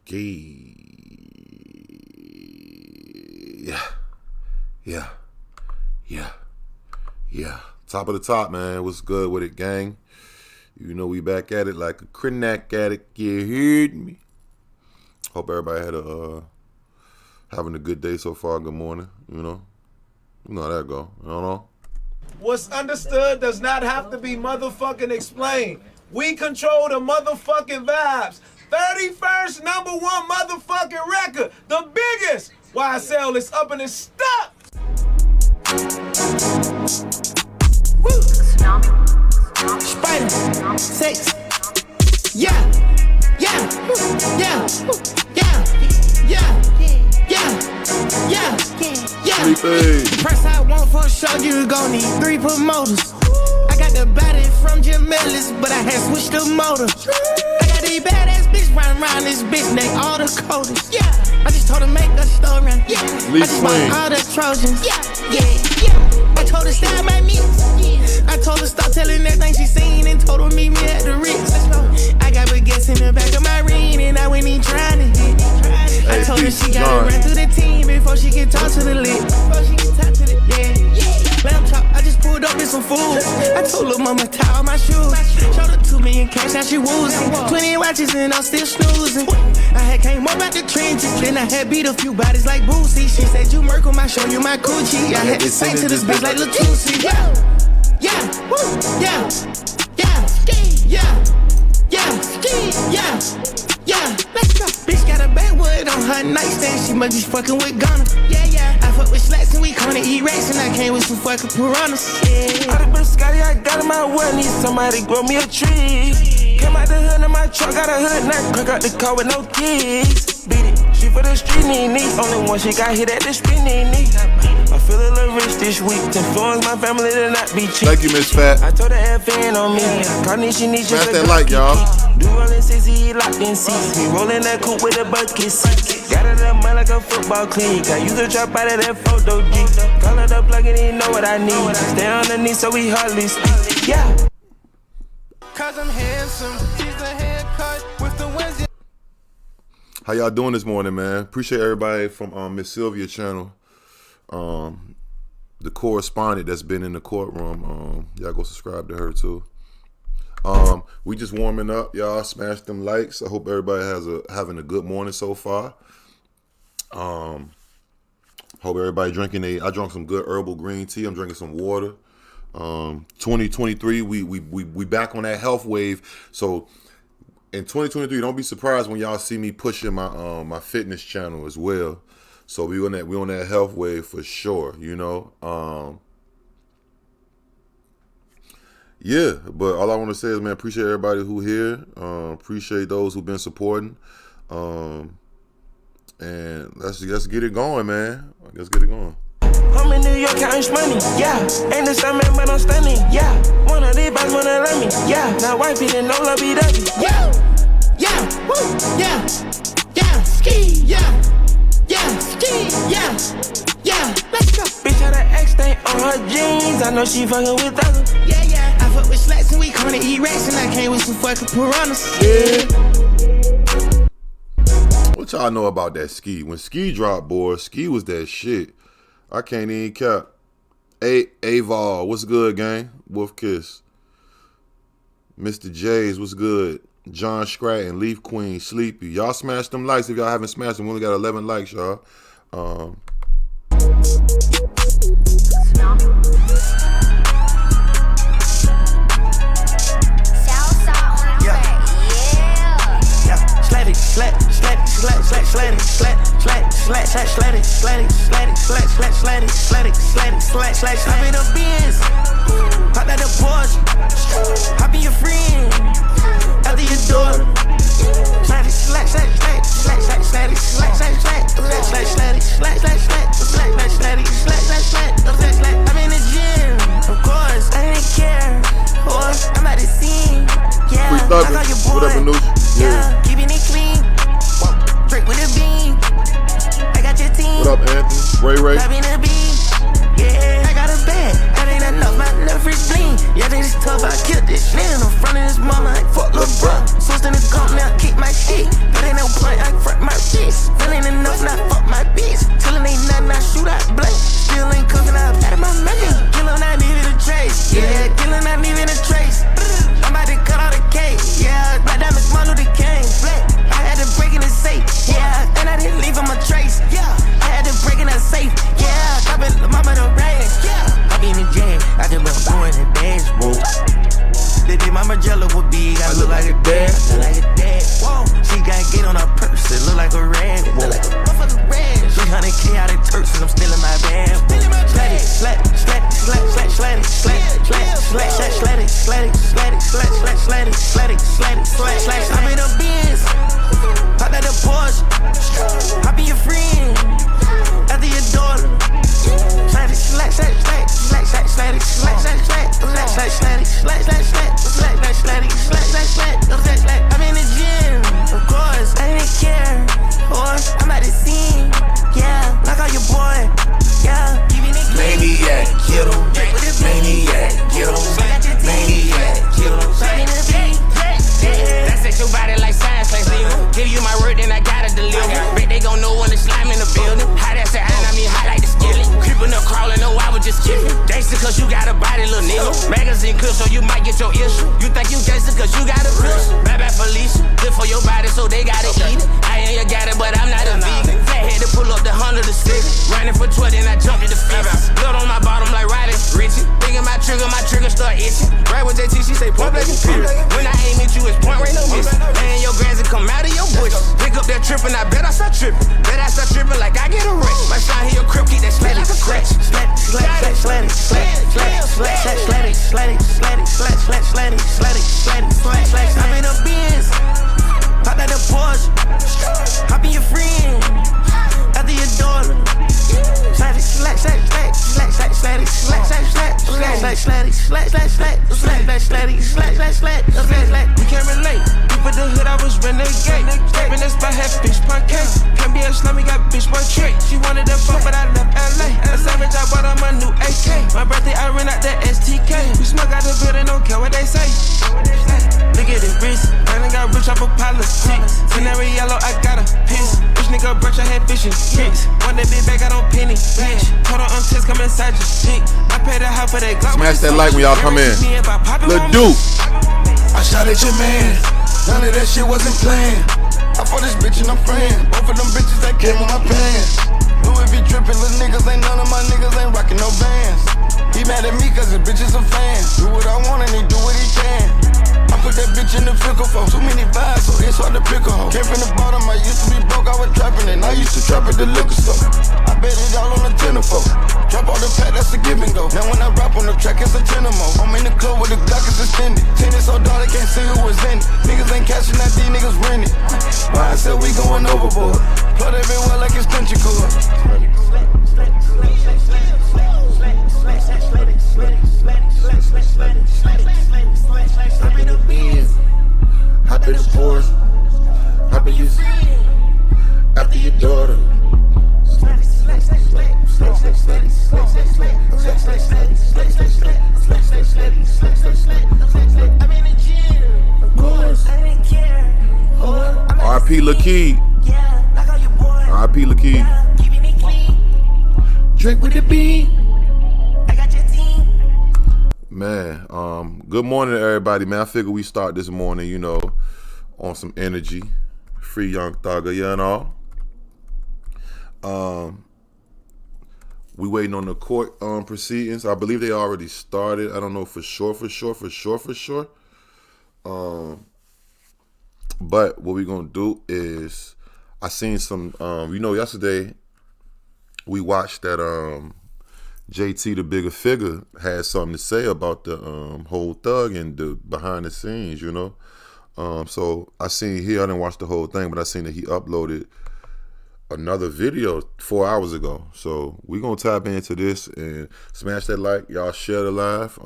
Yeah. Top of the top, man. What's good with it, gang? You know we back at it like a crack addict. You heard me? Hope everybody had having a good day so far. Good morning. You know how that go. You know? What's understood does not have to be motherfucking explained. We control the motherfucking vibes. 31st #1 motherfucking record. The biggest. YSL is up and it's stuck. Woo. Spider. 6. Yeah. Press I want for sure, you gon' need 3 promoters. I got the body from Jim Ellis, but I had switched the motor. I got these badass bitch riding around this bitch neck, all the coders. Yeah, I just told her make a story. Yeah, I just bought all the Trojans. Yeah. I told her style my mix. I told her stop telling everything she seen and told her meet me at the Ritz. I got baguettes in the back of my ring and I went in trying to hit. I told her she gotta run through the team before she can talk to the lid. Lamb chop, I just pulled up with some food. I told her mama tie all my shoes. Showed her 2 million cash, now she woozing. 20 watches and I'm still snoozing. I had came up out the trenches, then I had beat a few bodies like Boosie. She said you Merkle, I show you my coochie. I had to say to this bitch like Latusi. Yeah. Let's go. Bitch got a backwood on her nightstand. She must be fucking with Ghana. Yeah. I fuck with slats and we gonna eat rats and I came with some fucking piranhas. All the bitch Scotty, I got in my way. Need somebody grow me a tree. Came out the hood in my truck, got a hood now. Crack out the car with no keys. Beat it, she for the street need. Only one she got hit at the street need. I feel a little rich this week. Influence my family to not be cheap. Thank you, Miss Fat. I told her FN on me. Carnation needs just that like, y'all. Do rollin' 60, locked in seats. We rollin' that coupe with a bucket seat. Got it up mine like a football clinic. I use a drop out of that photo G. Call it up plug and he know what I need. Stay underneath so we hardly speak. Yeah. Cause I'm handsome. She's a haircut with the Wednesday. How y'all doing this morning, man? Appreciate everybody from Miss Sylvia channel. The correspondent that's been in the courtroom. Y'all go subscribe to her too. We just warming up, y'all. Smash them likes. I hope everybody having a good morning so far. Hope everybody drinking I drank some good herbal green tea. I'm drinking some water. 2023, we back on that health wave. So in 2023, don't be surprised when y'all see me pushing my fitness channel as well. So we on that health wave for sure, you know. Yeah, but all I want to say is, man, appreciate everybody who here. Appreciate those who've been supporting. And let's get it going, man. Let's get it going. I'm in New York counting money, yeah. Ain't the same man, but I'm stunning, yeah. One of these boys wanna love me, yeah. Now wifey didn't know love be dubby, yeah. Ski, yeah. Let's go. Bitch had an X stain on her jeans. I know she fucking with others. Yeah. I fuck with slats and we gonna eat rats and I came with some fucking piranhas. Yeah. What y'all know about that Ski? When Ski dropped, boy, Ski was that shit. I can't even cap. Aval, what's good, gang? Wolf Kiss. Mr. J's, what's good? John Scratton, Leaf Queen, Sleepy. Y'all smash them likes if y'all haven't smashed them. We only got 11 likes, y'all. Hop in the Benz, hop out the Porsche, hop in your friend, after your daughter. I'm in the gym, of course, I didn't care. I'm at the scene, yeah. I call your boy, what up, Anush? Yeah, keeping it clean. Drink with a bean. I got your team. What up, Anthony? Ray? Having a bean. Yeah, I got a bag. That ain't enough, my left wrist clean. Yeah, this is tough, I killed this. Nigga in front of his mama, like fuck LeBron. Switched in the comp, now kick my shit. That ain't no point, I front double B, I look like a dad. Whoa, she got gate on her purse, it look like a red. Whoa, 300K out of Turks and I'm still in my bag. Slat it. I'm in a Benz, pop out the Porsche. I be your friend, after your daughter. Slat it. I'm in the gym, of course, I didn't care. Or I'm at the scene, yeah, knock out your boy, yeah. Maniac, get him. Maniac, get him. Maniac, get him. That's at your body like science class, nigga. Give you my word, then I gotta deliver. Bet they gon' know when the slime in the building. Hot as that iron, I mean hot like the skillet. Creeping up, crawling, no, I was just kidding. Gangsta cause you got a body, little nigga. Magazine cook so you might get your issue. You think you gangsta cause you got a push. Bad Felicia, good for your body so they gotta eat it. I ain't you got it, but I'm not a vegan. Fat head to pull up the 100 to 6. Running for 12, then I jumped at the fence. Blood on my bottom like Riley Richie. Thinking my trigger start itching. Right with JT, she say point blank and period. When I aim at you, it's point right, no miss. Laying your grass and come out of your bush. Pick up that trip and I bet I start tripping. Bet I start tripping like I get a wreck. My shine here, your crib, keep that slat like a crack. Slat it. I'm in a Benz, pop out the Porsche. Hop in your friend, after your daughter. Slat it. You can't relate. You put the hood, I was renegade. Stepping this spot, had bitch pancake. Can't be a slummy, got bitch boy trick. She wanted that fuck, but I left LA. A savage, I bought her my new AK. My birthday, I ran out that STK. We smoke out the building, don't care what they say. Look at this wrist, I done got rich off of politics. Canary yellow, I got a piss. Rich nigga brunch, I had fishing grits. One that big bag, I don't penny. Bitch, hold on, test, come inside your shit. I paid a half for that Glock. Smash that like when y'all come in. Lil Duke. I shot at your man. None of that shit wasn't planned. I fought this bitch and I'm praying. Both of them bitches that came on my pants. Louis V drippin', little niggas ain't none of my niggas ain't rockin' no bands. He mad at me cause his bitch is a fan. Do what I want and he do what he can. I put that bitch in the fickle phone. Too many vibes, so it's hard to pick a hoe. Came from the bottom, I used to be broke, I was trapping and I used to trap at the liquor store. I bet it all on the tenfold. Drop all the pack, that's a give and go. Now when I rap on the track, it's a tenamo. I'm in the club with the Glock is extended. Tennis so dark, they can't see who was in it. Niggas ain't cashing out, these niggas rent it. Why I said we going overboard. Flood everywhere like it's country cord. I'm in a Benz, Hop in the Porsche, hop in your after your daughter. I'm in the gym, of course, I didn't care. R.I.P. Lakeed. Yeah, knock out your boy. R.I.P. Lakeed. Keeping it clean. Drink with the bean. I got your team. Man, good morning to everybody, man. I figure we start this morning, you know, on some energy. Free Young Thugger, you know. We waiting on the court proceedings. I believe they already started. I don't know for sure. But what we're gonna do is, I seen some, yesterday we watched that JT the Bigger Figure had something to say about the whole thug and the behind the scenes, you know. So I seen here, I didn't watch the whole thing, but I seen that he uploaded another video 4 hours ago. So we gonna tap into this and smash that like. Y'all share the live.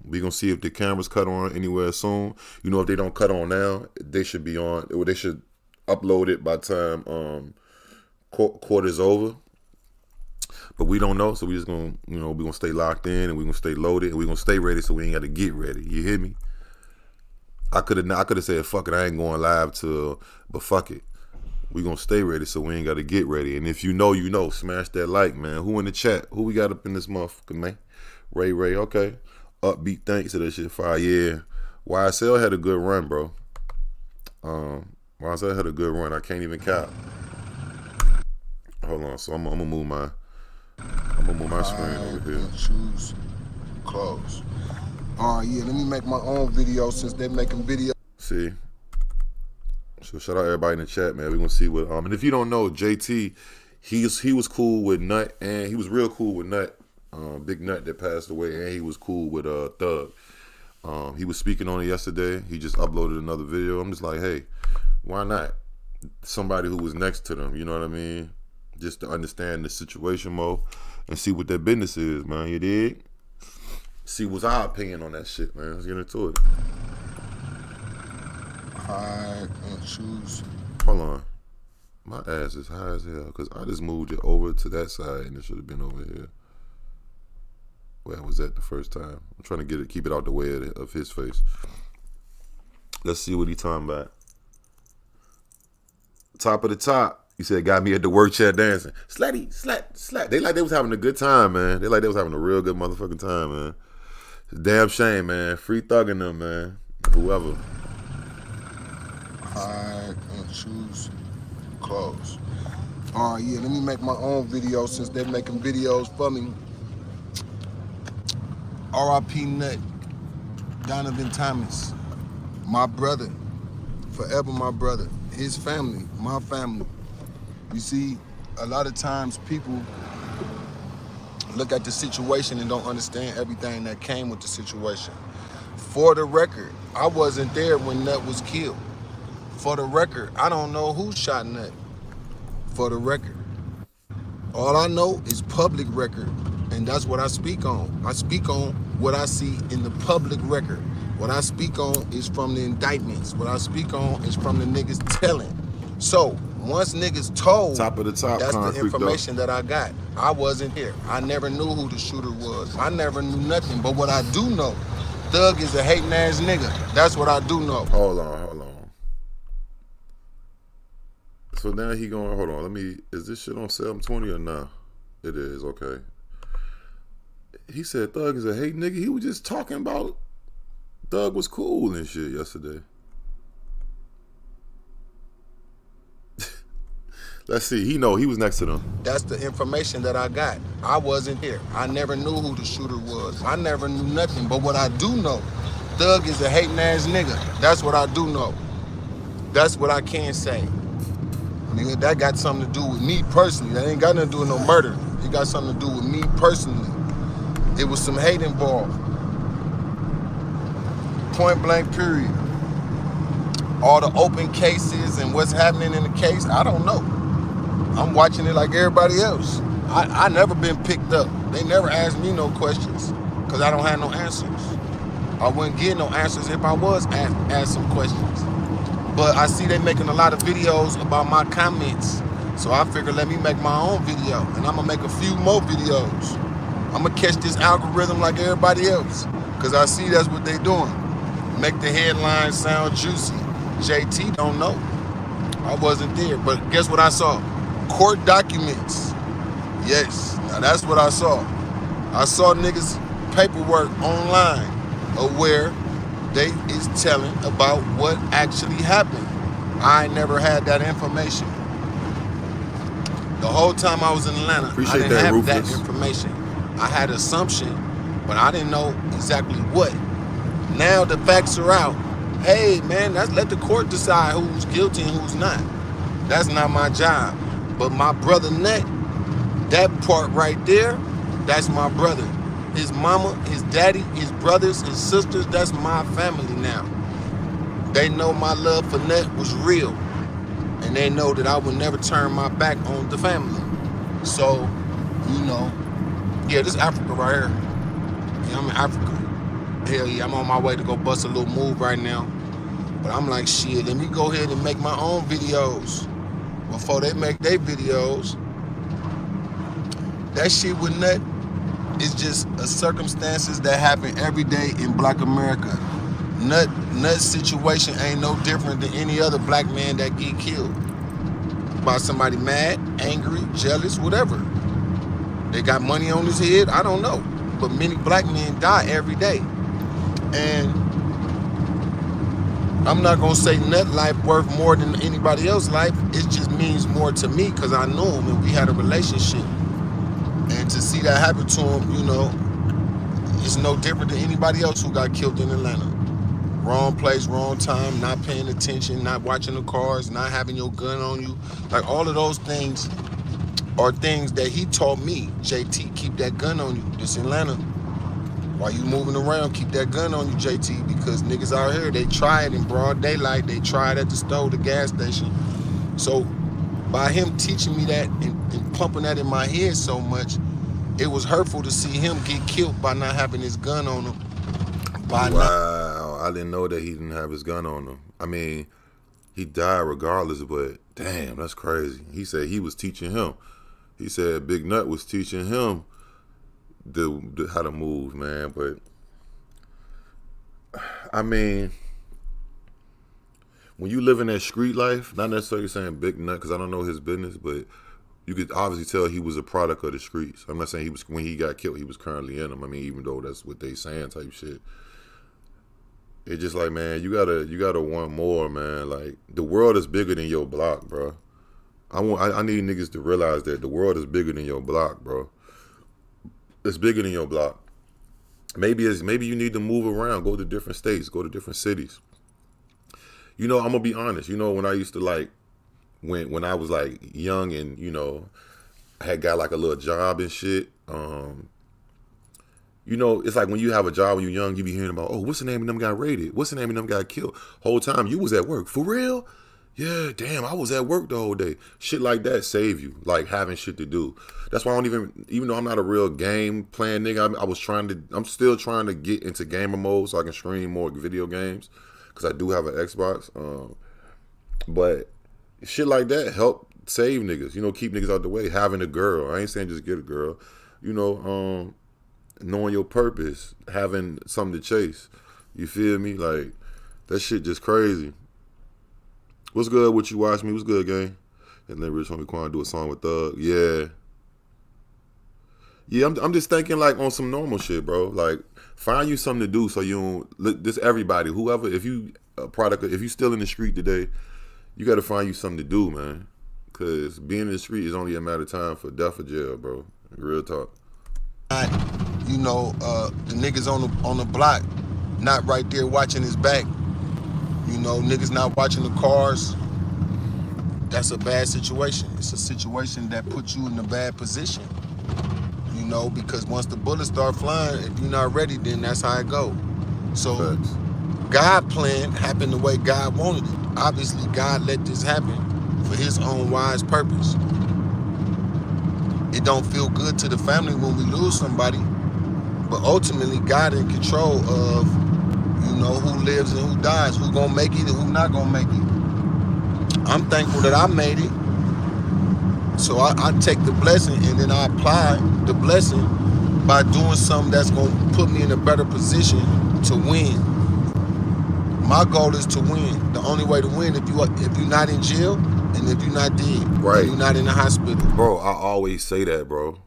We gonna see if the cameras cut on anywhere soon. You know, if they don't cut on now, they should be on. They should upload it by the time court is over. But we don't know, so we just gonna, we gonna stay locked in and we gonna stay loaded and we gonna stay ready, so we ain't got to get ready. You hear me? I could have said fuck it, I ain't going live but fuck it. We gonna stay ready, so we ain't got to get ready. And if you know, smash that like, man. Who in the chat? Who we got up in this motherfucker, man? Ray, okay. Upbeat, thanks to that shit. Fire, yeah. YSL had a good run, bro. YSL had a good run. I can't even count. Hold on, so I'm gonna move my screen over here. Shoes, clothes. Oh yeah, let me make my own video since they're making videos. See? So shout out everybody in the chat, man. We're gonna see what and if you don't know, JT, he was cool with Nut, and he was real cool with Nut, Big Nut that passed away, and he was cool with Thug. He was speaking on it yesterday. He just uploaded another video. I'm just like, hey, why not? Somebody who was next to them, you know what I mean? Just to understand the situation more and see what their business is, man. You dig? See what's our opinion on that shit, man. Let's get into it. High shoes. Hold on. My ass is high as hell because I just moved it over to that side and it should have been over here. Where was that the first time? I'm trying to keep it out the way of his face. Let's see what he talking about. Top of the top. He said, got me at the work chair dancing. Slatty, slat. They like they was having a good time, man. They like they was having a real good motherfucking time, man. It's a damn shame, man. Free thugging them, man. Whoever. High shoes, clothes. Oh yeah, let me make my own video since they're making videos for me. R.I.P. Nut, Donovan Thomas, my brother, forever my brother. His family, my family. You see, a lot of times people look at the situation and don't understand everything that came with the situation. For the record, I wasn't there when Nut was killed. For the record, I don't know who shot Nut. For the record. All I know is public record, and that's what I speak on. I speak on what I see in the public record. What I speak on is from the indictments. What I speak on is from the niggas telling. So, once niggas told, top of the top, that's the information that I got. I wasn't here. I never knew who the shooter was. I never knew nothing. But what I do know, Thug is a hating ass nigga. That's what I do know. Hold on. So now he going, hold on, is this shit on 720 or no? It is, okay. He said Thug is a hate nigga. He was just talking about Thug was cool and shit yesterday. Let's see, he was next to them. That's the information that I got. I wasn't here. I never knew who the shooter was. I never knew nothing. But what I do know, Thug is a hating ass nigga. That's what I do know. That's what I can say. Nigga, that got something to do with me personally. That ain't got nothing to do with no murder. It got something to do with me personally. It was some hate involved. Point blank period. All the open cases and what's happening in the case, I don't know. I'm watching it like everybody else. I never been picked up. They never asked me no questions because I don't have no answers. I wouldn't get no answers if I was asked some questions. But I see they making a lot of videos about my comments. So I figured let me make my own video. And I'm gonna make a few more videos. I'm gonna catch this algorithm like everybody else. Cause I see that's what they doing. Make the headlines sound juicy. JT don't know. I wasn't there. But guess what I saw? Court documents. Yes, now that's what I saw. I saw niggas paperwork online of where they is telling about what actually happened. I never had that information. The whole time I was in Atlanta, I didn't have that information. I had assumption, but I didn't know exactly what. Now the facts are out. Hey man, let the court decide who's guilty and who's not. That's not my job. But my brother Nut, that part right there, that's my brother. His mama, his daddy, his brothers, his sisters, that's my family now. They know my love for Nut was real. And they know that I would never turn my back on the family. So, yeah, this is Africa right here. Yeah, I'm in Africa. Hell yeah, I'm on my way to go bust a little move right now. But I'm like, shit, let me go ahead and make my own videos. Before they make their videos, that shit with Nut is just circumstances that happen every day in Black America. Nut's situation ain't no different than any other black man that get killed. By somebody mad, angry, jealous, whatever. They got money on his head, I don't know. But many black men die every day. And I'm not gonna say Nut life worth more than anybody else's life. It just means more to me because I know him and we had a relationship. And to see that happen to him, it's no different than anybody else who got killed in Atlanta. Wrong place, wrong time, not paying attention, not watching the cars, not having your gun on you. Like, all of those things are things that he taught me. JT, keep that gun on you. This Atlanta. While you moving around, keep that gun on you, JT, because niggas out here, they try it in broad daylight. They try it at the store, the gas station. So by him teaching me that and pumping that in my head so much, it was hurtful to see him get killed by not having his gun on him. Wow, I didn't know that he didn't have his gun on him. I mean, he died regardless, but damn, that's crazy. He said he was teaching him. He said Big Nut was teaching him how to move, man. But I mean, when you live in that street life, not necessarily saying Big Nut, because I don't know his business, but you could obviously tell he was a product of the streets. I'm not saying he was, when he got killed, he was currently in them. I mean, even though that's what they saying type shit. It's just like, man, you gotta want more, man. Like, the world is bigger than your block, bro. I need niggas to realize that the world is bigger than your block, bro. It's bigger than your block. Maybe you need to move around, go to different states, go to different cities. You know, I'm gonna be honest. You know, when I used to like, when I was like young and, you know, I had got like a little job and shit. You know, it's like when you have a job when you're young, you be hearing about, oh, what's the name of them got raided? What's the name of them got killed? Whole time you was at work. For real? Yeah, damn, I was at work the whole day. Shit like that save you, like having shit to do. That's why I don't even though I'm not a real game playing nigga, I'm still trying to get into gamer mode so I can stream more video games, because I do have an Xbox. But shit like that help save niggas, you know, keep niggas out the way. Having a girl, I ain't saying just get a girl, you know, knowing your purpose, having something to chase. You feel me? Like, that shit just crazy. What's good? What you watch me? What's good, gang? And then Rich Homie Quan do a song with Thug. Yeah. Yeah, I'm just thinking like on some normal shit, bro. Like, find you something to do so you don't, this everybody, whoever, if you still in the street today, you got to find you something to do, man. Because being in the street is only a matter of time for death or jail, bro. Real talk. You know, the niggas on the block not right there watching his back. You know, niggas not watching the cars. That's a bad situation. It's a situation that puts you in a bad position. You know, because once the bullets start flying, if you're not ready, then that's how it go. So God plan happened the way God wanted it. Obviously, God let this happen for his own wise purpose. It don't feel good to the family when we lose somebody, but ultimately God in control of, you know, who lives and who dies, who gonna make it and who not gonna make it. I'm thankful that I made it. So I take the blessing and then I apply the blessing by doing something that's gonna put me in a better position to win. My goal is to win. The only way to win if you're not in jail and if you're not dead, right? You're not in the hospital, bro. I always say that, bro.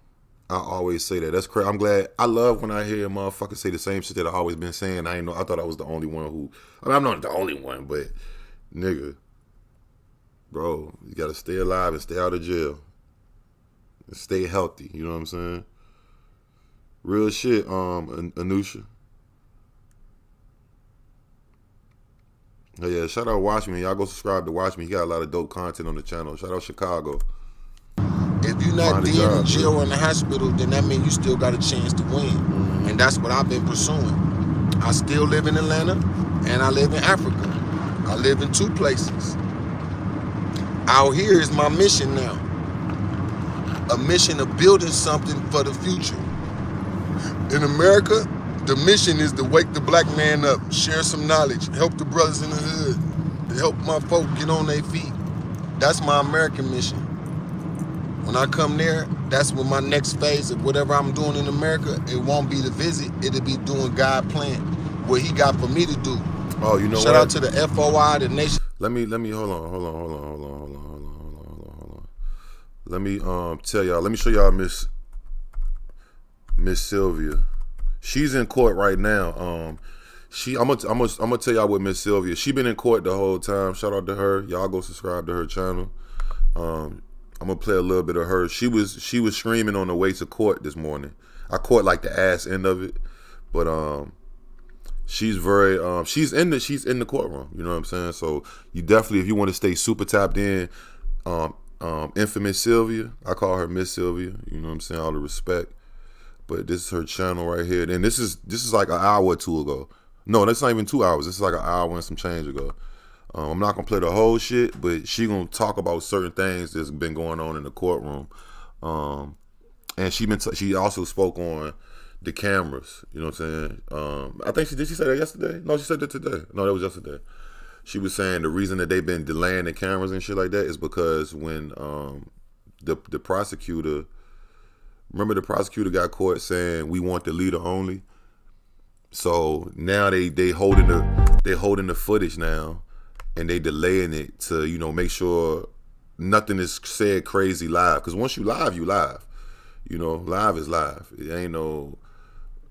I always say that. That's crazy. I'm glad. I love when I hear motherfuckers say the same shit that I always been saying. I thought I was the only one who. I mean, I'm not the only one, but nigga, bro, you gotta stay alive and stay out of jail and stay healthy. You know what I'm saying? Real shit. Anusha. Hey, yeah, shout out Watch Me. Y'all go subscribe to Watch Me. He got a lot of dope content on the channel. Shout out Chicago. If you're not dead in jail or in the hospital, then that means you still got a chance to win. Mm-hmm. And that's what I've been pursuing. I still live in Atlanta and I live in Africa. I live in two places. Out here is my mission now. A mission of building something for the future. In America, the mission is to wake the black man up, share some knowledge, help the brothers in the hood, help my folk get on their feet. That's my American mission. When I come there, that's what my next phase of whatever I'm doing in America, it won't be to visit, it'll be doing God plan, what he got for me to do. Oh, you know Shout out to the FOI, the nation. Let me hold on. Let me tell y'all, let me show y'all Miss Sylvia. She's in court right now. I'm gonna tell y'all what Miss Sylvia. She been in court the whole time. Shout out to her. Y'all go subscribe to her channel. I'm gonna play a little bit of her. She was streaming on the way to court this morning. I caught like the ass end of it, But she's very she's in the courtroom. You know what I'm saying? So you definitely, if you want to stay super tapped in, infamous Sylvia, I call her Miss Sylvia. You know what I'm saying? All the respect. But this is her channel right here. And this is like an hour or two ago. No, that's not even 2 hours. This is like an hour and some change ago. I'm not gonna play the whole shit, but she gonna talk about certain things that's been going on in the courtroom. And she also spoke on the cameras. You know what I'm saying? I think she say that yesterday? No, she said that today. No, that was yesterday. She was saying the reason that they've been delaying the cameras and shit like that is because when the prosecutor, remember the prosecutor got caught saying we want the leader only. So now they holding the footage now, and they delaying it to, you know, make sure nothing is said crazy live. Because once you live, you live. You know, live is live. It ain't no,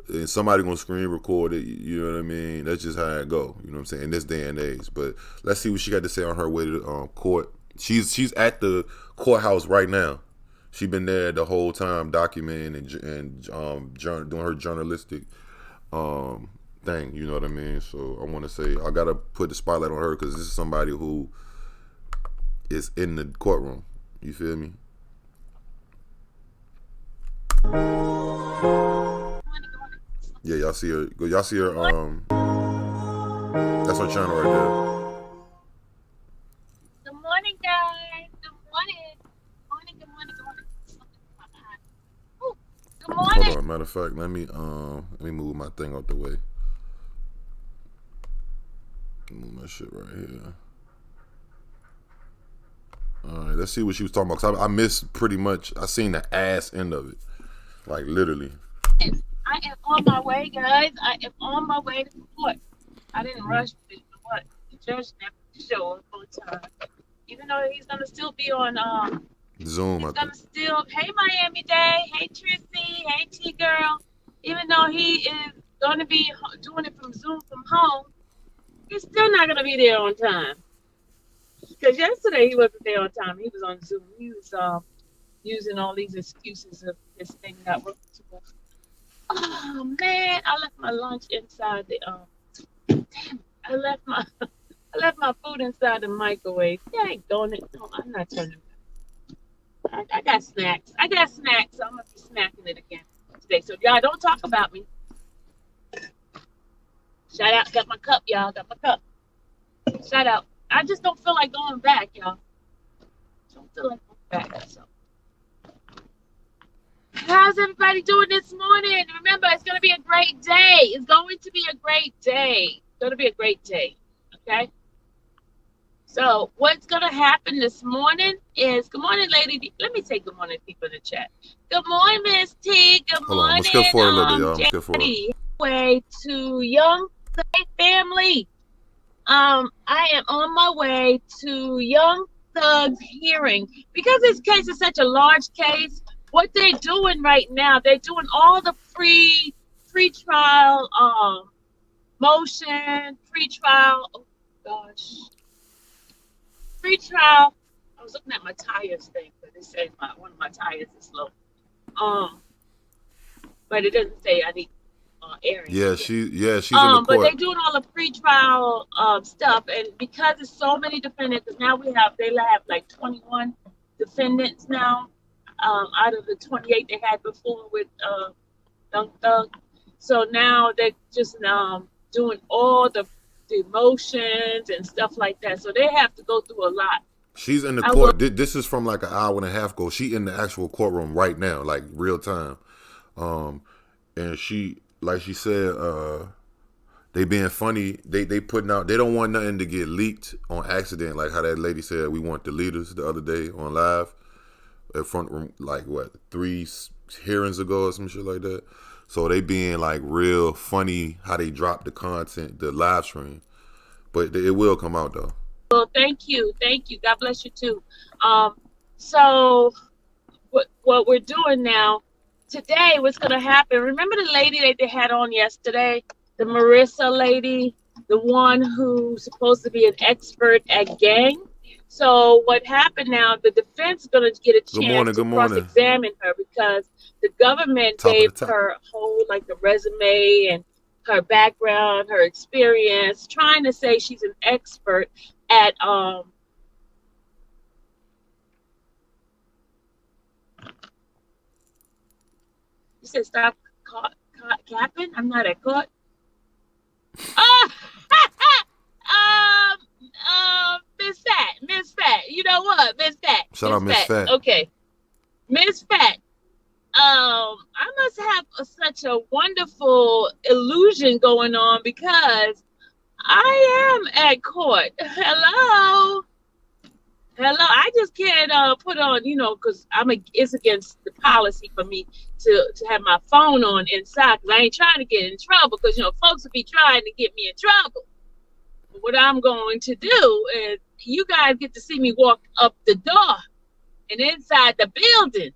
and somebody gonna screen record it. You know what I mean? That's just how it go. You know what I'm saying? In this day and age. But let's see what she got to say on her way to court. She's at the courthouse right now. She been there the whole time documenting and doing her journalistic thing, you know what I mean? So I want to say I gotta put the spotlight on her because this is somebody who is in the courtroom. You feel me? Yeah, y'all see her. Y'all see her. That's her channel right there. Good morning, guys. Good morning. Good morning. Ooh, good morning. Hold on. Matter of fact, let me move my thing out the way. Move my shit right here. All right, let's see what she was talking about. Cause I missed pretty much. I seen the ass end of it, like literally. I am on my way, guys. I am on my way to court. I didn't rush this, but what? The judge never showed up on time. Even though he's gonna still be on Zoom. He's gonna still. Hey, Miami Day. Hey, Trissy. Hey, T Girl. Even though he is gonna be doing it from Zoom from home, he's still not gonna be there on time. Because yesterday he wasn't there on time. He was on Zoom. He was using all these excuses of this thing not working too well. Oh man, I left my lunch inside the damn it, I left my food inside the microwave. Dang it. No, I'm not turning back. I got snacks. So I'm gonna be snacking it again today. So y'all don't talk about me. Shout out, got my cup, y'all. Got my cup. Shout out. I just don't feel like going back, y'all. Don't feel like going back. So. How's everybody doing this morning? Remember, it's going to be a great day. It's going to be a great day. It's going to be a great day. Okay? So, what's going to happen this morning is, good morning, lady. Let me say good morning, people in the chat. Good morning, Miss T. Good morning. Let's skip forward a little bit, y'all. Skip forward. Way to Young Thug family. I am on my way to Young Thug's hearing. Because this case is such a large case, what they're doing right now, they're doing all the pre-trial motion, pre-trial, oh gosh, pre-trial. I was looking at my tires thing, but it said one of my tires is low. But it doesn't say I need airing. She's in the court. But they're doing all the pre-trial stuff, and because there's so many defendants, because now they have like 21 defendants now. Out of the 28 they had before with Young Thug. So now they're just doing all the motions and stuff like that. So they have to go through a lot. She's in the court. This is from like an hour and a half ago. She in the actual courtroom right now, like real time. And she, like she said, they being funny. They putting out, they don't want nothing to get leaked on accident. Like how that lady said, we want the leaders the other day on live. At front room, like what, 3 hearings ago or some shit like that. So they being like real funny how they drop the content, the live stream, but it will come out though. Well, thank you. God bless you too. So what we're doing now today, what's gonna happen? Remember the lady that they had on yesterday, the Marissa lady, the one who's supposed to be an expert at gang. So what happened now, the defense is going to get a chance to cross-examine her because the government gave her a whole, like, the resume and her background, her experience, trying to say she's an expert at you said stop capping? I'm not at court. Miss Fat. You know what? Miss Fat. Shout out Miss Fat. Okay. Miss Fat. I must have such a wonderful illusion going on because I am at court. Hello. I just can't put on, because it's against the policy for me to have my phone on inside because I ain't trying to get in trouble because, folks will be trying to get me in trouble. What I'm going to do is you guys get to see me walk up the door and inside the building.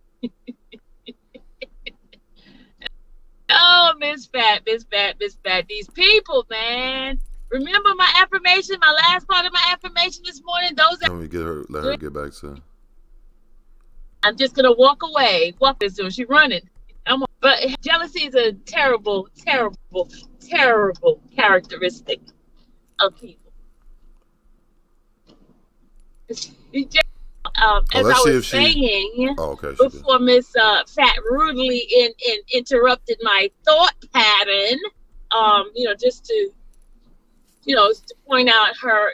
Oh, Miss Fat. These people, man. Remember my affirmation, my last part of my affirmation this morning? Let her get back to. I'm just gonna walk away. Walk this doing. She's running. But jealousy is a terrible, terrible, terrible characteristic of people. As I was saying before Miss Fat rudely interrupted my thought pattern, just to point out her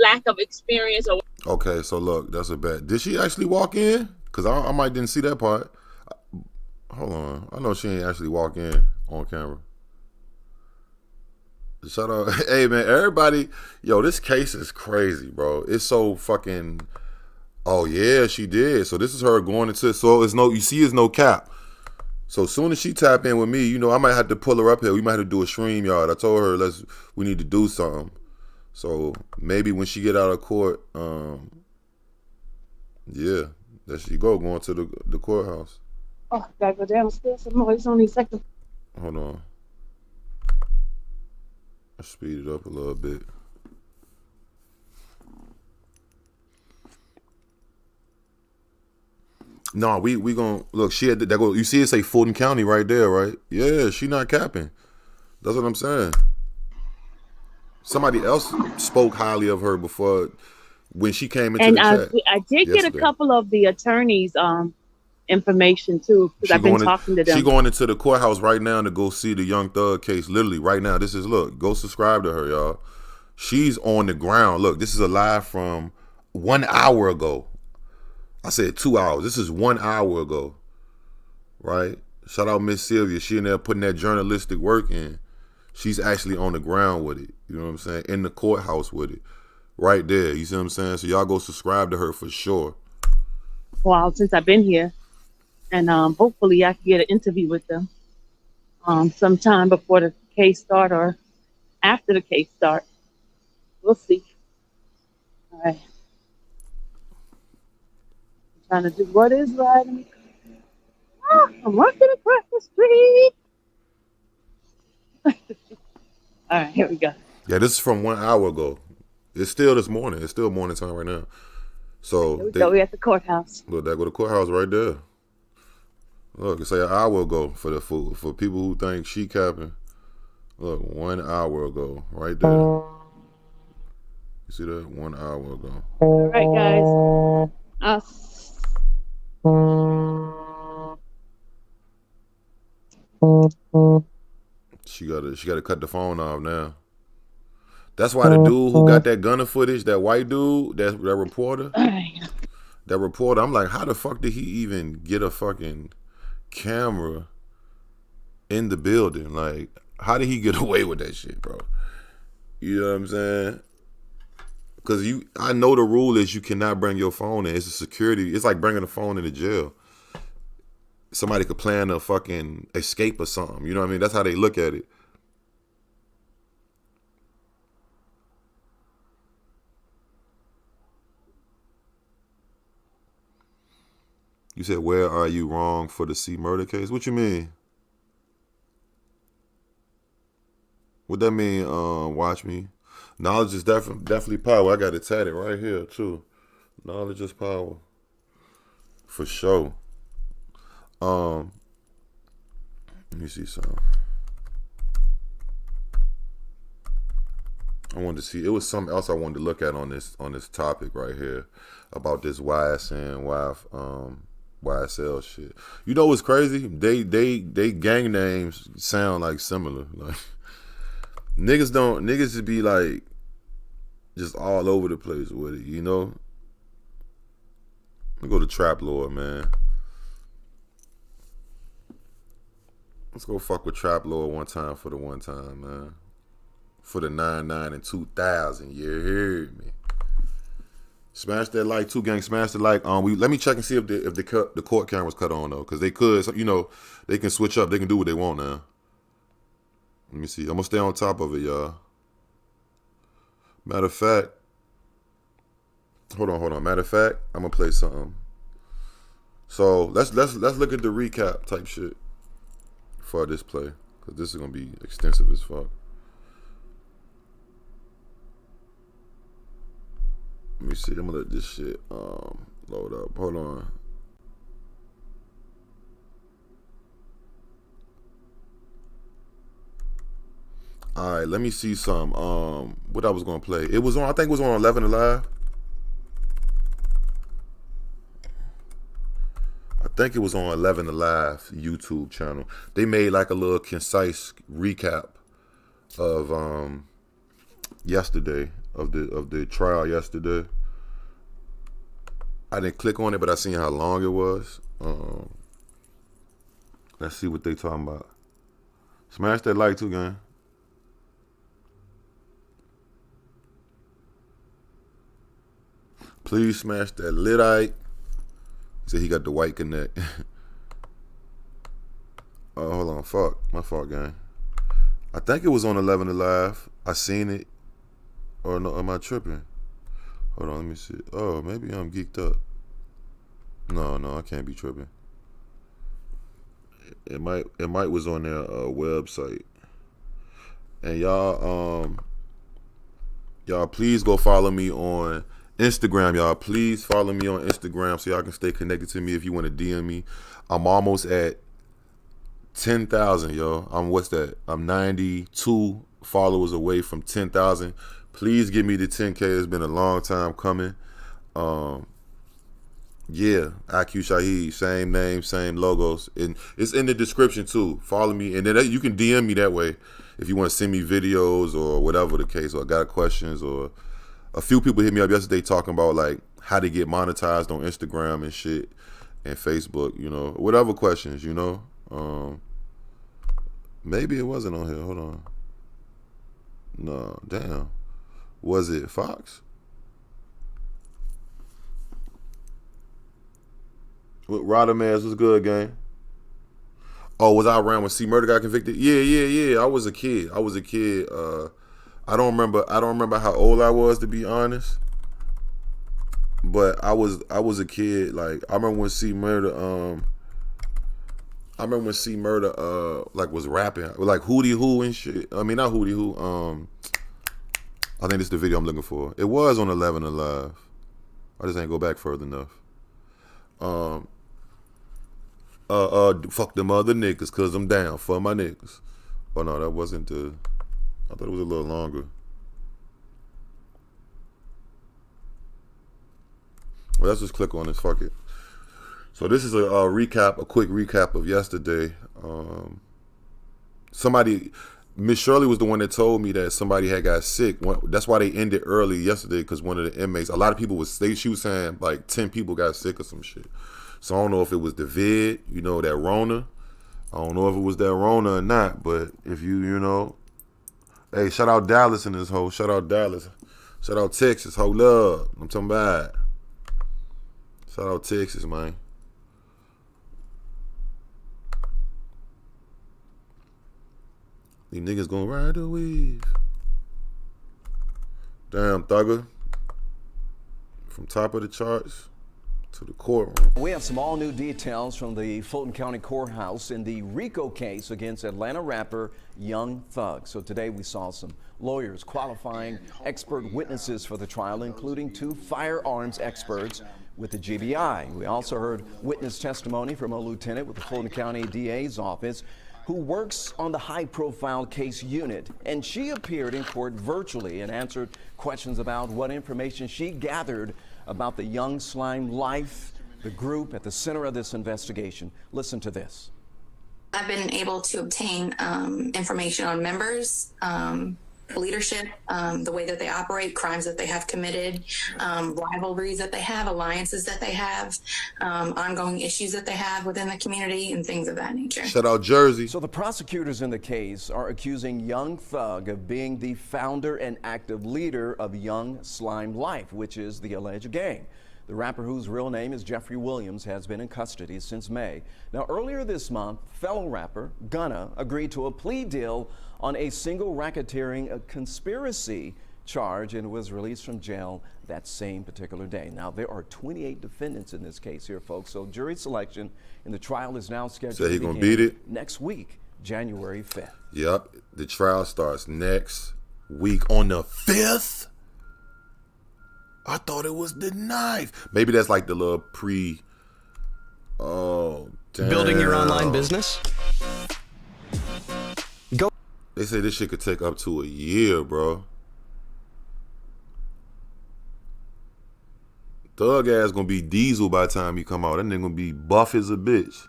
lack of experience. Okay, so look, that's a bet. Did she actually walk in? Because I might didn't see that part. Hold on. I know she ain't actually walk in on camera. Shout out. Hey, man, everybody. Yo, this case is crazy, bro. It's so fucking... Oh, yeah, she did. So this is her going into... So it's no cap. So as soon as she tap in with me, I might have to pull her up here. We might have to do a stream yard. I told her we need to do something. So maybe when she get out of court, there she going to the courthouse. Oh, gotta go downstairs some more. It's only second. Hold on. I speed it up a little bit. No, we gonna look. She had that go. You see it say Fulton County right there, right? Yeah, she not capping. That's what I'm saying. Somebody else spoke highly of her before when she came into the chat. And I did get a couple of the attorneys' information too because I've been talking to them. She going into the courthouse right now to go see the Young Thug case. Literally right now. Go subscribe to her, y'all. She's on the ground. Look, this is a live from 1 hour ago. I said 2 hours. This is 1 hour ago, right? Shout out Miss Sylvia. She in there putting that journalistic work in. She's actually on the ground with it. You know what I'm saying? In the courthouse with it. Right there. You see what I'm saying? So y'all go subscribe to her for sure. Well, since I've been here. And hopefully I can get an interview with them sometime before the case start or after the case start. We'll see. All right. Trying to do what is right. I'm walking across the street. All right, here we go. Yeah, this is from 1 hour ago. It's still this morning. It's still morning time right now. So we're at the courthouse. Look, there go the courthouse right there. Look, it's like an hour ago for people who think she capping. Look, 1 hour ago, right there. You see that? 1 hour ago. All right, guys. She gotta cut the phone off now. That's why the dude who got that gunner footage, that white dude, that reporter, I'm like, how the fuck did he even get a fucking camera in the building? Like, how did he get away with that shit, bro? You know what I'm saying? Because I know the rule is you cannot bring your phone in. It's a security. It's like bringing a phone into jail. Somebody could plan a fucking escape or something. You know what I mean? That's how they look at it. You said, where are you wrong for the C murder case? What you mean? What that mean, watch me? Knowledge is definitely power. I got it tatted right here, too. Knowledge is power. For sure. Let me see something. I wanted to see. It was something else I wanted to look at on this topic right here about this YSN, YSL shit. You know what's crazy? They gang names sound like similar. Like niggas just be like just all over the place with it, you know? Let me go to Trap Lord, man. Let's go fuck with Trap Lord one time for the one time, man. For the 99 and 2000, you heard me. Smash that like too, gang. Smash the like. Let me check and see if the court camera's cut on though, because they could. You know, they can switch up. They can do what they want now. Let me see. I'm gonna stay on top of it, y'all. Matter of fact, hold on. Matter of fact, I'm gonna play something. So let's look at the recap type shit for this play, because this is gonna be extensive as fuck. Let me see. I'm gonna let this shit load up. Hold on. All right, let me see some. What I was gonna play. It was on. I think it was on 11 Alive. I think it was on 11 Alive YouTube channel. They made like a little concise recap of yesterday. Of the trial yesterday. I didn't click on it, but I seen how long it was. Let's see what they talking about. Smash that like too, gang. Please smash that Lidite. He said he got the white connect. Oh, hold on. Fuck. My fault, gang. I think it was on 11 Alive. I seen it. Or no, am I tripping? Hold on, let me see. Oh, maybe I'm geeked up. No, I can't be tripping. It might was on their website. And y'all please go follow me on Instagram, y'all. Please follow me on Instagram so y'all can stay connected to me if you want to DM me. I'm almost at 10,000, yo. I'm 92 followers away from 10,000. Please give me the 10K. It's been a long time coming. Yeah, IQ Shaheed, same name, same logos, and it's in the description too. Follow me, and then you can DM me that way if you want to send me videos or whatever the case, or got questions. Or a few people hit me up yesterday talking about like how to get monetized on Instagram and shit and Facebook, you know, whatever questions, you know. Maybe it wasn't on here. Hold on. No, damn. Was it Fox? What Rodamaz was good, gang. Oh, was I around when C Murder got convicted? Yeah. I was a kid. I don't remember how old I was, to be honest. But I was a kid. Like I remember when C Murder like was rapping like Hootie Hoo and shit. I mean not Hootie Hoo. I think this is the video I'm looking for. It was on 11 Alive. I just ain't go back further enough. Fuck them other niggas, cause I'm down for my niggas. Oh no, that wasn't the. I thought it was a little longer. Well, let's just click on this. Fuck it. So this is a quick recap of yesterday. Miss Shirley was the one that told me that somebody had got sick. That's why they ended early yesterday, because one of the inmates, a lot of people she was saying like 10 people got sick or some shit. So I don't know if it was the vid, you know, that Rona. I don't know if it was that Rona or not, but if you know, hey, shout out Dallas in this hoe. Shout out Dallas. Shout out Texas. Hold up. I'm talking about. Shout out Texas, man. These niggas gonna ride the wave. Damn, Thugger. From top of the charts to the courtroom. We have some all new details from the Fulton County Courthouse in the RICO case against Atlanta rapper Young Thug. So today we saw some lawyers qualifying expert witnesses for the trial, including 2 firearms experts with the GBI. We also heard witness testimony from a lieutenant with the Fulton County DA's office who works on the high-profile case unit, and she appeared in court virtually and answered questions about what information she gathered about the Young Slime life, the group at the center of this investigation. Listen to this. I've been able to obtain information on members, leadership, the way that they operate, crimes that they have committed, rivalries that they have, alliances that they have, ongoing issues that they have within the community, and things of that nature. Shout out Jersey. So the prosecutors in the case are accusing Young Thug of being the founder and active leader of Young Slime Life, which is the alleged gang. The rapper, whose real name is Jeffrey Williams, has been in custody since May. Now, earlier this month, fellow rapper Gunna agreed to a plea deal on a single racketeering conspiracy charge and was released from jail that same particular day. Now, there are 28 defendants in this case here, folks, so jury selection in the trial is now scheduled So he to gonna begin beat it? next week, January 5th. Yep, the trial starts next week on the 5th. I thought it was the 9th. Maybe that's like the little pre. Oh, damn. Building your online business? Go. They say this shit could take up to a year, bro. Thug ass gonna be Diesel by the time he come out. That nigga gonna be buff as a bitch.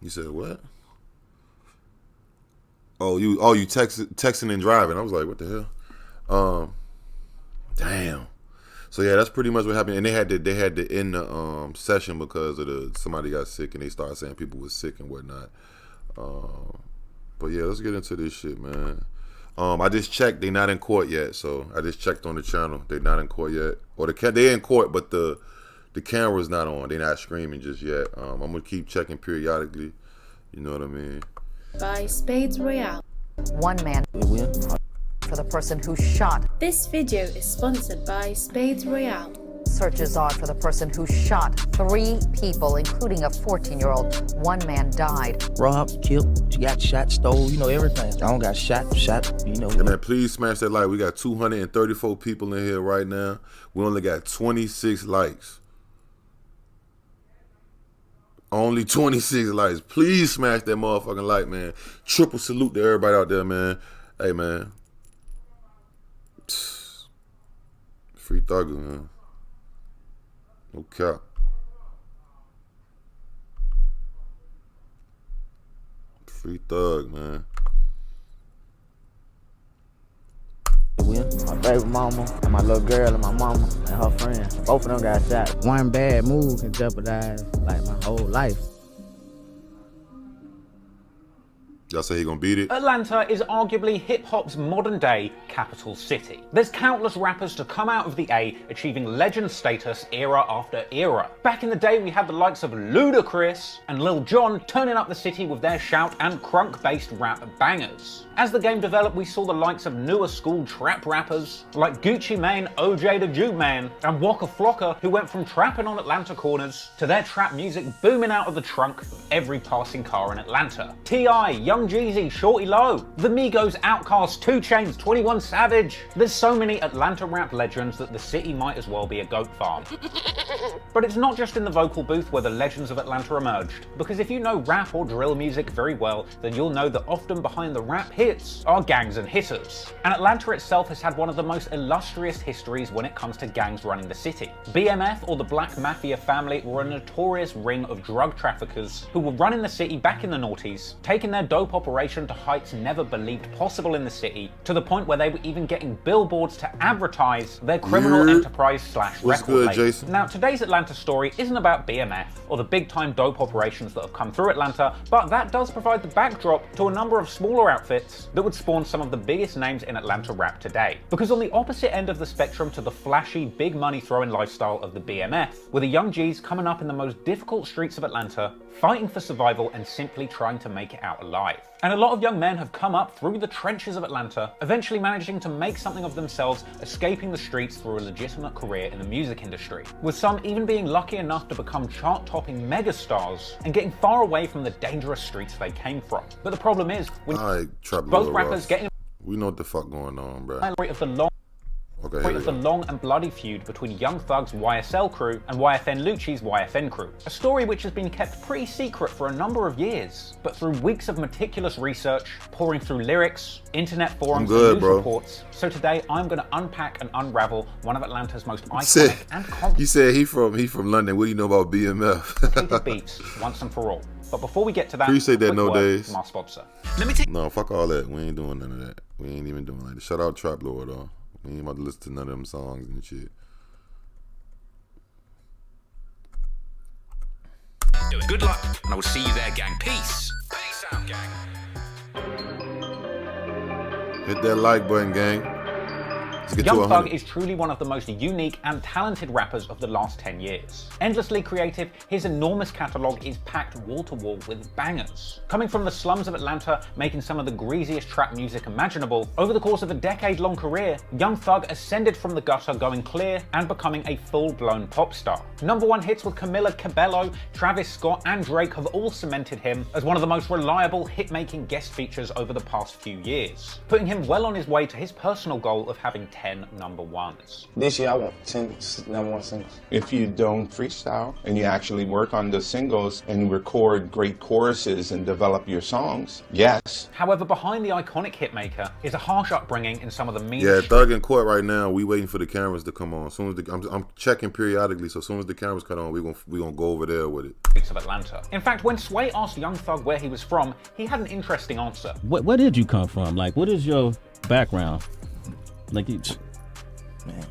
You said what? Oh, you texting and driving. I was like, what the hell? Damn. So yeah, that's pretty much what happened. And they had to end the session because of somebody got sick and they started saying people was sick and whatnot. But yeah, let's get into this shit, man. I just checked. They not in court yet. So I just checked on the channel. They not in court yet. Or they in court, but the camera's not on. They're not screaming just yet. I'm gonna keep checking periodically. You know what I mean? By Spades Royale. One man for the person who shot. This video is sponsored by Spades Royale. Searches on for the person who shot 3 people, including a 14-year-old. One man died. Robbed, killed, she got shot, stole, you know, everything. I don't got shot, you know. Hey man, please smash that like. We got 234 people in here right now. We only got 26 likes. Only 26 likes. Please smash that motherfucking like, man. Triple salute to everybody out there, man. Hey, man. Free Thugger, man. No cap. Free Thug, man. My baby mama, and my little girl, and my mama, and her friend. Both of them got shot. One bad move can jeopardize, like, my whole life. Y'all say he gonna beat it? Atlanta is arguably hip-hop's modern-day capital city. There's countless rappers to come out of the A, achieving legend status era after era. Back in the day, we had the likes of Ludacris and Lil Jon turning up the city with their shout and crunk-based rap bangers. As the game developed, we saw the likes of newer school trap rappers like Gucci Mane, OJ the Juke Man, and Waka Flocka, who went from trapping on Atlanta corners to their trap music booming out of the trunk of every passing car in Atlanta. T.I., Young Jeezy, Shorty Low, The Migos, Outkast, 2 Chainz, 21 Savage. There's so many Atlanta rap legends that the city might as well be a goat farm. But it's not just in the vocal booth where the legends of Atlanta emerged, because if you know rap or drill music very well, then you'll know that often behind the rap hits are gangs and hitters. And Atlanta itself has had one of the most illustrious histories when it comes to gangs running the city. BMF, or the Black Mafia family, were a notorious ring of drug traffickers who were running the city back in the noughties, taking their dope operation to heights never believed possible in the city, to the point where they were even getting billboards to advertise their criminal enterprise / record label. Now, today's Atlanta story isn't about BMF or the big-time dope operations that have come through Atlanta, but that does provide the backdrop to a number of smaller outfits that would spawn some of the biggest names in Atlanta rap today. Because on the opposite end of the spectrum to the flashy, big money throwing lifestyle of the BMF, were the Young G's coming up in the most difficult streets of Atlanta, fighting for survival and simply trying to make it out alive. And a lot of young men have come up through the trenches of Atlanta, eventually managing to make something of themselves, escaping the streets through a legitimate career in the music industry, with some even being lucky enough to become chart-topping megastars and getting far away from the dangerous streets they came from. But the problem is, when both rappers get in we know what the fuck going on, bro. of the long Okay, point of the long and bloody feud between Young Thug's YSL crew and YFN Lucci's YFN crew. A story which has been kept pretty secret for a number of years, but through weeks of meticulous research, pouring through lyrics, internet forums, and news reports. So today I'm going to unpack and unravel one of Atlanta's most iconic and complicated. You said he from London. What do you know about BMF? beats once and for all. But before we get to that, appreciate that quick word nowadays. from our sponsor. No, fuck all that. We ain't doing none of that. We ain't even doing that. Shout out Trap Lord though. We ain't about to listen to none of them songs and shit. Good luck, and I will see you there, gang. Peace. Peace out, gang. Hit that like button, gang. Let's get to Young 100. Thug is truly one of the most unique and talented rappers of the last 10 years. Endlessly creative, his enormous catalogue is packed wall to wall with bangers. Coming from the slums of Atlanta, making some of the greasiest trap music imaginable, over the course of a decade-long career, Young Thug ascended from the gutter, going clear and becoming a full-blown pop star. #1 hits with Camila Cabello, Travis Scott, and Drake have all cemented him as one of the most reliable hit-making guest features over the past few years, putting him well on his way to his personal goal of having 10 #1s. This year I want 10 #1 singles. If you don't freestyle and you actually work on the singles and record great choruses and develop your songs, yes. However, behind the iconic hitmaker is a harsh upbringing in some of the Yeah, meanest Thug in court right now. We waiting for the cameras to come on. As soon as I'm checking periodically, so as soon as the cameras come on, we gonna go over there with it. streets of Atlanta. In fact, when Sway asked Young Thug where he was from, he had an interesting answer. Where did you come from? Like, what is your background? Like, Man.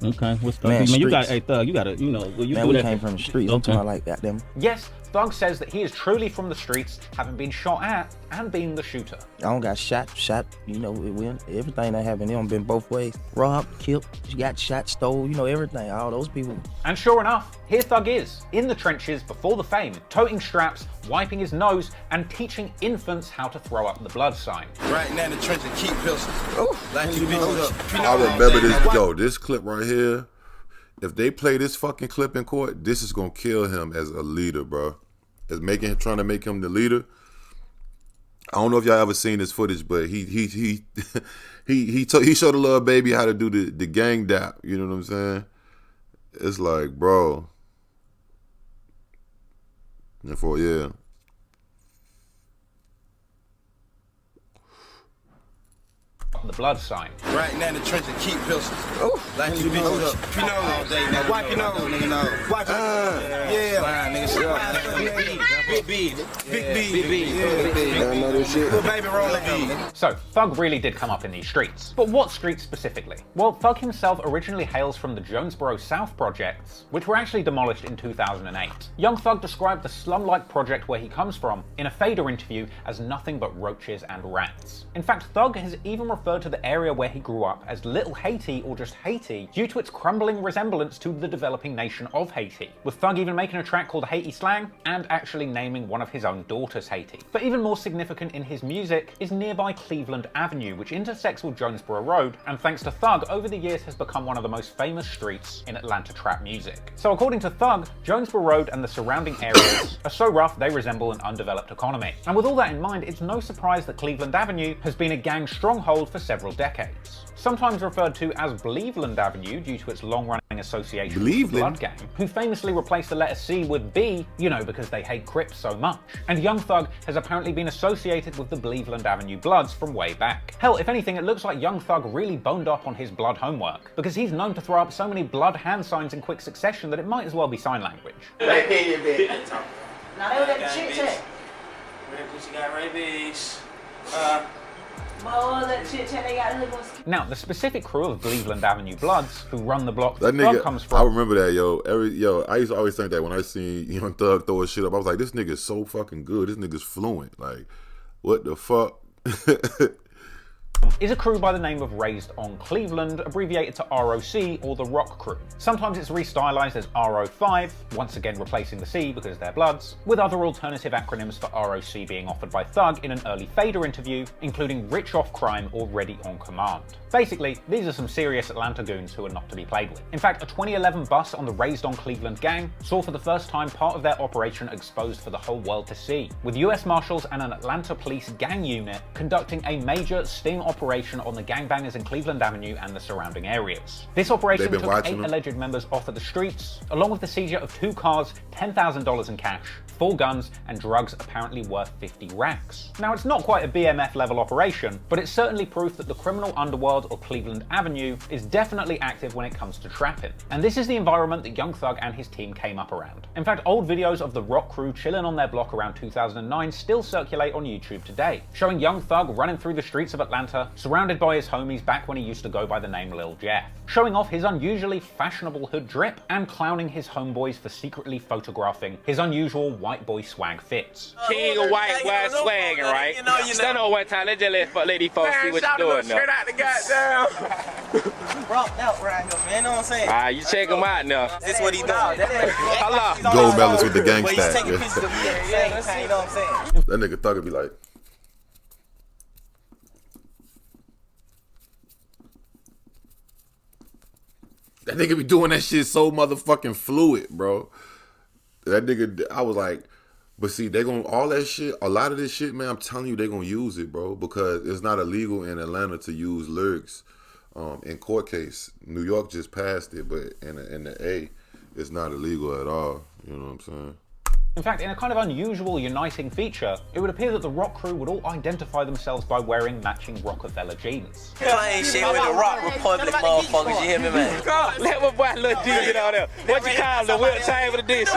Okay, what's the Man, man, you got, streets. hey Thug, you gotta, you know, well, you Man, do we that. came from the streets. Okay. I'm talking like that, them. Yes, Thug says that he is truly from the streets, having been shot at and being the shooter. I don't got shot, you know, everything that happened, it don't been both ways. Robbed, killed, got shot, stole, you know, everything, all those people. And sure enough, here Thug is, in the trenches before the fame, toting straps, wiping his nose, and teaching infants how to throw up the blood sign. Right now in the trenches, keep pistols. Oh, like you bitches. I remember this. Yo, this clip right here. If they play this fucking clip in court, this is gonna kill him as a leader, bro. As trying to make him the leader. I don't know if y'all ever seen this footage, but he showed a little baby how to do the gang dap. You know what I'm saying? It's like, bro. Therefore, yeah. The blood sign. Right now in the trenches, keep pistols. Oh, like you bitches. You know, all day, nigga. Wipe your nose, nigga. No. Wipe your nose. Yeah. Fine, nigga. Big B. Big B. I know this shit. Little baby rolling. So, Thug really did come up in these streets. But what streets specifically? Well, Thug himself originally hails from the Jonesboro South projects, which were actually demolished in 2008. Young Thug described the slum-like project where he comes from in a Fader interview as nothing but roaches and rats. In fact, Thug has even referred to the area where he grew up as Little Haiti or just Haiti due to its crumbling resemblance to the developing nation of Haiti, with Thug even making a track called Haiti Slang and actually naming one of his own daughters Haiti. But even more significant in his music is nearby Cleveland Avenue, which intersects with Jonesboro Road, and thanks to Thug, over the years has become one of the most famous streets in Atlanta trap music. So according to Thug, Jonesboro Road and the surrounding areas are so rough they resemble an undeveloped economy. And with all that in mind, it's no surprise that Cleveland Avenue has been a gang stronghold for several decades. Sometimes referred to as Bleveland Avenue due to its long-running association with the Blood Gang, who famously replaced the letter C with B, you know, because they hate Crips so much. And Young Thug has apparently been associated with the Bleveland Avenue Bloods from way back. Hell, if anything, it looks like Young Thug really boned up on his blood homework, because he's known to throw up so many blood hand signs in quick succession that it might as well be sign language. Now they were that chit chat. She got rabies. Now, the specific crew of Bleveland Avenue Bloods, who run the block That that Thug nigga, comes from. I remember that, yo. I used to always think that when I seen Young Thug throw his shit up, I was like, this nigga's so fucking good. This nigga's fluent. Like, what the fuck? Is a crew by the name of Raised on Cleveland, abbreviated to ROC or the Rock Crew. Sometimes it's restylized as RO5, once again replacing the C because they're Bloods, with other alternative acronyms for ROC being offered by Thug in an early Fader interview, including Rich Off Crime or Ready on Command. Basically, these are some serious Atlanta goons who are not to be played with. In fact, a 2011 bust on the Raised on Cleveland gang saw for the first time part of their operation exposed for the whole world to see, with US Marshals and an Atlanta police gang unit conducting a major sting operation on the gangbangers in Cleveland Avenue and the surrounding areas. This operation took 8 alleged members off of the streets, along with the seizure of 2 cars, $10,000 in cash, 4 guns, and drugs apparently worth 50 racks. Now, it's not quite a BMF level operation, but it's certainly proof that the criminal underworld of Cleveland Avenue is definitely active when it comes to trapping. And this is the environment that Young Thug and his team came up around. In fact, old videos of the Rock crew chilling on their block around 2009 still circulate on YouTube today, showing Young Thug running through the streets of Atlanta, surrounded by his homies back when he used to go by the name Lil Jeff, showing off his unusually fashionable hood drip and clowning his homeboys for secretly photographing his unusual white boy swag fits. King of white boy swagging, right? Stand on one time, let's just let these folks see what you're doing now. Straight out the goddamn. Rocked out right here, man. You know what I'm saying? Alright, you check him out now. This is what he doing. Hello. Gold medalist with the gang He's stack. taking pictures of me at the same time, you know what I'm saying? That nigga Thug would be like, that nigga be doing that shit so motherfucking fluid, bro. That nigga, I was like, but see, they gonna, all that shit, a lot of this shit, man, I'm telling you, they gonna use it, bro, because it's not illegal in Atlanta to use lyrics in court case. New York just passed it, but in the A, it's not illegal at all. You know what I'm saying? In fact, in a kind of unusual uniting feature, it would appear that the Rock crew would all identify themselves by wearing matching Rockefeller jeans. Playing shit with the Rock Republic motherfuckers, you hear me, man? God, let my boy Lil D get out there. What you call the whip time with this?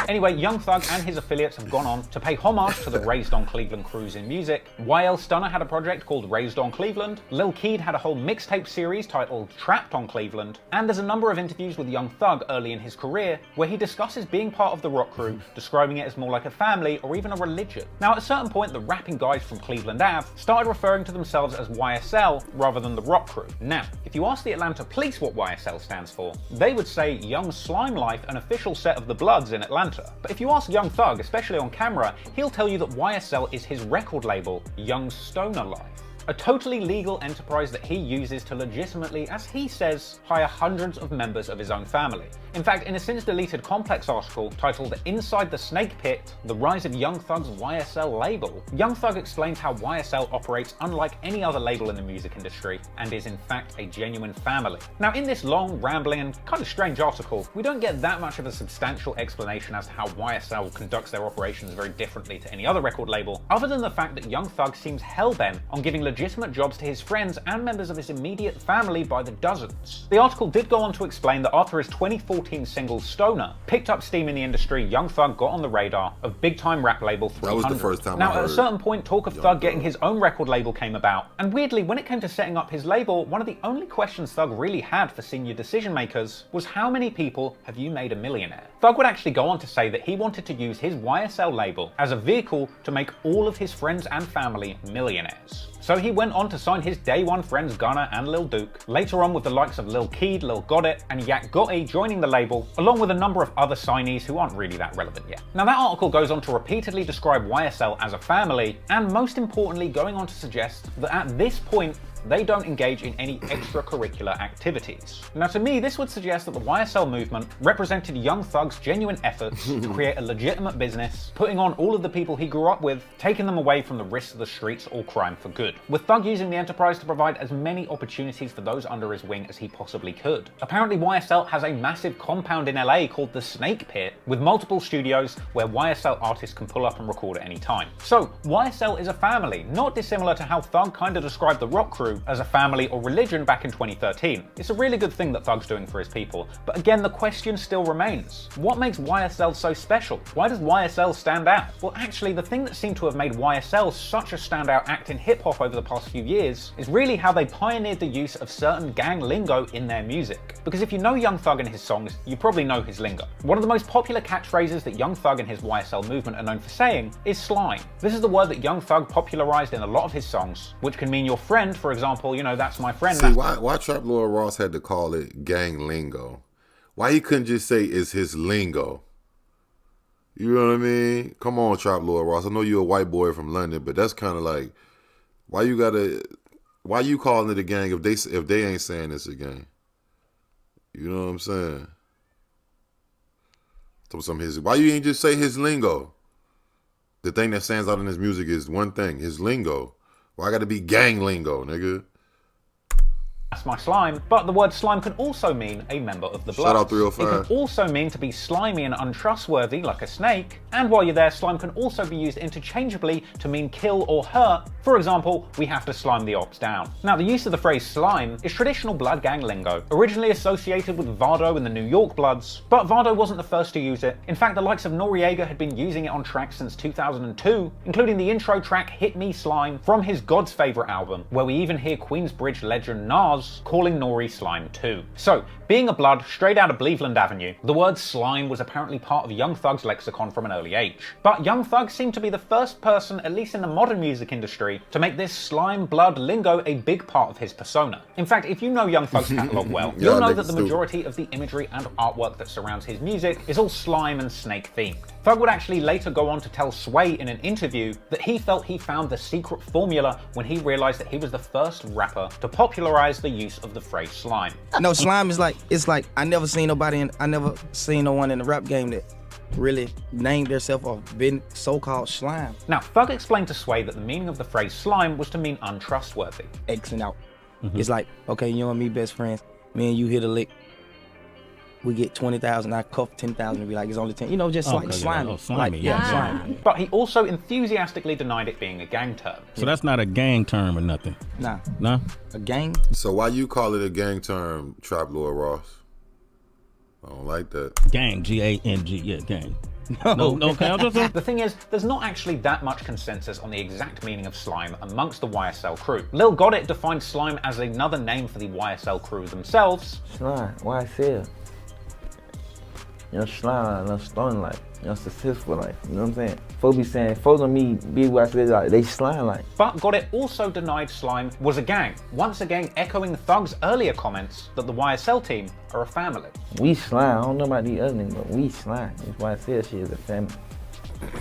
Anyway, Young Thug and his affiliates have gone on to pay homage to the Raised on Cleveland crews in music. YL Stunner had a project called Raised on Cleveland. Lil Keed had a whole mixtape series titled Trapped on Cleveland. And there's a number of interviews with Young Thug early in his career where he discusses being part of the Rock crew, describing it as more like a family or even a religion. Now, at a certain point, the rapping guys from Cleveland Ave started referring to themselves as YSL rather than the Rock crew. Now, if you ask the Atlanta police what YSL stands for, they would say Young Slime Life, an official set of the Bloods in Atlanta. But if you ask Young Thug, especially on camera, he'll tell you that YSL is his record label, Young Stoner Life. A totally legal enterprise that he uses to legitimately, as he says, hire hundreds of members of his own family. In fact, in a since-deleted Complex article titled Inside the Snake Pit, The Rise of Young Thug's YSL Label, Young Thug explains how YSL operates unlike any other label in the music industry and is in fact a genuine family. Now, in this long, rambling and kind of strange article, we don't get that much of a substantial explanation as to how YSL conducts their operations very differently to any other record label, other than the fact that Young Thug seems hell-bent on giving legitimate jobs to his friends and members of his immediate family by the dozens. The article did go on to explain that after his 2014 single Stoner picked up steam in the industry, Young Thug got on the radar of big-time rap label 300. That was the first time Now, I heard at a certain point, talk of Thug getting his own record label came about, and weirdly, when it came to setting up his label, one of the only questions Thug really had for senior decision makers was, how many people have you made a millionaire? Thug would actually go on to say that he wanted to use his YSL label as a vehicle to make all of his friends and family millionaires. So he went on to sign his day one friends Gunna and Lil Duke, later on with the likes of Lil Keed, Lil Gotit, and Yak Gotti joining the label, along with a number of other signees who aren't really that relevant yet. Now, that article goes on to repeatedly describe YSL as a family, and most importantly going on to suggest that at this point, they don't engage in any extracurricular activities. Now, to me, this would suggest that the YSL movement represented Young Thug's genuine efforts to create a legitimate business, putting on all of the people he grew up with, taking them away from the risks of the streets or crime for good, with Thug using the enterprise to provide as many opportunities for those under his wing as he possibly could. Apparently, YSL has a massive compound in LA called the Snake Pit, with multiple studios where YSL artists can pull up and record at any time. So, YSL is a family, not dissimilar to how Thug kind of described the Rock crew as a family or religion back in 2013. It's a really good thing that Thug's doing for his people, but again, the question still remains. What makes YSL so special? Why does YSL stand out? Well, actually, the thing that seemed to have made YSL such a standout act in hip-hop over the past few years is really how they pioneered the use of certain gang lingo in their music. Because if you know Young Thug and his songs, you probably know his lingo. One of the most popular catchphrases that Young Thug and his YSL movement are known for saying is slime. This is the word that Young Thug popularized in a lot of his songs, which can mean your friend, for example, you know, that's my friend. See, why Trap Lord Ross had to call it gang lingo? Why he couldn't just say it's his lingo? You know what I mean? Come on, Trap Lord Ross. I know you're a white boy from London, but that's kind of like, why you calling it a gang if they ain't saying it's a gang? You know what I'm saying? Why you ain't just say his lingo? the thing that stands out in his music is one thing, his lingo. Why got to be gang lingo, nigga? That's my slime, but the word slime can also mean a member of the Bloods. Shout out 305. It can also mean to be slimy and untrustworthy like a snake, and while you're there, slime can also be used interchangeably to mean kill or hurt. For example, we have to slime the ops down. Now, the use of the phrase slime is traditional blood gang lingo, originally associated with Vado and the New York Bloods, but Vado wasn't the first to use it. In fact, the likes of Noriega had been using it on tracks since 2002, including the intro track Hit Me Slime from his God's Favorite album, where we even hear Queensbridge legend Nas calling Nori slime too. So, being a Blood straight out of Cleveland Avenue, the word slime was apparently part of Young Thug's lexicon from an early age. But Young Thug seemed to be the first person, at least in the modern music industry, to make this slime blood lingo a big part of his persona. In fact, if you know Young Thug's catalogue well, you'll know that the majority of the imagery and artwork that surrounds his music is all slime and snake themed. Thug would actually later go on to tell Sway in an interview that he felt he found the secret formula when he realized that he was the first rapper to popularize the use of the phrase slime. No, slime is like, it's like, I never seen no one in the rap game that really named themselves or been so-called slime. Now, Thug explained to Sway that the meaning of the phrase slime was to mean untrustworthy. Xing out. It's like, okay, you and me best friends, me and you hit a lick, we get 20,000, I cuff 10,000 and be like, it's only 10. You know, just like slimy. Oh, slimy. Like, yeah, slimy. But he also enthusiastically denied it being a gang term. So that's not a gang term or nothing? Nah. No? A gang? So why you call it a gang term, Trap Lord Ross? I don't like that. Gang, G-A-N-G, yeah, gang. No, okay. The thing is, there's not actually that much consensus on the exact meaning of slime amongst the YSL crew. Lil Gotit defined slime as another name for the YSL crew themselves. Slime, YSL. You know, slime, no stone like, you know, successful like, you know what I'm saying? Folks be saying, folks on me, big YSL, like, they slime like. But Gotit also denied slime was a gang, once again echoing Thug's earlier comments that the YSL team are a family. We slime, I don't know about these other niggas, but we slime. That's why I said she is a family.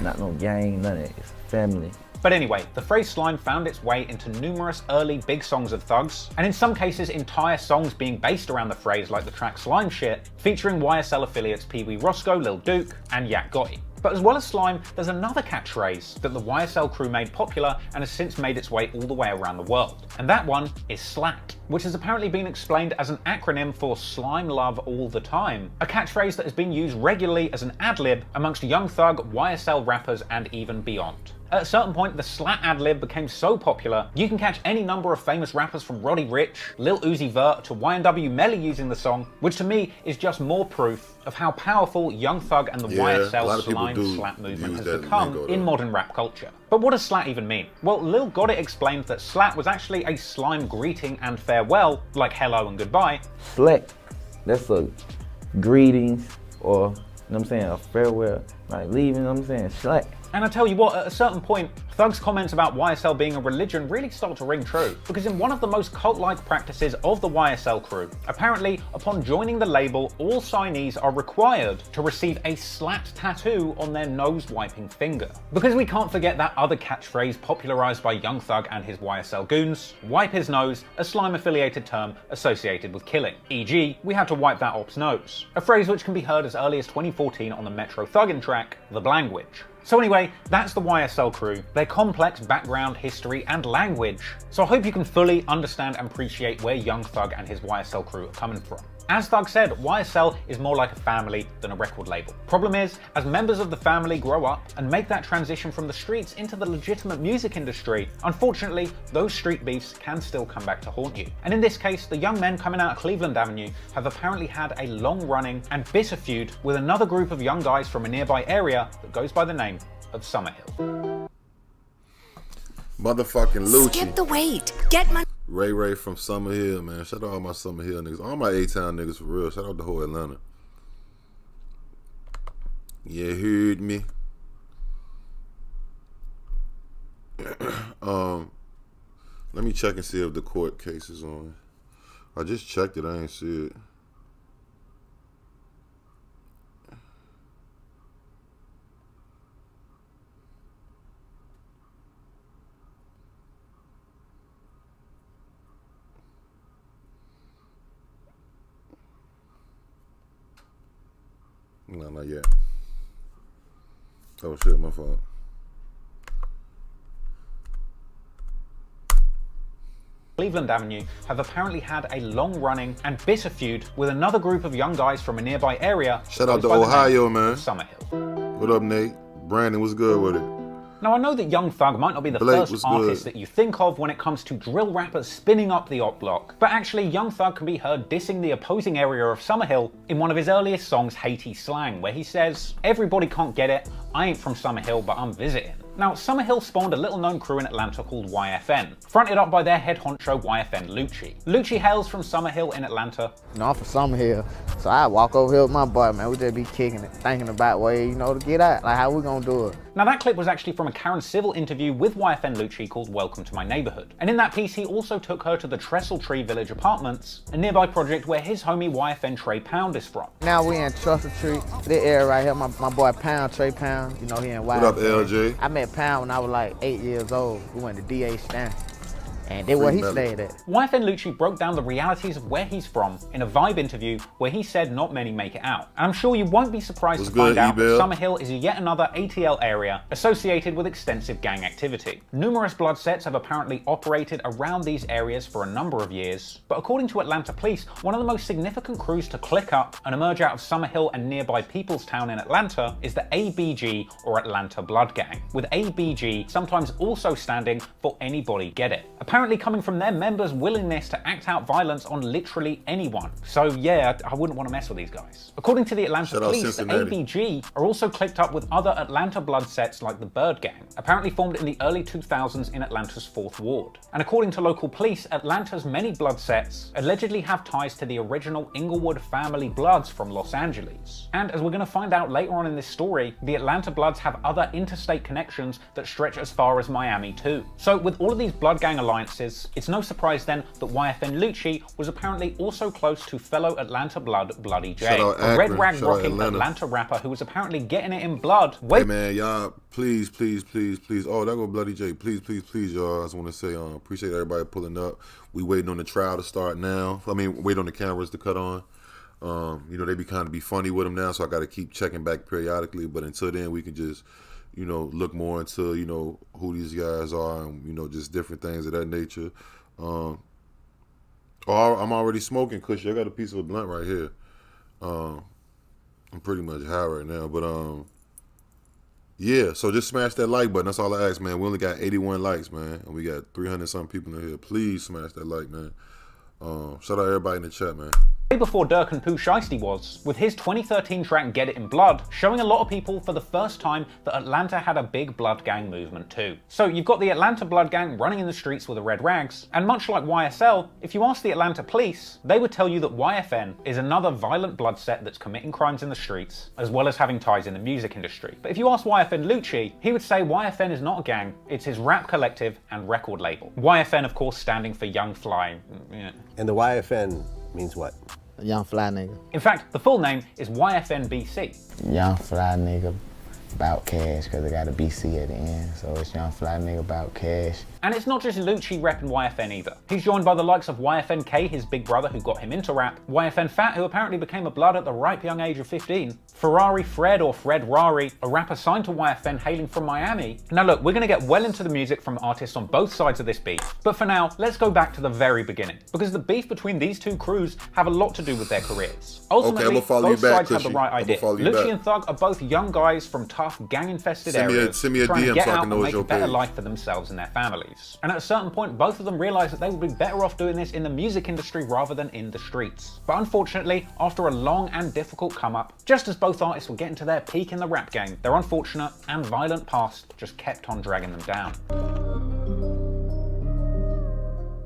Not no gang, none of it, it's a family. But anyway, the phrase slime found its way into numerous early big songs of Thug's, and in some cases entire songs being based around the phrase like the track Slime Shit, featuring YSL affiliates Pee Wee Roscoe, Lil Duke, and Yak Gotti. But as well as slime, there's another catchphrase that the YSL crew made popular and has since made its way all the way around the world. And that one is SLAT, which has apparently been explained as an acronym for Slime Love All the Time, a catchphrase that has been used regularly as an ad-lib amongst Young Thug, YSL rappers, and even beyond. At a certain point, the SLAT ad-lib became so popular, you can catch any number of famous rappers from Roddy Ricch, Lil Uzi Vert to YNW Melly using the song, which to me is just more proof of how powerful Young Thug and the YSL slime slap movement has become in modern rap culture. But what does slat even mean? Well, Lil Gotit explained that slat was actually a slime greeting and farewell, like hello and goodbye. Slat, that's a greetings or, you know what I'm saying, a farewell, like leaving, you know what I'm saying, slat. And I tell you what, at a certain point, Thug's comments about YSL being a religion really start to ring true, because in one of the most cult-like practices of the YSL crew, apparently, upon joining the label, all signees are required to receive a slat tattoo on their nose-wiping finger. Because we can't forget that other catchphrase popularized by Young Thug and his YSL goons, wipe his nose, a slime-affiliated term associated with killing. E.g., we had to wipe that op's nose, a phrase which can be heard as early as 2014 on the Metro Thuggin' track, The Blangwich. So anyway, that's the YSL crew, their complex background, history, and language. So I hope you can fully understand and appreciate where Young Thug and his YSL crew are coming from. As Thug said, YSL is more like a family than a record label. Problem is, as members of the family grow up and make that transition from the streets into the legitimate music industry, unfortunately, those street beefs can still come back to haunt you. And in this case, the young men coming out of Cleveland Avenue have apparently had a long-running and bitter feud with another group of young guys from a nearby area that goes by the name of Summerhill. Motherfucking Lucci. Skip the wait. Get my Ray from Summer Hill, man. Shout out all my Summer Hill niggas. All my A-Town niggas for real. Shout out the whole Atlanta. You heard me. Let me check and see if the court case is on. I just checked it. I ain't see it. No, not yet. Oh shit, my fault. Cleveland Avenue have apparently had a long-running and bitter feud with another group of young guys from a nearby area. Shout out to Ohio, man. Summerhill. What up, Nate? Brandon, what's good with it? Now, I know that Young Thug might not be the Blake, first artist that you think of when it comes to drill rappers spinning up the op block, but actually Young Thug can be heard dissing the opposing area of Summerhill in one of his earliest songs, Haiti Slang, where he says, "Everybody can't get it, I ain't from Summerhill, but I'm visiting." Now, Summerhill spawned a little-known crew in Atlanta called YFN, fronted up by their head honcho YFN Lucci. Lucci hails from Summerhill in Atlanta. You know, I'm from Summerhill, so I walk over here with my boy, man. We just be kicking it, thinking about ways, you know, to get out. Like, how we gonna do it? Now, that clip was actually from a Karen Civil interview with YFN Lucci called Welcome to My Neighborhood. And in that piece, he also took her to the Trestle Tree Village Apartments, a nearby project where his homie YFN Trey Pound is from. Now we in Trestle Tree, this area right here, my boy Pound, Trey Pound, you know, he in YFN. What up, LJ? I met Pound when I was like 8 years old. We went to D.A. Stanton. And that's where he stayed at. YFN Lucci broke down the realities of where he's from in a Vibe interview where he said not many make it out. And I'm sure you won't be surprised to find out that Summerhill is yet another ATL area associated with extensive gang activity. Numerous blood sets have apparently operated around these areas for a number of years, but according to Atlanta police, one of the most significant crews to click up and emerge out of Summerhill and nearby Peoplestown in Atlanta is the ABG, or Atlanta Blood Gang, with ABG sometimes also standing for Anybody Get It. Apparently coming from their members' willingness to act out violence on literally anyone. So yeah, I wouldn't want to mess with these guys. According to the Atlanta police, the ABG are also clicked up with other Atlanta blood sets like the Bird Gang, apparently formed in the early 2000s in Atlanta's 4th Ward. And according to local police, Atlanta's many blood sets allegedly have ties to the original Inglewood family Bloods from Los Angeles. And as we're going to find out later on in this story, the Atlanta Bloods have other interstate connections that stretch as far as Miami too. So with all of these blood gang alliances, it's no surprise then that YFN Lucci was apparently also close to fellow Atlanta Blood Bloody J, a red rag rocking Atlanta rapper who was apparently getting it in blood. Hey man, y'all, please. Oh, there go Bloody J. Please, y'all. I just want to say, appreciate everybody pulling up. We waiting on the trial to start now. I mean, wait on the cameras to cut on. You know, they be kind of be funny with them now, so I got to keep checking back periodically. But until then, we can just, you know, look more into, you know, who these guys are and, you know, just different things of that nature. I'm already smoking, Cushy. I got a piece of a blunt right here. I'm pretty much high right now, but yeah, so just smash that like button. That's all I ask, man. We only got 81 likes, man, and we got 300-something people in here. Please smash that like, man. Shout out everybody in the chat, man. Way before Durk and Pooh Shiesty was, with his 2013 track Get It in Blood, showing a lot of people for the first time that Atlanta had a big blood gang movement too. So you've got the Atlanta Blood Gang running in the streets with the red rags, and much like YSL, if you ask the Atlanta police, they would tell you that YFN is another violent blood set that's committing crimes in the streets, as well as having ties in the music industry. But if you ask YFN Lucci, he would say YFN is not a gang, it's his rap collective and record label. YFN, of course, standing for Young Fly. Yeah. And the YFN means what? Young fly nigga. In fact, the full name is YFN-BC. Young fly nigga about cash, because it got a BC at the end, so it's young fly nigga about cash. And it's not just Lucci repping YFN either. He's joined by the likes of YFN K, his big brother who got him into rap, YFN Fat, who apparently became a blood at the ripe young age of 15, Ferrari Fred, or Fred Rari, a rapper signed to YFN hailing from Miami. Now look, we're gonna get well into the music from artists on both sides of this beef, but for now, let's go back to the very beginning, because the beef between these two crews have a lot to do with their careers. Ultimately, both sides have the right idea. Lucci and Thug are both young guys from tough, gang-infested areas trying to get out and make a better life for themselves and their families. And at a certain point, both of them realized that they would be better off doing this in the music industry rather than in the streets. But unfortunately, after a long and difficult come up, just as both artists were getting to their peak in the rap game, their unfortunate and violent past just kept on dragging them down.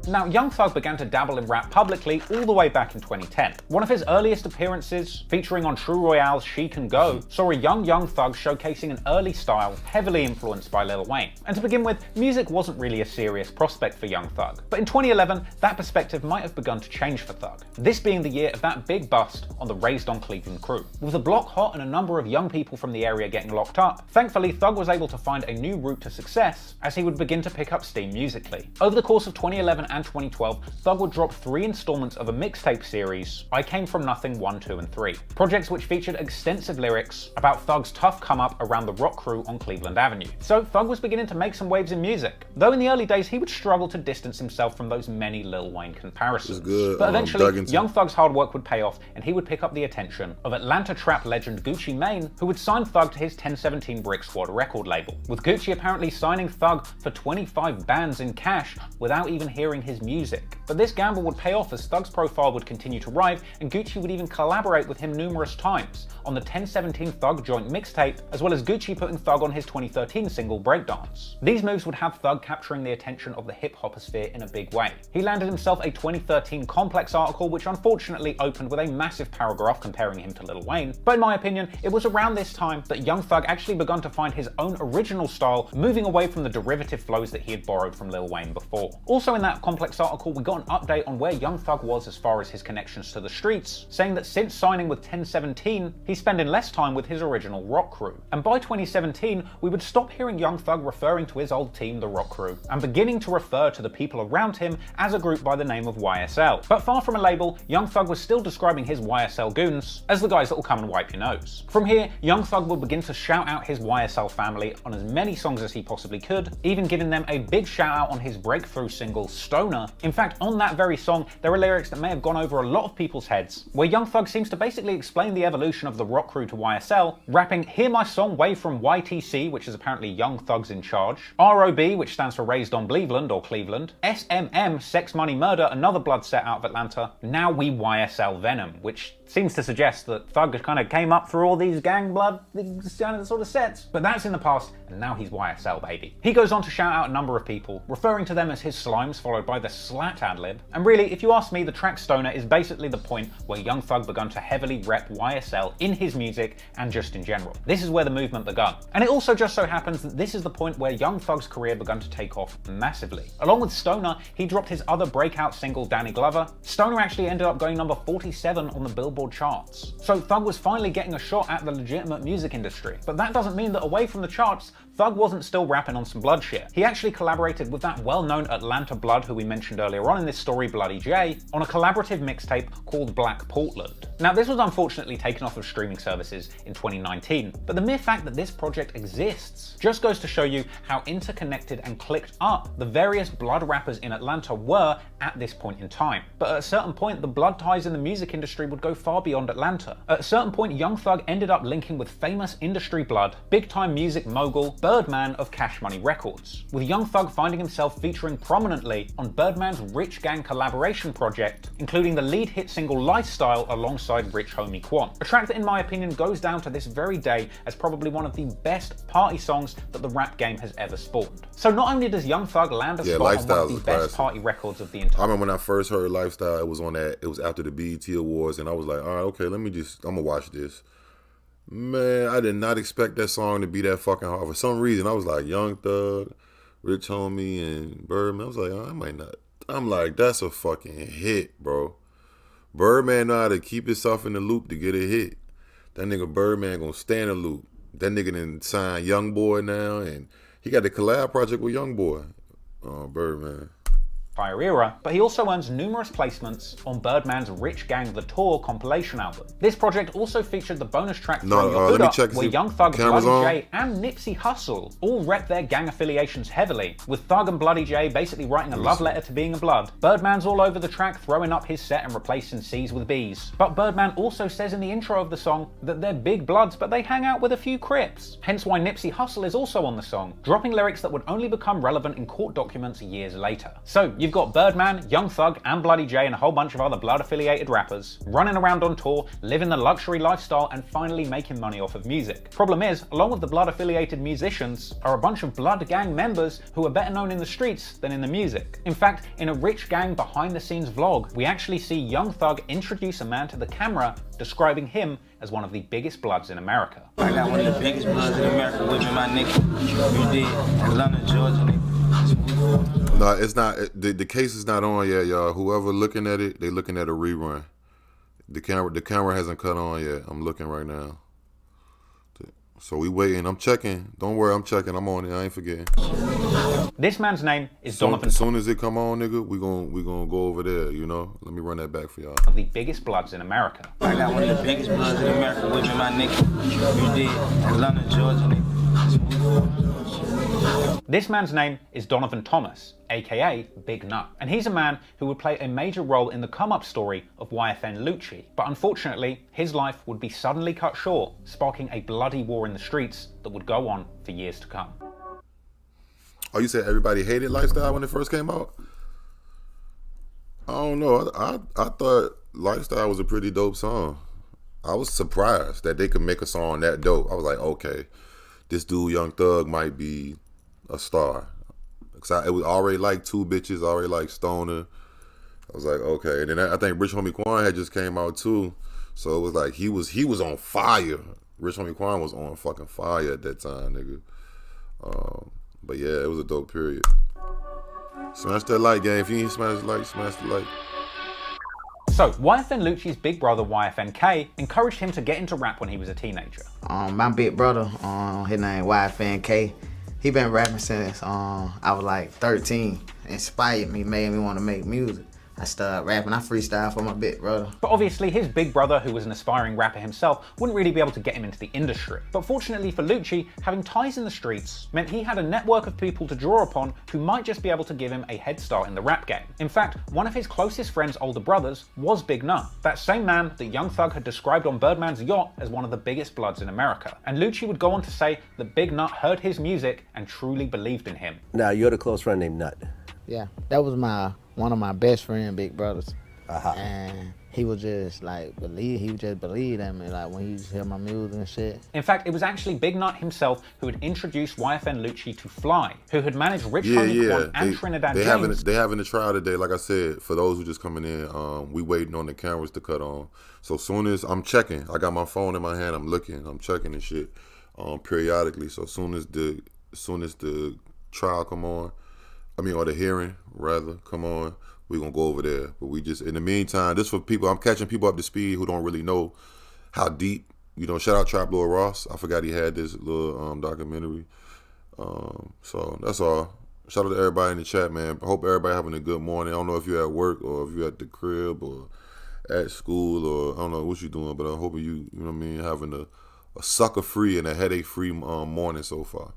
Now, Young Thug began to dabble in rap publicly all the way back in 2010. One of his earliest appearances, featuring on True Royale's She Can Go, saw a young Thug showcasing an early style heavily influenced by Lil Wayne. And to begin with, music wasn't really a serious prospect for Young Thug. But in 2011, that perspective might have begun to change for Thug. This being the year of that big bust on the Raised on Cleveland crew. With the block hot and a number of young people from the area getting locked up, thankfully Thug was able to find a new route to success as he would begin to pick up steam musically. Over the course of 2011 and 2012, Thug would drop 3 installments of a mixtape series, I Came From Nothing 1, 2, and 3. Projects which featured extensive lyrics about Thug's tough come-up around the rock crew on Cleveland Avenue. So Thug was beginning to make some waves in music, though in the early days he would struggle to distance himself from those many Lil Wayne comparisons. But eventually, Young Thug's hard work would pay off and he would pick up the attention of Atlanta trap legend Gucci Mane, who would sign Thug to his 1017 Brick Squad record label, with Gucci apparently signing Thug for 25 bands in cash without even hearing his music. But this gamble would pay off as Thug's profile would continue to rise, and Gucci would even collaborate with him numerous times on the 1017 Thug joint mixtape, as well as Gucci putting Thug on his 2013 single Breakdance. These moves would have Thug capturing the attention of the hip-hoposphere in a big way. He landed himself a 2013 Complex article which unfortunately opened with a massive paragraph comparing him to Lil Wayne, but in my opinion, it was around this time that Young Thug actually begun to find his own original style, moving away from the derivative flows that he had borrowed from Lil Wayne before. Also in that Complex article, we got an update on where Young Thug was as far as his connections to the streets, saying that since signing with 1017, he's spending less time with his original rock crew. And by 2017, we would stop hearing Young Thug referring to his old team, the Rock Crew, and beginning to refer to the people around him as a group by the name of YSL. But far from a label, Young Thug was still describing his YSL goons as the guys that will come and wipe your nose. From here, Young Thug would begin to shout out his YSL family on as many songs as he possibly could, even giving them a big shout out on his breakthrough single, Stoner. In fact, on that very song, there are lyrics that may have gone over a lot of people's heads, where Young Thug seems to basically explain the evolution of the Rock Crew to YSL, rapping "Hear my song way from YTC," which is apparently Young Thug's in charge, ROB, which stands for Raised on Bleveland or Cleveland, SMM, Sex Money Murder, another blood set out of Atlanta, now we YSL Venom, which seems to suggest that Thug kind of came up through all these gang blood sort of sets. But that's in the past, and now he's YSL, baby. He goes on to shout out a number of people, referring to them as his slimes, followed by the slat ad-lib. And really, if you ask me, the track Stoner is basically the point where Young Thug began to heavily rep YSL in his music and just in general. This is where the movement began. And it also just so happens that this is the point where Young Thug's career began to take off massively. Along with Stoner, he dropped his other breakout single, Danny Glover. Stoner actually ended up going number 47 on the Billboard charts. So Thug was finally getting a shot at the legitimate music industry. But that doesn't mean that away from the charts, Thug wasn't still rapping on some blood shit. He actually collaborated with that well-known Atlanta blood who we mentioned earlier on in this story, Bloody J, on a collaborative mixtape called Black Portland. Now, this was unfortunately taken off of streaming services in 2019, but the mere fact that this project exists just goes to show you how interconnected and clicked up the various blood rappers in Atlanta were at this point in time. But at a certain point, the blood ties in the music industry would go far beyond Atlanta. At a certain point, Young Thug ended up linking with famous industry blood, big-time music mogul Birdman of Cash Money Records, with Young Thug finding himself featuring prominently on Birdman's Rich Gang collaboration project, including the lead hit single Lifestyle alongside Rich Homie Quan, a track that in my opinion goes down to this very day as probably one of the best party songs that the rap game has ever spawned. So not only does Young Thug land a spot on one of the best party records of the entire... I remember when I first heard Lifestyle, it was on that, it was after the BET Awards, and I was like, all right, okay, I'm gonna watch this. Man, I did not expect that song to be that fucking hard. For some reason, I was like, Young Thug, Rich Homie, and Birdman. I was like, oh, I might not. I'm like, that's a fucking hit, bro. Birdman know how to keep himself in the loop to get a hit. That nigga Birdman gonna stay in the loop. That nigga done signed Young Boy now, and he got the collab project with Young Boy. Oh, Birdman. Era, but he also earns numerous placements on Birdman's Rich Gang The Tour compilation album. This project also featured the bonus track Throw Your Hood Up, where Young Thug, Bloody J, and Nipsey Hussle all rep their gang affiliations heavily, with Thug and Bloody J basically writing a love letter to being a blood. Birdman's all over the track, throwing up his set and replacing C's with B's. But Birdman also says in the intro of the song that they're big bloods, but they hang out with a few Crips. Hence why Nipsey Hussle is also on the song, dropping lyrics that would only become relevant in court documents years later. So you've got Birdman, Young Thug, and Bloody J, and a whole bunch of other blood-affiliated rappers running around on tour, living the luxury lifestyle, and finally making money off of music. Problem is, along with the blood-affiliated musicians are a bunch of blood gang members who are better known in the streets than in the music. In fact, in a Rich Gang behind-the-scenes vlog, we actually see Young Thug introduce a man to the camera, describing him as one of the biggest bloods in America. I got one of the biggest bloods in America with me, my nigga. You did Atlanta, Georgia, nigga. No, it's not. The case is not on yet, y'all. Whoever looking at it, they looking at a rerun. The camera hasn't cut on yet. I'm looking right now. So we waiting. I'm checking. Don't worry, I'm checking. I'm on it. I ain't forgetting. This man's name is Donovan. As soon as it come on, nigga, we gonna go over there. You know. Let me run that back for y'all. Of the biggest bloods in America. I got one of the biggest bloods in America with me, my nigga. You did. Atlanta, Georgia, nigga. This man's name is Donovan Thomas, aka Big Nut, and he's a man who would play a major role in the come-up story of YFN Lucci. But unfortunately, his life would be suddenly cut short, sparking a bloody war in the streets that would go on for years to come. Oh, you said everybody hated Lifestyle when it first came out? I don't know. I thought Lifestyle was a pretty dope song. I was surprised that they could make a song that dope. I was like, okay, this dude, Young Thug, might be a star. It was already like Two Bitches, already like Stoner. I was like, okay. And then I think Rich Homie Quan had just came out too. So it was like he was on fire. Rich Homie Quan was on fucking fire at that time, nigga. But yeah, it was a dope period. Smash that like, gang. If you ain't smash the like, smash the like. So, YFN Lucci's big brother YFN-K encouraged him to get into rap when he was a teenager. My big brother, his name YFN-K, he been rapping since I was like 13. Inspired me, made me want to make music. I started rapping, I freestyle for my big brother. But obviously his big brother, who was an aspiring rapper himself, wouldn't really be able to get him into the industry. But fortunately for Lucci, having ties in the streets meant he had a network of people to draw upon who might just be able to give him a head start in the rap game. In fact, one of his closest friend's older brothers was Big Nut, that same man that Young Thug had described on Birdman's yacht as one of the biggest bloods in America. And Lucci would go on to say that Big Nut heard his music and truly believed in him. Now, you had a close friend named Nut. Yeah, that was one of my best friend, big brothers. And he would just believe in me, like when he used to hear my music and shit. In fact, it was actually Big Nut himself who had introduced YFN Lucci to Fly, who had managed Rich Homie Quan and Trinidad James. They having a trial today, like I said, for those who just coming in, we waiting on the cameras to cut on. So soon as I'm checking, I got my phone in my hand, I'm looking, I'm checking and shit periodically. So soon as the trial come on, or the hearing rather come on, we're gonna go over there. But we just, in the meantime, this for people, I'm catching people up to speed who don't really know how deep, shout out Trap Lord Ross. I forgot he had this little documentary. So that's all. Shout out to everybody in the chat, man. I hope everybody having a good morning. I don't know if you're at work or if you're at the crib or at school or I don't know what you're doing, but I hope you having a sucker-free and a headache-free morning so far.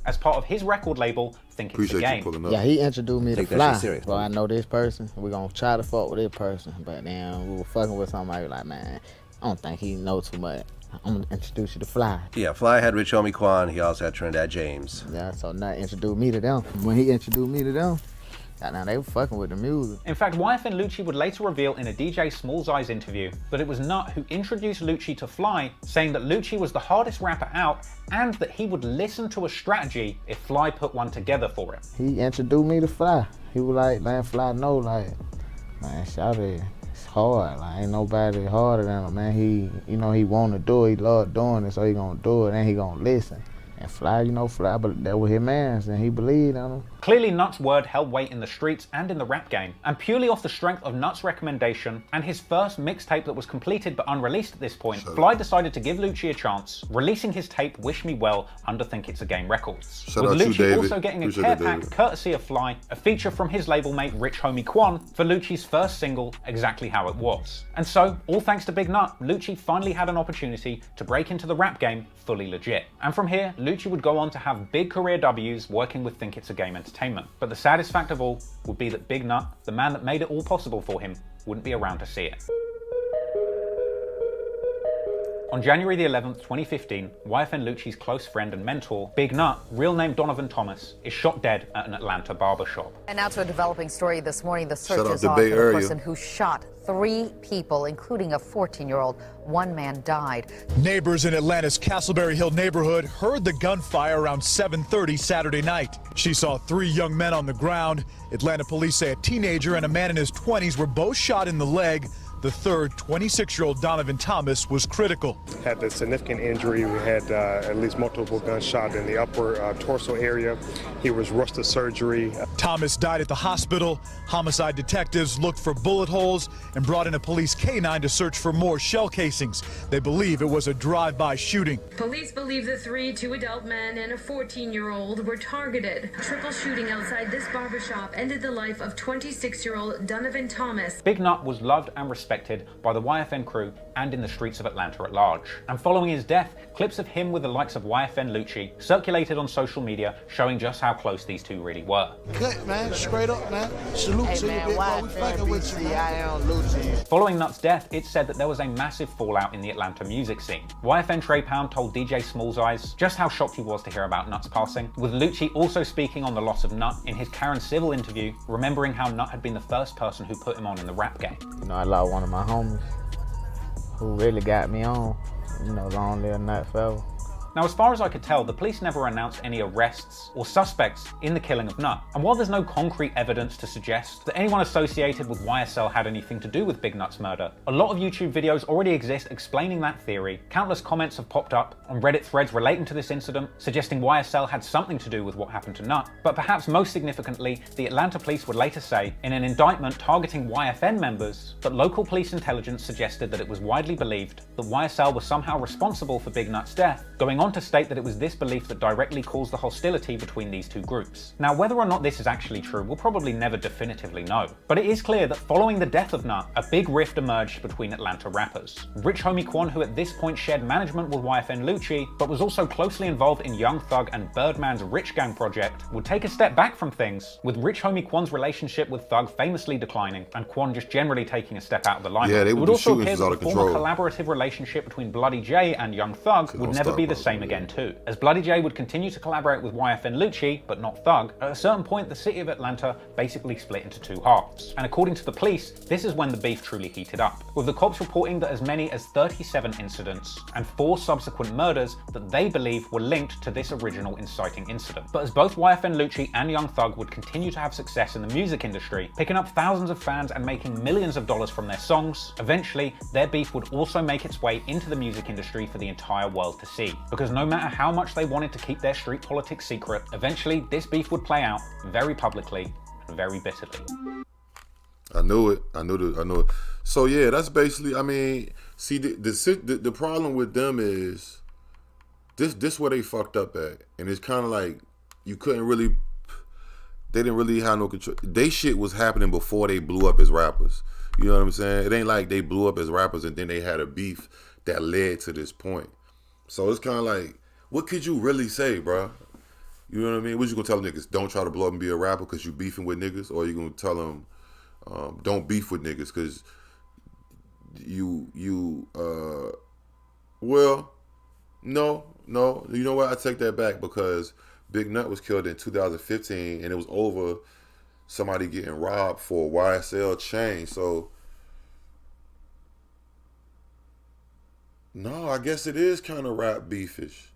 As part of his record label, Think It's a Game. Yeah, he introduced me to Fly. Well, I know this person. We're going to try to fuck with this person. But then we were fucking with somebody like, man, I don't think he know too much. I'm going to introduce you to Fly. Yeah, Fly had Rich Homie Quan. He also had Trinidad James. Yeah, so Nut introduced me to them. When he introduced me to them, now they were fucking with the music. In fact, YFN Lucci would later reveal in a DJ Smalls Eyes interview that it was Nut who introduced Lucci to Fly, saying that Lucci was the hardest rapper out and that he would listen to a strategy if Fly put one together for him. He introduced me to Fly. He was like, man, Fly know, like, man, shout it. It's hard. Like, ain't nobody harder than him, man. He want to do it. He love doing it, so he gonna do it and he gonna listen. And Fly, Fly, but that was his man, and he believed in him. Clearly, Nut's word held weight in the streets and in the rap game, and purely off the strength of Nut's recommendation and his first mixtape that was completed but unreleased at this point, Fly decided to give Lucci a chance, releasing his tape Wish Me Well under Think It's a Game Records. With Lucci also getting a care pack courtesy of Fly, a feature from his label mate Rich Homie Quan for Lucci's first single, Exactly How It Was. And so, all thanks to Big Nut, Lucci finally had an opportunity to break into the rap game fully legit. And from here, Lucci would go on to have big career W's working with Think It's a Game Entertainment. But the saddest fact of all would be that Big Nut, the man that made it all possible for him, wouldn't be around to see it. On January the 11th, 2015, YFN Lucci's close friend and mentor, Big Nut, real name Donovan Thomas, is shot dead at an Atlanta barbershop. And now to a developing story this morning. The search is on for the person who shot 3 people, including a 14-year-old. 1 man died. Neighbors in Atlanta's Castleberry Hill neighborhood heard the gunfire around 7:30 Saturday night. She saw 3 young men on the ground. Atlanta police say a teenager and a man in his 20s were both shot in the leg. The third, 26-year-old Donovan Thomas, was critical. Had a significant injury. We had at least multiple gunshots in the upper torso area. He was rushed to surgery. Thomas died at the hospital. Homicide detectives looked for bullet holes and brought in a police canine to search for more shell casings. They believe it was a drive-by shooting. Police believe the two adult men and a 14-year-old were targeted. A triple shooting outside this barbershop ended the life of 26-year-old Donovan Thomas. Big Nut was loved and respected by the YFN crew and in the streets of Atlanta at large. And following his death, clips of him with the likes of YFN Lucci circulated on social media, showing just how close these two really were. Good, man. Straight up, man. Salute to you, big boy. We fucking with you, man. Lucci. Following Nut's death, it's said that there was a massive fallout in the Atlanta music scene. YFN Trey Pound told DJ Smalls Eyes just how shocked he was to hear about Nut's passing, with Lucci also speaking on the loss of Nut in his Karen Civil interview, remembering how Nut had been the first person who put him on in the rap game. You know, I lost one of my homies who really got me on. You know, long live Nut forever. Now, as far as I could tell, the police never announced any arrests or suspects in the killing of Nut. And while there's no concrete evidence to suggest that anyone associated with YSL had anything to do with Big Nut's murder, a lot of YouTube videos already exist explaining that theory. Countless comments have popped up on Reddit threads relating to this incident, suggesting YSL had something to do with what happened to Nut. But perhaps most significantly, the Atlanta police would later say, in an indictment targeting YFN members, that local police intelligence suggested that it was widely believed that YSL was somehow responsible for Big Nut's death, going on to state that it was this belief that directly caused the hostility between these two groups. Now, whether or not this is actually true, we'll probably never definitively know. But it is clear that following the death of Nut, a big rift emerged between Atlanta rappers. Rich Homie Quan, who at this point shared management with YFN Lucci, but was also closely involved in Young Thug and Birdman's Rich Gang project, would take a step back from things, with Rich Homie Quan's relationship with Thug famously declining, and Quan just generally taking a step out of the limelight. Yeah, they would do also shootings appear out that of the former control. collaborative relationship between Bloody J and Young Thug would never be the same again too, as Bloody J would continue to collaborate with YFN Lucci, but not Thug. At a certain point, the city of Atlanta basically split into two halves. And according to the police, this is when the beef truly heated up, with the cops reporting that as many as 37 incidents and 4 subsequent murders that they believe were linked to this original inciting incident. But as both YFN Lucci and Young Thug would continue to have success in the music industry, picking up thousands of fans and making millions of dollars from their songs, eventually their beef would also make its way into the music industry for the entire world to see. Because no matter how much they wanted to keep their street politics secret, eventually this beef would play out very publicly and very bitterly. I knew it. I knew it. So yeah, that's basically. I mean, see, the problem with them is this where they fucked up at, and it's kind of like you couldn't really. They didn't really have no control. They shit was happening before they blew up as rappers. You know what I'm saying? It ain't like they blew up as rappers and then they had a beef that led to this point. So it's kind of like, what could you really say, bro? You know what I mean? What you gonna tell niggas? Don't try to blow up and be a rapper because you beefing with niggas, or you gonna tell them don't beef with niggas because well, no. You know what? I take that back because Big Nut was killed in 2015 and it was over somebody getting robbed for a YSL chain. So no, I guess it is kind of rap beefish.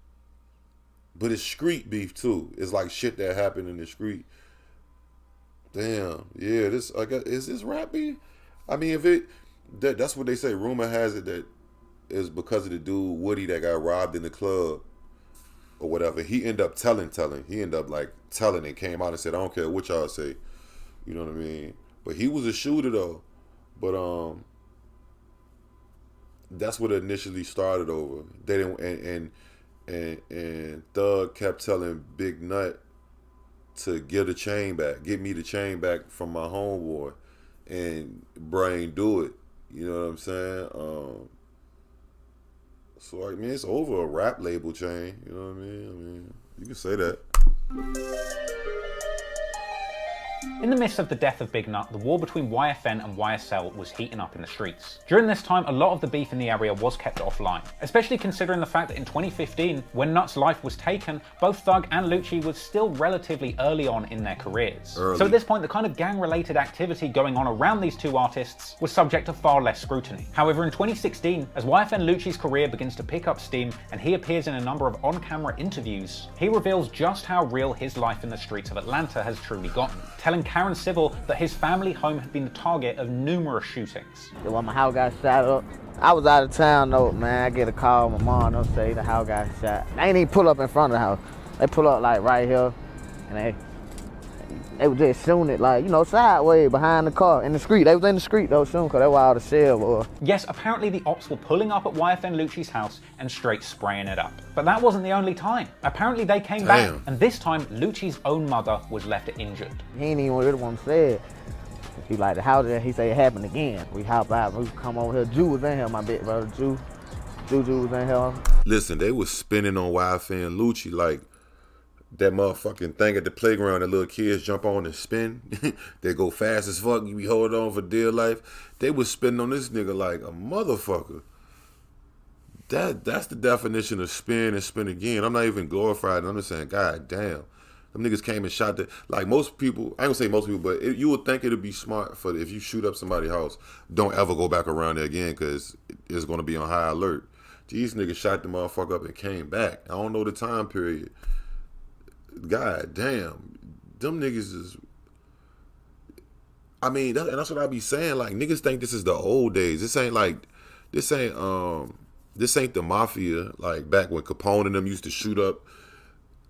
But it's street beef too. It's like shit that happened in the street. Damn. Yeah, I guess, is this rap beef? I mean, that's what they say. Rumor has it that is because of the dude Woody that got robbed in the club or whatever. He ended up telling. He ended up like telling and came out and said, I don't care what y'all say. You know what I mean? But he was a shooter though. But that's what it initially started over. They didn't and Thug kept telling Big Nut to get me the chain back from my homeboy, and Brain do it. You know what I'm saying? So I mean, it's over a rap label chain. You know what I mean? You can say that. In the midst of the death of Big Nut, the war between YFN and YSL was heating up in the streets. During this time, a lot of the beef in the area was kept offline, especially considering the fact that in 2015, when Nut's life was taken, both Thug and Lucci was still relatively early on in their careers. So at this point, the kind of gang-related activity going on around these two artists was subject to far less scrutiny. However, in 2016, as YFN Lucci's career begins to pick up steam and he appears in a number of on-camera interviews, he reveals just how real his life in the streets of Atlanta has truly gotten, telling telling Karen Civil that his family home had been the target of numerous shootings. When my house got shot up, I was out of town though, man. I get a call, my mom don't say the house got shot. They ain't even pull up in front of the house. They pull up like right here, and they was just shooting it like, you know, sideways behind the car in the street. They was in the street though soon, cause that's where all the shell was. Yes, apparently the ops were pulling up at YFN Lucci's house and straight spraying it up. But that wasn't the only time. Apparently they came back, and this time Lucci's own mother was left injured. He ain't even really want to say it. He like the house there, he say it happened again. We hop out, we come over here. Jew was in here, my big brother Jew. Juju was in here. Listen, they was spinning on YFN Lucci like that motherfucking thing at the playground that little kids jump on and spin. They go fast as fuck, you be holding on for dear life. They was spinning on this nigga like a motherfucker. That's the definition of spin and spin again. I'm not even glorified. I'm just saying, God damn. Them niggas came and shot that. Like most people, I ain't gonna say most people, but you would think it'd be smart for if you shoot up somebody's house, don't ever go back around there again because it's gonna be on high alert. These niggas shot the motherfucker up and came back. I don't know the time period. God damn, them niggas is. I mean, and that's what I be saying. Like niggas think this is the old days. This ain't the mafia. Like back when Capone and them used to shoot up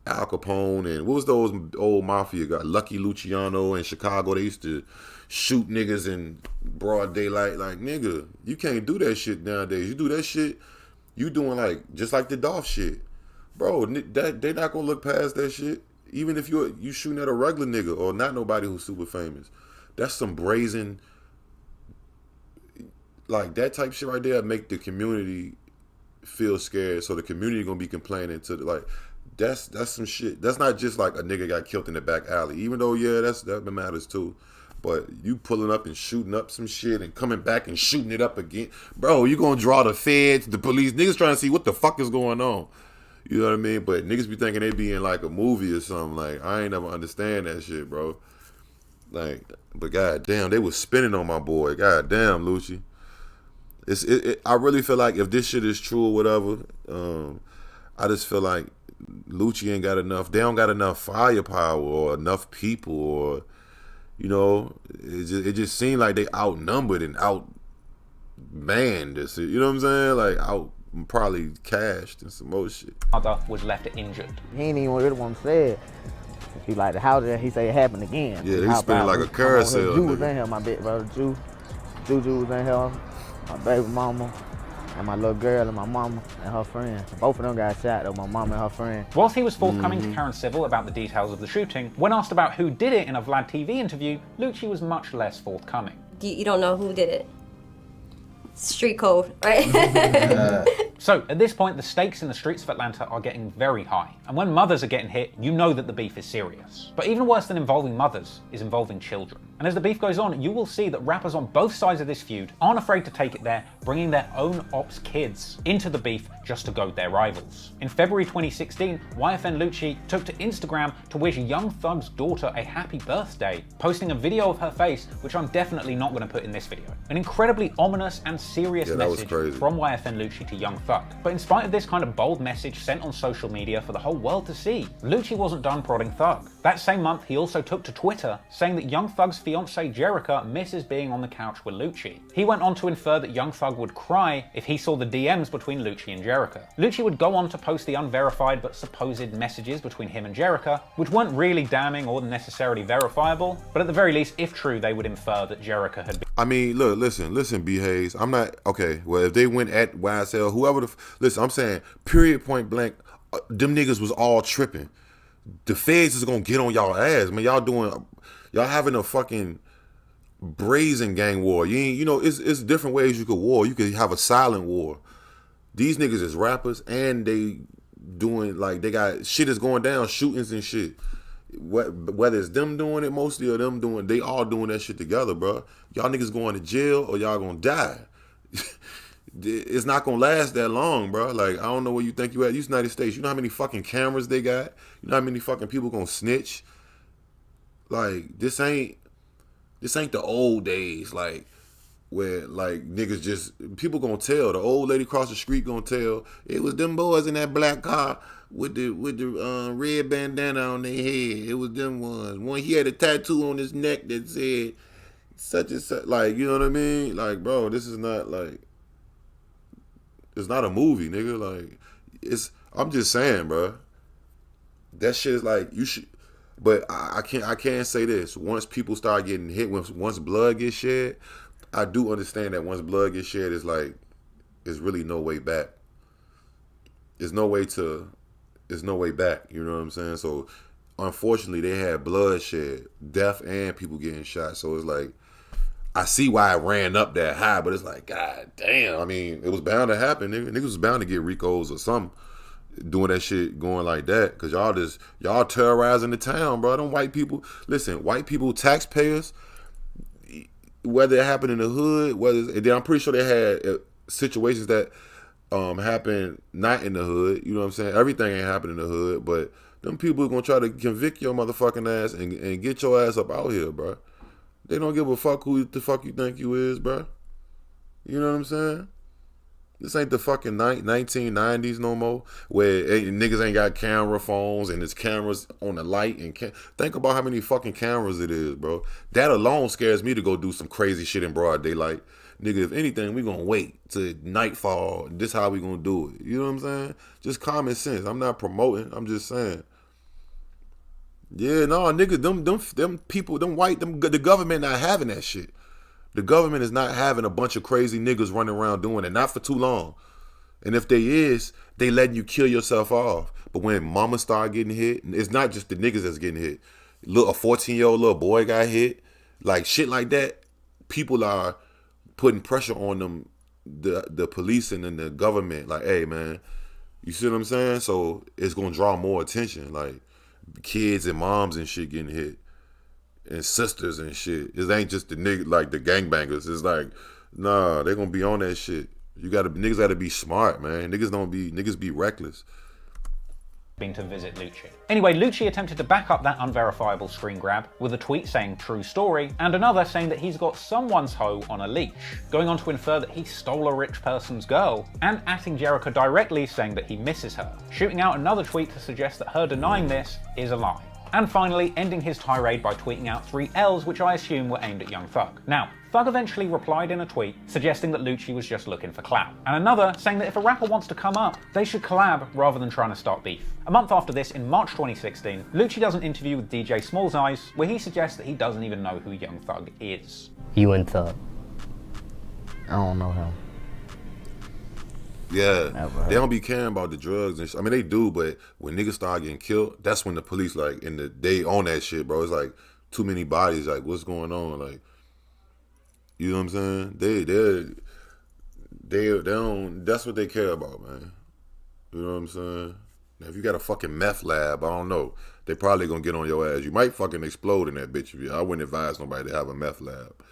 Al Capone and what was those old mafia guys? Lucky Luciano in Chicago. They used to shoot niggas in broad daylight. Like nigga, you can't do that shit nowadays. You do that shit, you doing like just like the Dolph shit. Bro, they not gonna look past that shit. Even if you shooting at a regular nigga or not nobody who's super famous. That's some brazen, like that type shit right there make the community feel scared. So the community gonna be complaining to that's some shit. That's not just like a nigga got killed in the back alley. Even though that matters too. But you pulling up and shooting up some shit and coming back and shooting it up again. Bro, you gonna draw the feds, the police. Niggas trying to see what the fuck is going on. You know what I mean? But niggas be thinking they be in like a movie or something. Like, I ain't never understand that shit, bro. Like, but goddamn, they was spinning on my boy. Goddamn, Lucci. I really feel like if this shit is true or whatever, I just feel like Lucci ain't got enough. They don't got enough firepower or enough people, or you know, it just seemed like they outnumbered and outmanned this. You know what I'm saying? Like probably cashed and some more shit. Mother was left injured. He ain't even really want to say it. He like the house there, he say it happened again. Yeah, they spinning like a carousel. Jew was in here, my big brother Juju was in here, my baby mama, and my little girl and my mama and her friend. Both of them got shot though, my mama and her friend. Whilst he was forthcoming to Karen Civil about the details of the shooting, when asked about who did it in a Vlad TV interview, Lucci was much less forthcoming. You don't know who did it. Street code, right? So at this point, the stakes in the streets of Atlanta are getting very high. And when mothers are getting hit, you know that the beef is serious. But even worse than involving mothers is involving children. And as the beef goes on, you will see that rappers on both sides of this feud aren't afraid to take it there, bringing their own ops kids into the beef just to goad their rivals. In February 2016, YFN Lucci took to Instagram to wish Young Thug's daughter a happy birthday, posting a video of her face, which I'm definitely not going to put in this video. An incredibly ominous and serious message from YFN Lucci to Young Thug. But in spite of this kind of bold message sent on social media for the whole world to see, Lucci wasn't done prodding Thug. That same month, he also took to Twitter, saying that Young Thug's fiancée Jerica misses being on the couch with Lucci. He went on to infer that Young Thug would cry if he saw the DMs between Lucci and Jerica. Lucci would go on to post the unverified but supposed messages between him and Jerica, which weren't really damning or necessarily verifiable, but at the very least, if true, they would infer that Jerica had been... I mean, look, listen, B. Hayes. I'm not, okay, well, if they went at YSL, whoever listen, I'm saying, period, point blank, them niggas was all tripping. The feds is gonna get on y'all ass, man. Y'all having a fucking brazen gang war. You know, it's different ways you could war. You could have a silent war. These niggas is rappers and they doing, like, they got shit is going down, shootings and shit. Whether it's them doing it mostly or them doing, they all doing that shit together, bro. Y'all niggas going to jail or y'all gonna die. It's not gonna last that long, bro. Like, I don't know where you think you at. You United States, you know how many fucking cameras they got? You know how many fucking people gonna snitch? Like, this ain't the old days, like, where, like, niggas just, people gonna tell. The old lady across the street gonna tell, it was them boys in that black car with the red bandana on their head. It was them ones. One, he had a tattoo on his neck that said such and such. Like, you know what I mean? Like, bro, this is not like, it's not a movie, nigga. Like, I'm just saying, bro. That shit is like, you should. But I can't say this. Once people start getting hit, once blood gets shed, I do understand that once blood gets shed, it's like, there's really no way back. There's no way back. You know what I'm saying? So, unfortunately, they had bloodshed, death, and people getting shot. So it's like, I see why it ran up that high, but it's like, God damn. I mean, it was bound to happen. Niggas was bound to get Ricos or something. Doing that shit going like that, cause y'all terrorizing the town, bro. Them white people, listen, white people, taxpayers, whether it happened in the hood, then I'm pretty sure they had situations that happen not in the hood. You know what I'm saying? Everything ain't happening in the hood, but them people are gonna try to convict your motherfucking ass and get your ass up out here, bro. They don't give a fuck who the fuck you think you is, bro. You know what I'm saying? This ain't the fucking 1990s no more, where niggas ain't got camera phones and there's cameras on the light. And think about how many fucking cameras it is, bro. That alone scares me to go do some crazy shit in broad daylight. Nigga, if anything, we gonna wait till nightfall. This how we gonna do it. You know what I'm saying? Just common sense. I'm not promoting. I'm just saying. Yeah, no, nigga, them people, the government not having that shit. The government is not having a bunch of crazy niggas running around doing it, not for too long. And if they is, they letting you kill yourself off. But when mama start getting hit, it's not just the niggas that's getting hit. Look, a 14-year-old little boy got hit. Like, shit like that, people are putting pressure on them, the police and then the government. Like, hey, man, you see what I'm saying? So it's going to draw more attention. Like, kids and moms and shit getting hit. And sisters and shit. It ain't just the nigga, like the gangbangers. It's like, nah, they gonna be on that shit. Niggas gotta be smart, man. Niggas be reckless. Been to visit Lucci. Anyway, Lucci attempted to back up that unverifiable screen grab with a tweet saying true story, and another saying that he's got someone's hoe on a leash, going on to infer that he stole a rich person's girl, and atting Jerica directly saying that he misses her, shooting out another tweet to suggest that her denying this is a lie. And finally, ending his tirade by tweeting out 3 L's, which I assume were aimed at Young Thug. Now, Thug eventually replied in a tweet, suggesting that Lucci was just looking for clout. And another saying that if a rapper wants to come up, they should collab rather than trying to start beef. A month after this, in March 2016, Lucci does an interview with DJ Smalls Eyes, where he suggests that he doesn't even know who Young Thug is. You and Thug? I don't know him. Yeah, they don't be caring about the drugs and shit. I mean, they do, but when niggas start getting killed, that's when the police, like, they own that shit, bro. It's like too many bodies. Like, what's going on? Like, you know what I'm saying? They don't. That's what they care about, man. You know what I'm saying? Now, if you got a fucking meth lab, I don't know. They probably gonna get on your ass. You might fucking explode in that bitch. I wouldn't advise nobody to have a meth lab.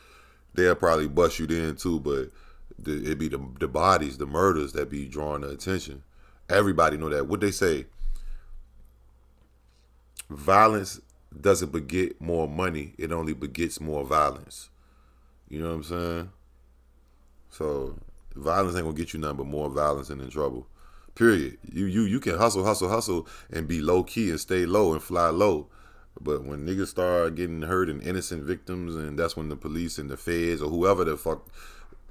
They'll probably bust you then too, but. It be the bodies, the murders that be drawing the attention. Everybody know that. What they say, violence doesn't beget more money. It only begets more violence. You know what I'm saying? So violence ain't gonna get you nothing but more violence and in trouble. Period. You can hustle and be low key and stay low and fly low. But when niggas start getting hurt and innocent victims, and that's when the police and the feds or whoever the fuck,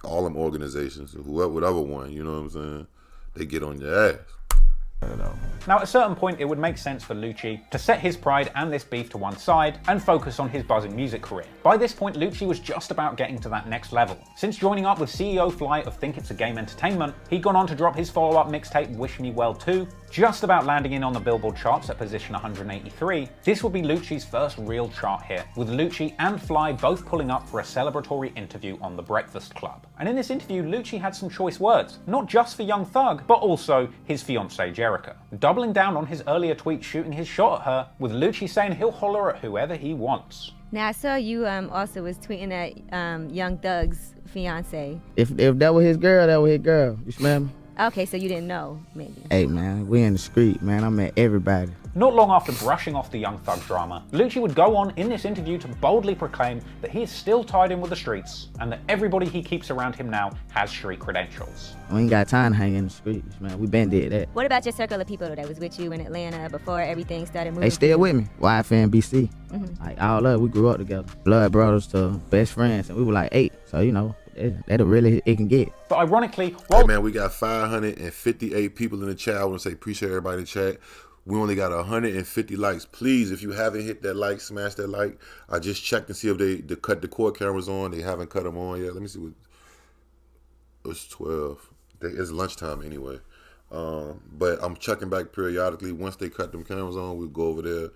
all them organizations, whatever one, you know what I'm saying, they get on your ass. Now, at a certain point, it would make sense for Lucci to set his pride and this beef to one side and focus on his buzzing music career. By this point, Lucci was just about getting to that next level. Since joining up with CEO Fly of Think It's a Game Entertainment, he'd gone on to drop his follow-up mixtape Wish Me Well 2, just about landing in on the Billboard charts at position 183. This would be Lucci's first real chart hit, with Lucci and Fly both pulling up for a celebratory interview on The Breakfast Club. And in this interview, Lucci had some choice words, not just for Young Thug, but also his fiancée Jerica, doubling down on his earlier tweet shooting his shot at her, with Lucci saying he'll holler at whoever he wants. Now, I saw you also was tweeting at Young Thug's fiance. If that was his girl, that was his girl. You smell me? Okay, so you didn't know, maybe. Hey, man, we in the street, man. I met everybody. Not long after brushing off the Young Thug drama, Lucci would go on in this interview to boldly proclaim that he is still tied in with the streets and that everybody he keeps around him now has street credentials. We ain't got time to hang in the streets, man. We been did that. What about your circle of people that was with you in Atlanta before everything started moving? They still with me. YFN BC. Like, all up, we grew up together. Blood brothers to best friends, and we were like 8. So, you know, that'll really it can get. But ironically, hey man, we got 558 people in the chat. I want to say appreciate everybody in the chat. We only got 150 likes. Please, if you haven't hit that like, smash that like. I just checked and see if they cut the cord cameras on. They haven't cut them on yet. Let me see what. It's 12. It's lunchtime anyway. But I'm checking back periodically. Once they cut them cameras on, we'll go over there,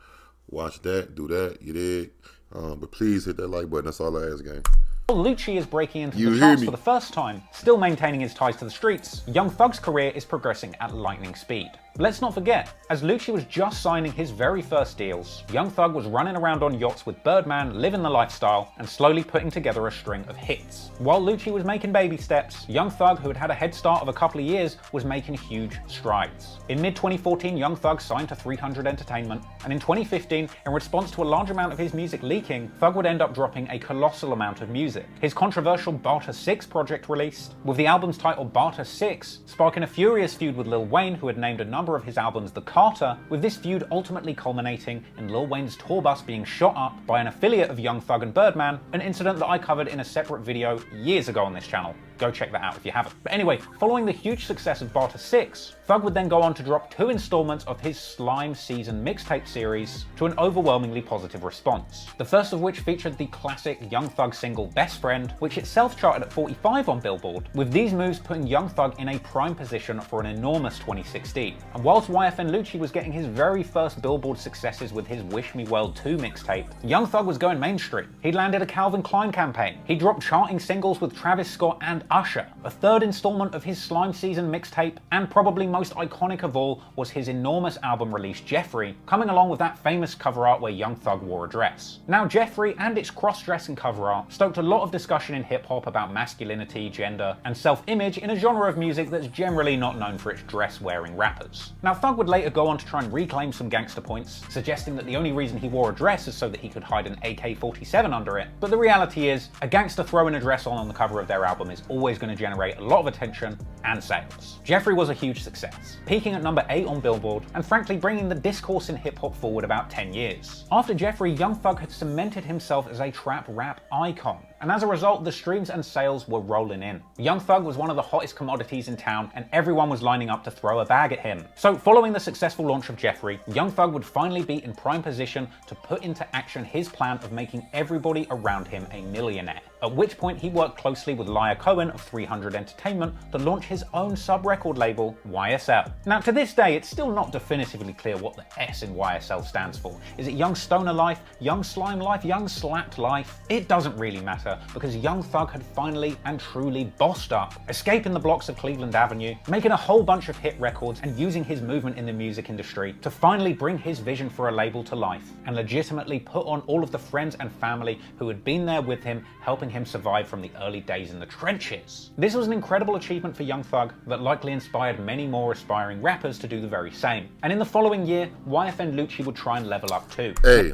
watch that, do that. You did. But please hit that like button. That's all I ask, gang. While Lucci is breaking into the charts for the first time, still maintaining his ties to the streets, Young Thug's career is progressing at lightning speed. Let's not forget, as Lucci was just signing his very first deals, Young Thug was running around on yachts with Birdman, living the lifestyle, and slowly putting together a string of hits. While Lucci was making baby steps, Young Thug, who had had a head start of a couple of years, was making huge strides. In mid-2014, Young Thug signed to 300 Entertainment, and in 2015, in response to a large amount of his music leaking, Thug would end up dropping a colossal amount of music. His controversial Barter 6 project released, with the album's title Barter 6, sparking a furious feud with Lil Wayne, who had named a number of his albums The Carter, with this feud ultimately culminating in Lil Wayne's tour bus being shot up by an affiliate of Young Thug and Birdman, an incident that I covered in a separate video years ago on this channel. Go check that out if you haven't. But anyway, following the huge success of Barter 6, Thug would then go on to drop 2 installments of his Slime Season mixtape series to an overwhelmingly positive response. The first of which featured the classic Young Thug single Best Friend, which itself charted at 45 on Billboard, with these moves putting Young Thug in a prime position for an enormous 2016. And whilst YFN Lucci was getting his very first Billboard successes with his Wish Me Well 2 mixtape, Young Thug was going mainstream. He'd landed a Calvin Klein campaign. He dropped charting singles with Travis Scott and Usher. A third installment of his Slime Season mixtape, and probably most iconic of all was his enormous album release Jeffrey, coming along with that famous cover art where Young Thug wore a dress. Now Jeffrey and its cross-dressing cover art stoked a lot of discussion in hip-hop about masculinity, gender, and self-image in a genre of music that's generally not known for its dress-wearing rappers. Now Thug would later go on to try and reclaim some gangster points, suggesting that the only reason he wore a dress is so that he could hide an AK-47 under it, but the reality is, a gangster throwing a dress on the cover of their album is always going to generate a lot of attention and sales. Jeffrey was a huge success, peaking at number 8 on Billboard, and frankly bringing the discourse in hip-hop forward about 10 years. After Jeffrey, Young Thug had cemented himself as a trap rap icon, and as a result, the streams and sales were rolling in. Young Thug was one of the hottest commodities in town, and everyone was lining up to throw a bag at him. So following the successful launch of Jeffrey, Young Thug would finally be in prime position to put into action his plan of making everybody around him a millionaire. At which point he worked closely with Laya Cohen of 300 Entertainment to launch his own sub-record label, YSL. Now to this day, it's still not definitively clear what the S in YSL stands for. Is it Young Stoner Life, Young Slime Life, Young Slapped Life? It doesn't really matter, because Young Thug had finally and truly bossed up, escaping the blocks of Cleveland Avenue, making a whole bunch of hit records, and using his movement in the music industry to finally bring his vision for a label to life, and legitimately put on all of the friends and family who had been there with him, helping him survive from the early days in the trenches. This was an incredible achievement for Young Thug that likely inspired many more aspiring rappers to do the very same. And in the following year, YFN Lucci would try and level up too. Hey,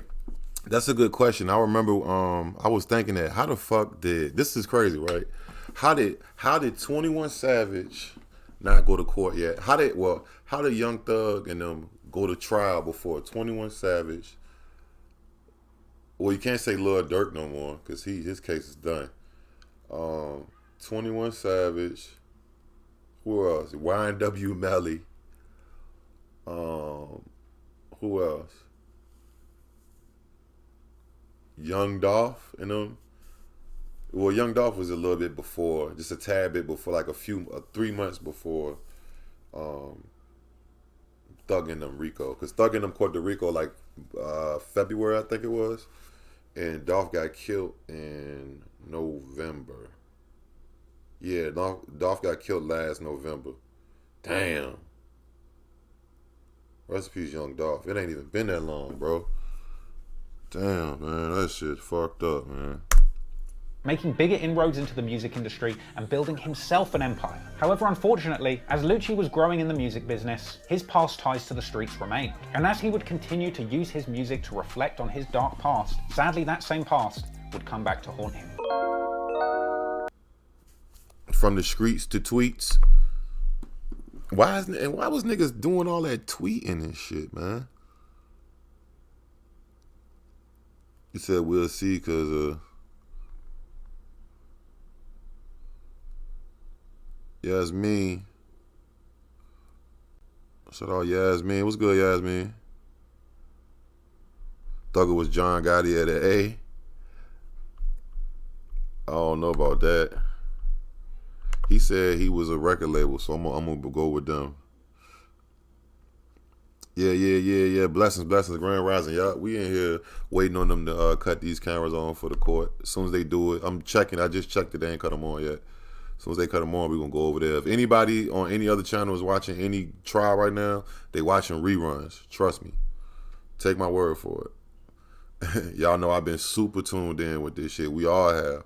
that's a good question. I remember I was thinking that how the fuck did, this is crazy, right? How did 21 Savage not go to court yet? How did Young Thug and them go to trial before 21 Savage? Well, you can't say Lil Durk no more because his case is done. 21 Savage. Who else? YNW Melly. Who else? Young Dolph and them. Well, Young Dolph was a little bit before, just a tad bit before, like 3 months before Thug and them Rico. Because Thug and them caught the Rico like February, I think it was. And Dolph got killed in November. Yeah, Dolph got killed last November. Damn. Rest in peace, Young Dolph. It ain't even been that long, bro. Damn, man. That shit fucked up, man. making bigger inroads into the music industry and building himself an empire. However, unfortunately, as Lucci was growing in the music business, his past ties to the streets remained. And as he would continue to use his music to reflect on his dark past, sadly that same past would come back to haunt him. From the streets to tweets. Why was niggas doing all that tweeting and shit, man? He said we'll see because Yasmin. Shout out Yasmin. What's good, Yasmin? Thought it was John Gotti at the A. I don't know about that. He said he was a record label, so I'm gonna go with them. Yeah. Blessings, Grand Rising. Y'all, we in here waiting on them to cut these cameras on for the court. As soon as they do it, I'm checking. I just checked it. They ain't cut them on yet. As soon as they cut them on, we're gonna go over there. If anybody on any other channel is watching any trial right now, they watching reruns. Trust me. Take my word for it. Y'all know I've been super tuned in with this shit. We all have.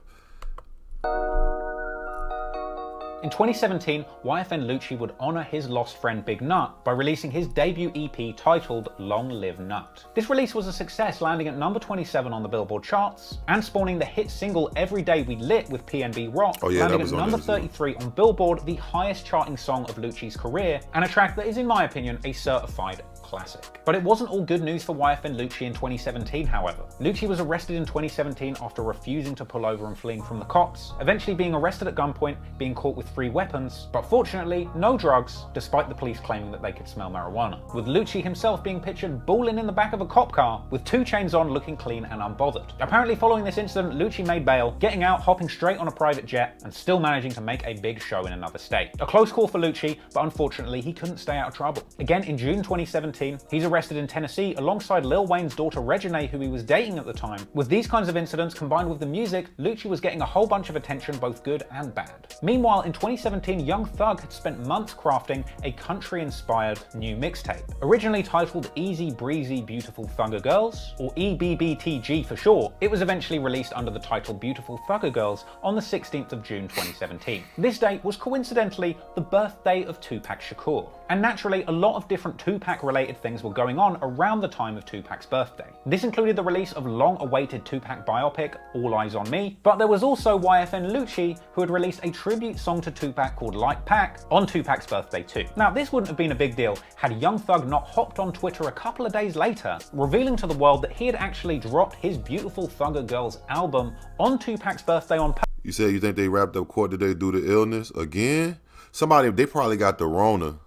In 2017, YFN Lucci would honour his lost friend Big Nut by releasing his debut EP titled Long Live Nut. This release was a success, landing at number 27 on the Billboard charts and spawning the hit single Every Day We Lit with PNB Rock, landing at number 33 on Billboard, the highest charting song of Lucci's career, and a track that is, in my opinion, a certified classic. But it wasn't all good news for YFN Lucci in 2017, however. Lucci was arrested in 2017 after refusing to pull over and fleeing from the cops, eventually being arrested at gunpoint, being caught with 3 weapons, but fortunately no drugs, despite the police claiming that they could smell marijuana, with Lucci himself being pictured balling in the back of a cop car with 2 chains on, looking clean and unbothered. Apparently following this incident, Lucci made bail, getting out, hopping straight on a private jet, and still managing to make a big show in another state. A close call for Lucci, but unfortunately he couldn't stay out of trouble. Again in June 2017, he's arrested in Tennessee alongside Lil Wayne's daughter Reginae, who he was dating at the time. With these kinds of incidents combined with the music, Lucci was getting a whole bunch of attention, both good and bad. Meanwhile, in 2017, Young Thug had spent months crafting a country-inspired new mixtape. Originally titled Easy Breezy Beautiful Thugger Girls, or EBBTG for short, it was eventually released under the title Beautiful Thugger Girls on the 16th of June 2017. This date was coincidentally the birthday of Tupac Shakur. And naturally, a lot of different Tupac-related things were going on around the time of Tupac's birthday. This included the release of long-awaited Tupac biopic, All Eyes on Me, but there was also YFN Lucci, who had released a tribute song to Tupac called Like Pac on Tupac's birthday too. Now, this wouldn't have been a big deal had Young Thug not hopped on Twitter a couple of days later, revealing to the world that he had actually dropped his Beautiful Thugger Girls album on Tupac's birthday on You said you think they wrapped up court today due to illness again? Somebody, they probably got the Rona.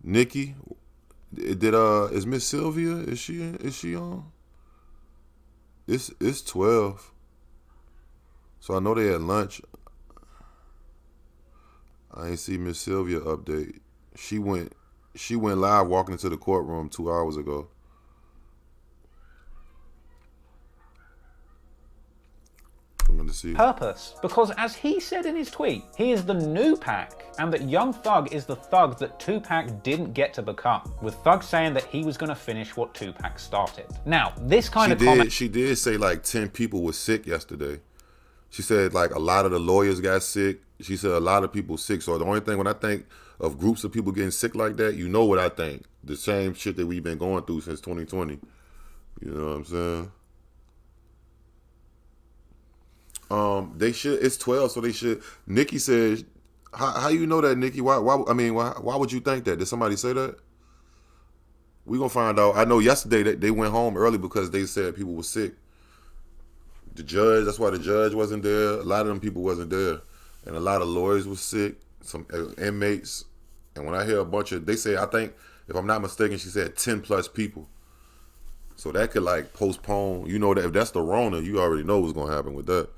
Nikki, is Miss Sylvia, is she on? It's 12. So I know they had lunch. I ain't see Miss Sylvia update. She went live walking into the courtroom 2 hours ago. Purpose, because as he said in his tweet, he is the new Pac, and that Young Thug is the thug that Tupac didn't get to become, with Thug saying that he was going to finish what Tupac started. Now, this kind of comment... She did say like 10 people were sick yesterday. She said like a lot of the lawyers got sick. She said a lot of people sick. So the only thing, when I think of groups of people getting sick like that, you know what I think. The same shit that we've been going through since 2020. You know what I'm saying? They should. It's 12, so they should. Nikki said, "How you know that, Nikki? Why would you think that? Did somebody say that? We gonna find out. I know yesterday that they went home early because they said people were sick. The judge. That's why the judge wasn't there. A lot of them people wasn't there, and a lot of lawyers were sick. Some inmates. And when I hear a bunch of, they say, I think if I'm not mistaken, she said 10+ people. So that could like postpone. You know that if that's the Rona, you already know what's gonna happen with that.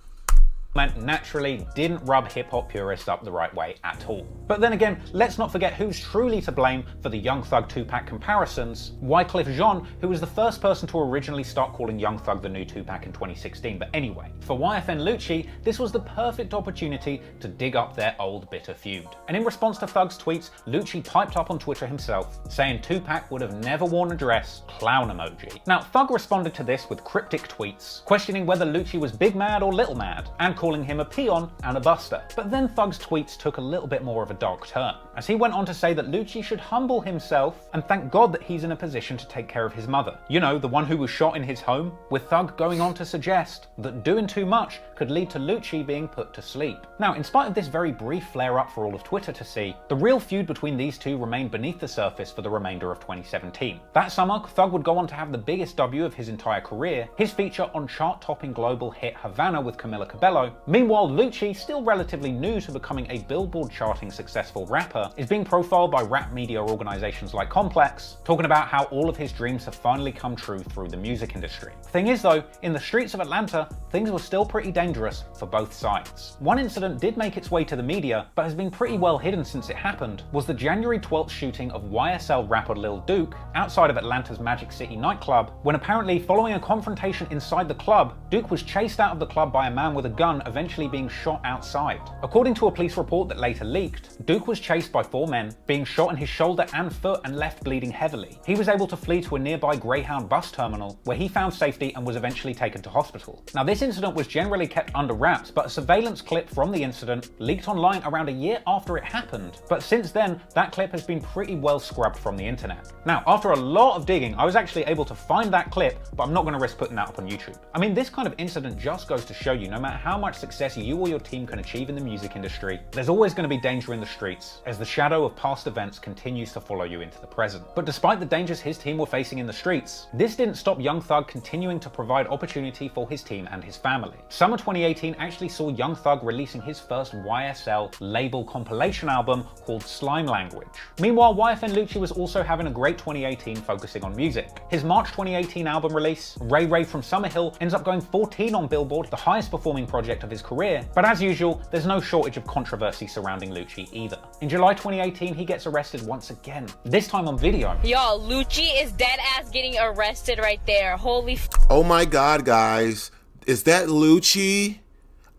comment naturally didn't rub hip-hop purists up the right way at all. But then again, let's not forget who's truly to blame for the Young Thug Tupac comparisons. Wyclef Jean, who was the first person to originally start calling Young Thug the new Tupac in 2016. But anyway, for YFN Lucci, this was the perfect opportunity to dig up their old bitter feud. And in response to Thug's tweets, Lucci piped up on Twitter himself, saying Tupac would have never worn a dress, clown emoji. Now, Thug responded to this with cryptic tweets, questioning whether Lucci was big mad or little mad, and calling him a peon and a buster. But then Thug's tweets took a little bit more of a dark turn, as he went on to say that Lucci should humble himself and thank God that he's in a position to take care of his mother. You know, the one who was shot in his home, with Thug going on to suggest that doing too much could lead to Lucci being put to sleep. Now, in spite of this very brief flare-up for all of Twitter to see, the real feud between these two remained beneath the surface for the remainder of 2017. That summer, Thug would go on to have the biggest debut of his entire career, his feature on chart-topping global hit Havana with Camila Cabello. Meanwhile, Lucci, still relatively new to becoming a Billboard charting successful rapper, is being profiled by rap media organizations like Complex, talking about how all of his dreams have finally come true through the music industry. Thing is though, in the streets of Atlanta, things were still pretty dangerous for both sides. One incident did make its way to the media, but has been pretty well hidden since it happened, was the January 12th shooting of YSL rapper Lil Duke outside of Atlanta's Magic City nightclub, when apparently following a confrontation inside the club, Duke was chased out of the club by a man with a gun, eventually being shot outside. According to a police report that later leaked, Duke was chased by 4 men, being shot in his shoulder and foot and left bleeding heavily. He was able to flee to a nearby Greyhound bus terminal, where he found safety and was eventually taken to hospital. Now, this incident was generally kept under wraps, but a surveillance clip from the incident leaked online around a year after it happened. But since then, that clip has been pretty well scrubbed from the internet. Now, after a lot of digging, I was actually able to find that clip, but I'm not going to risk putting that up on YouTube. I mean, this kind of incident just goes to show you, no matter how much success you or your team can achieve in the music industry, there's always going to be danger in the streets, as the shadow of past events continues to follow you into the present. But despite the dangers his team were facing in the streets, this didn't stop Young Thug continuing to provide opportunity for his team and his family. Summer 2018 actually saw Young Thug releasing his first YSL label compilation album called Slime Language. Meanwhile, YFN Lucci was also having a great 2018 focusing on music. His March 2018 album release, Ray Ray from Summerhill, ends up going 14 on Billboard, the highest performing project of his career. But as usual, there's no shortage of controversy surrounding Lucci either. In July 2018, he gets arrested once again, this time on video. Yo, Lucci is dead ass getting arrested right there. Holy f. Oh my God, guys. Is that Lucci?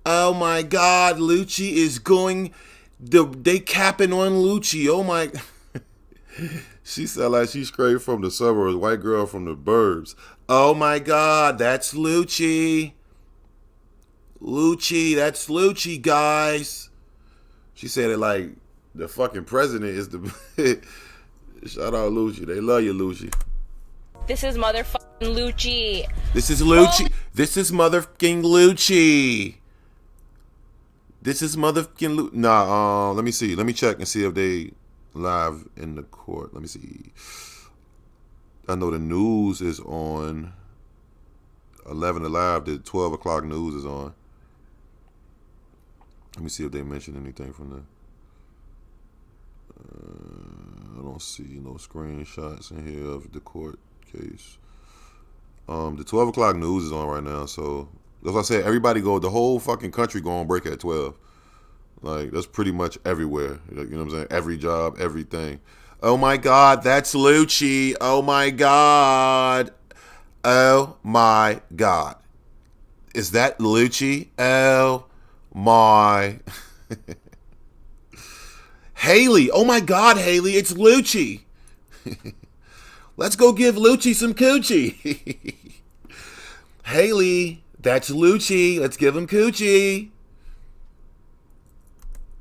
Oh my God, Lucci is going... They capping on Lucci. Oh my... She sound like she's straight from the suburbs, white girl from the burbs. Oh my God, that's Lucci. Lucci, that's Lucci, guys. She said it like the fucking president is the... Shout out Lucci. They love you, Lucci. This is motherfucking Lucci. This is Lucci. This is motherfucking Lucci. This is motherfucking Lucci. Nah, let me see. Let me check and see if they live in the court. Let me see. I know the news is on 11 to live. The 12 o'clock news is on. Let me see if they mention anything from the... I don't see no screenshots in here of the court case. The 12 o'clock news is on right now, so that's what I said. Everybody go, the whole fucking country go on break at 12. Like, that's pretty much everywhere. You know what I'm saying? Every job, everything. Oh my God, that's Lucci. Oh my God. Oh my God. Is that Lucci? Oh my... Haley, oh my God, Haley, it's Lucci. Let's go give Lucci some coochie. Haley, that's Lucci. Let's give him coochie.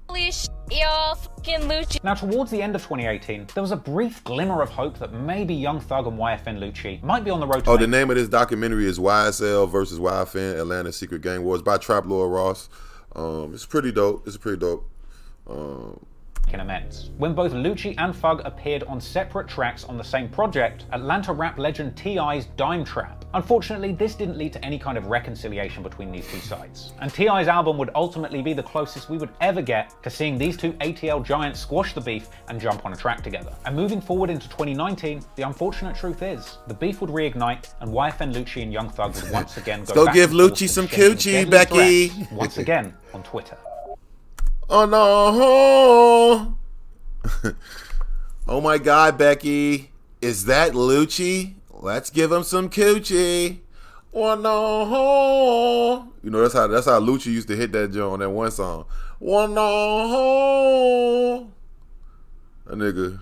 Holy shit, yo, fucking Lucci. Now, towards the end of 2018, there was a brief glimmer of hope that maybe Young Thug and YFN Lucci might be on the road to... the name of this documentary is YSL versus YFN, Atlanta Secret Gang Wars by Trap Lord Ross. It's pretty dope. It's pretty dope. amends. When both Lucci and Thug appeared on separate tracks on the same project, Atlanta rap legend T.I.'s Dime Trap. Unfortunately, this didn't lead to any kind of reconciliation between these two sides, and T.I.'s album would ultimately be the closest we would ever get to seeing these two ATL giants squash the beef and jump on a track together. And moving forward into 2019, the unfortunate truth is, the beef would reignite, and YFN Lucci and Young Thug would once again go back give and forth Lucci some exchanging coochie, deadly Becky. threats, once again on Twitter. Oh no! Oh my God, Becky, is that Lucci? Let's give him some coochie. Oh no! You know that's how Lucci used to hit that joint on that one song. Oh no! That nigga.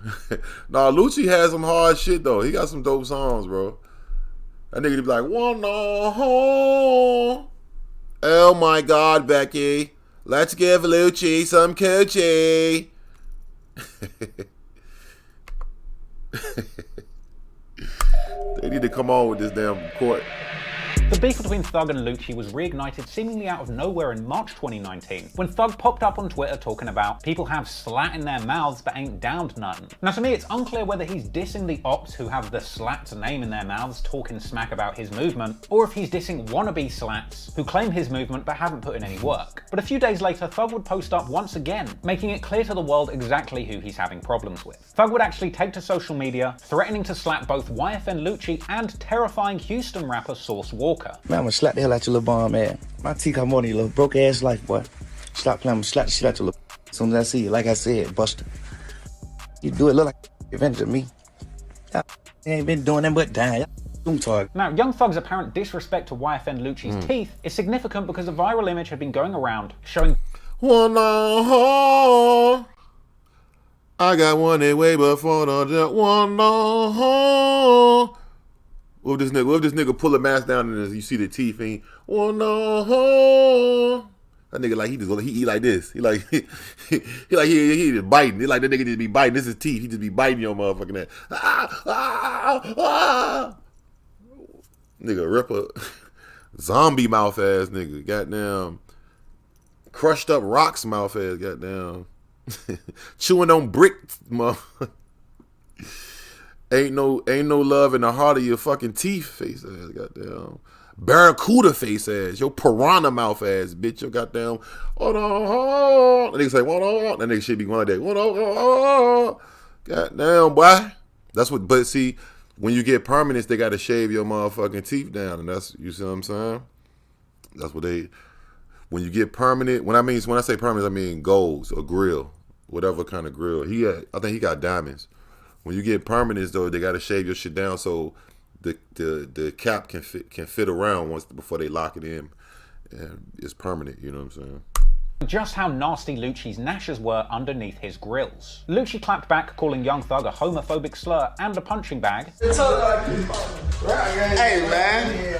Nah, Lucci has some hard shit though. He got some dope songs, bro. That nigga be like, oh no! Oh my God, Becky. Let's give Lucci some coochie. They need to come on with this damn court. The beef between Thug and Lucci was reignited seemingly out of nowhere in March 2019, when Thug popped up on Twitter talking about people have slat in their mouths but ain't downed nothing. Now to me it's unclear whether he's dissing the ops who have the slats name in their mouths talking smack about his movement, or if he's dissing wannabe slats who claim his movement but haven't put in any work. But a few days later Thug would post up once again, making it clear to the world exactly who he's having problems with. Thug would actually take to social media, threatening to slap both YFN Lucci and terrifying Houston rapper Sauce Walker. Man, I'm gonna slap the hell out your little bomb man. My teeth got more than your little broke ass life, boy. Stop playing, I'm gonna slap the shit out your little. As soon as I see you, like I said, Buster. You do it look like advantage of me. I ain't been doing nothing but dying. Now, Young Thug's apparent disrespect to YFN Lucci's teeth is significant because a viral image had been going around showing I got one that way before the one no. What if this nigga pull a mask down and you see the teeth and that nigga like he like this. He just biting. He like that nigga just be biting. This is teeth. He just be biting your motherfucking ass. Nigga ripper. Zombie mouth ass nigga. Goddamn. Crushed up rocks mouth ass. Goddamn. Chewing on bricks, motherfucker. Ain't no love in the heart of your fucking teeth, face ass, goddamn. Barracuda face ass, your piranha mouth ass, bitch, your goddamn. That nigga say, that nigga should be going like that. Goddamn, boy. That's what, but see, when you get permanents, they gotta shave your motherfucking teeth down, and that's, you see what I'm saying? That's what they, when you get permanent, when I say permanent, I mean golds or grill, whatever kind of grill. I think he got diamonds. When you get permanents though, they gotta shave your shit down so the cap can fit around before they lock it in, and it's permanent. You know what I'm saying? Just how nasty Lucci's gnashes were underneath his grills. Lucci clapped back, calling Young Thug a homophobic slur and a punching bag. Hey man,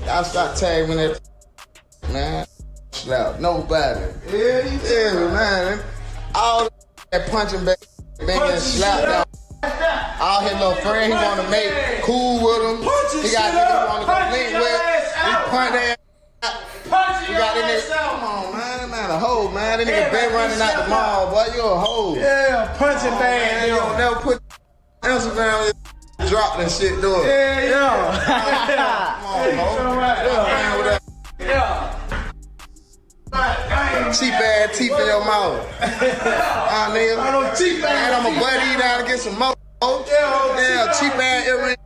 y'all stop tagging that man. Slap nobody. Yeah, man. All that punching bag. Been getting slapped down. All his little friend, he want to make cool with him. He got niggas he want to go link with. He punch that. You got that nigga. Come on, man. That man a hoe, man. That nigga been running out the mall, boy. You a hoe. Yeah, punching bag. You don't never put Instagram drop that shit, do it. Yeah. Come on, hoe. Yeah. Cheap ass teeth in your mouth. Nigga. And I'ma butt you down and get some more. Yeah, cheap ass earrings,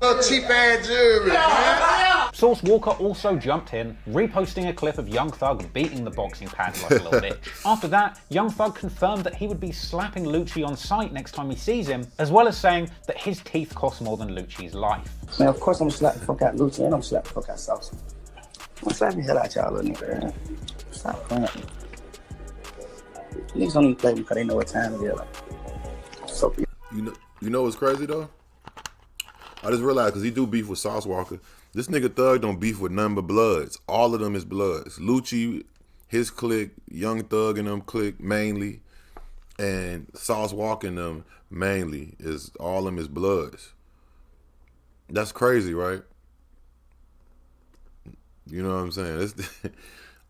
little cheap ass jewelry, man. Sauce Walker also jumped in, reposting a clip of Young Thug beating the boxing pads like a little bitch. After that, Young Thug confirmed that he would be slapping Lucci on sight next time he sees him, as well as saying that his teeth cost more than Lucci's life. Man, of course I'm gonna slap the fuck out Lucci and I'm slap the fuck out Sauce. I'm gonna slap the hell out y'all little nigga, man. Stop playing. Niggas don't even play because they know what time it is. Like, so, you know what's crazy though? I just realized because he do beef with Sauce Walker. This nigga Thug don't beef with none but Bloods. All of them is Bloods. Lucci, his clique, Young Thug and them clique mainly, and Sauce Walker and them mainly is all of them is Bloods. That's crazy, right? You know what I'm saying?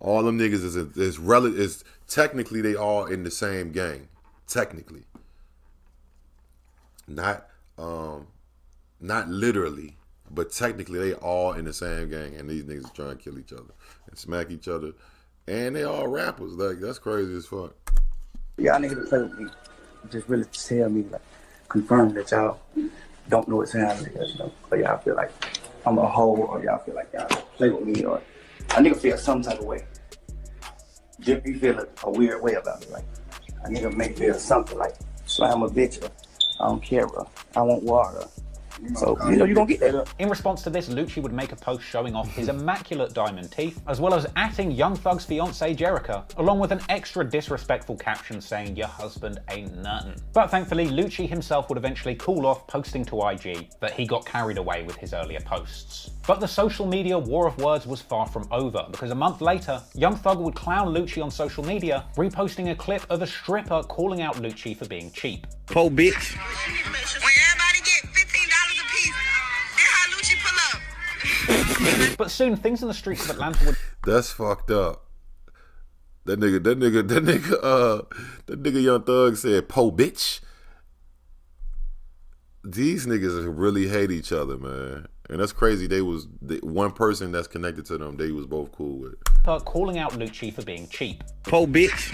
All them niggas is technically they all in the same gang. Technically. Not literally, but technically they all in the same gang, and these niggas trying to kill each other and smack each other. And they all rappers. Like, that's crazy as fuck. Y'all niggas play with me. Just really tell me, like, confirm that y'all don't know what sound it is, you know? Or y'all feel like I'm a hoe, or y'all feel like y'all play with me, or a nigga feel some type of way. You feel a weird way about me, like a nigga may feel something like slam a bitch, or I don't care, bro. I want water. So, you know, you gonna get that. In response to this, Lucci would make a post showing off his immaculate diamond teeth, as well as atting Young Thug's fiancée Jerica, along with an extra disrespectful caption saying, "Your husband ain't nothing." But thankfully, Lucci himself would eventually cool off posting to IG that he got carried away with his earlier posts. But the social media war of words was far from over, because a month later, Young Thug would clown Lucci on social media, reposting a clip of a stripper calling out Lucci for being cheap. Po bitch. But soon, things in the streets of Atlanta would... That's fucked up. That nigga Young Thug said, "Po bitch." These niggas really hate each other, man. And that's crazy. One person that's connected to them, they was both cool with. Calling out Lucci for being cheap. Po bitch.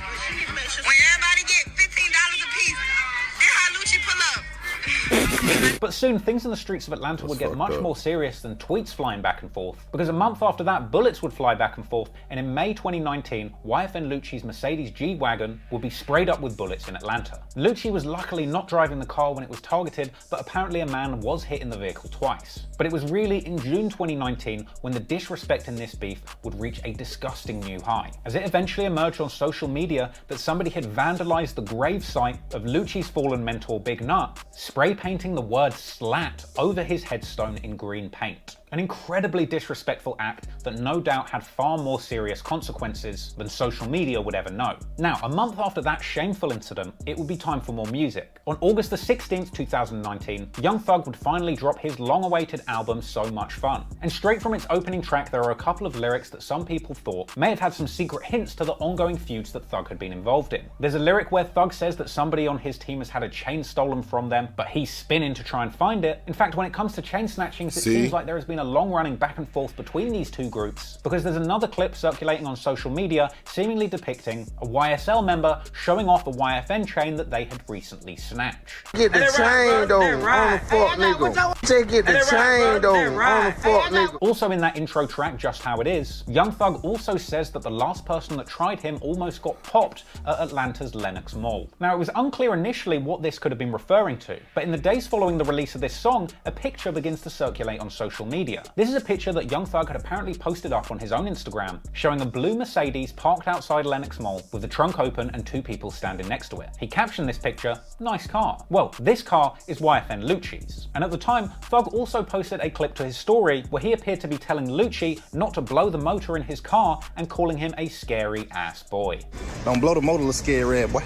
But soon, things in the streets of Atlanta would get much more serious than tweets flying back and forth, because a month after that, bullets would fly back and forth, and in May 2019, YFN Lucci's Mercedes G-Wagon would be sprayed up with bullets in Atlanta. Lucci was luckily not driving the car when it was targeted, but apparently a man was hit in the vehicle twice. But it was really in June 2019 when the disrespect in this beef would reach a disgusting new high, as it eventually emerged on social media that somebody had vandalized the gravesite of Lucci's fallen mentor Big Nut, spray painting the word "slat" over his headstone in green paint. An incredibly disrespectful act that no doubt had far more serious consequences than social media would ever know. Now, a month after that shameful incident, it would be time for more music. On August the 16th, 2019, Young Thug would finally drop his long-awaited album, So Much Fun. And straight from its opening track, there are a couple of lyrics that some people thought may have had some secret hints to the ongoing feuds that Thug had been involved in. There's a lyric where Thug says that somebody on his team has had a chain stolen from them, but he's spinning to try and find it. In fact, when it comes to chain snatchings, it seems like there has been a long-running back and forth between these two groups, because there's another clip circulating on social media seemingly depicting a YSL member showing off a YFN chain that they had recently snatched. Get the chain though, on the fuck nigga. Take it the chain though, on the fuck nigga. Also in that intro track, Just How It Is, Young Thug also says that the last person that tried him almost got popped at Atlanta's Lenox Mall. Now, it was unclear initially what this could have been referring to, but in the days following the release of this song, a picture begins to circulate on social media. This is a picture that Young Thug had apparently posted up on his own Instagram, showing a blue Mercedes parked outside Lenox Mall with the trunk open and two people standing next to it. He captioned this picture, "Nice car." Well, this car is YFN Lucci's. And at the time, Thug also posted a clip to his story where he appeared to be telling Lucci not to blow the motor in his car and calling him a scary ass boy. Don't blow the motor, little scary ass boy.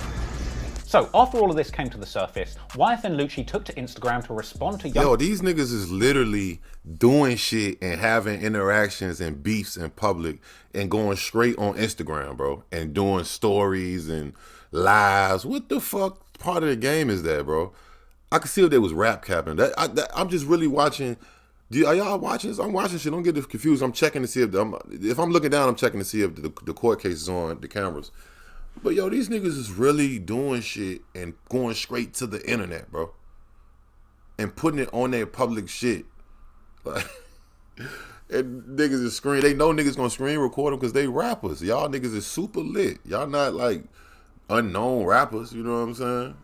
So, after all of this came to the surface, YFN Lucci took to Instagram to respond to Young... Yo, these niggas is literally doing shit and having interactions and beefs in public and going straight on Instagram, bro, and doing stories and lives. What the fuck part of the game is that, bro? I could see if they was rap capping. I'm just really watching... Are y'all watching this? I'm watching shit. Don't get confused. I'm checking to see if I'm looking down, I'm checking to see if the court case is on the cameras. But yo, these niggas is really doing shit and going straight to the internet, bro. And putting it on their public shit. Like, and niggas is screen. They know niggas gonna screen record them because they rappers. Y'all niggas is super lit. Y'all not like unknown rappers, you know what I'm saying?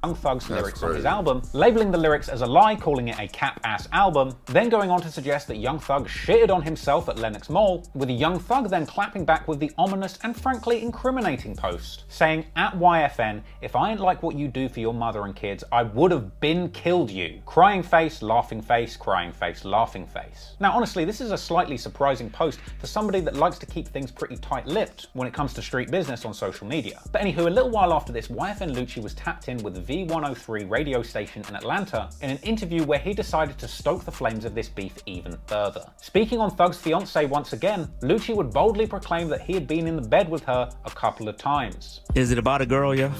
Young Thug's lyrics on his album, labeling the lyrics as a lie, calling it a cap-ass album, then going on to suggest that Young Thug shitted on himself at Lenox Mall, with Young Thug then clapping back with the ominous and frankly incriminating post, saying, "At YFN, if I ain't like what you do for your mother and kids, I would have been killed you." Crying face, laughing face, crying face, laughing face. Now honestly, this is a slightly surprising post for somebody that likes to keep things pretty tight-lipped when it comes to street business on social media. But anywho, a little while after this, YFN Lucci was tapped in with V103 radio station in Atlanta in an interview where he decided to stoke the flames of this beef even further. Speaking on Thug's fiance once again, Lucci would boldly proclaim that he had been in the bed with her a couple of times. Is it about a girl, yeah?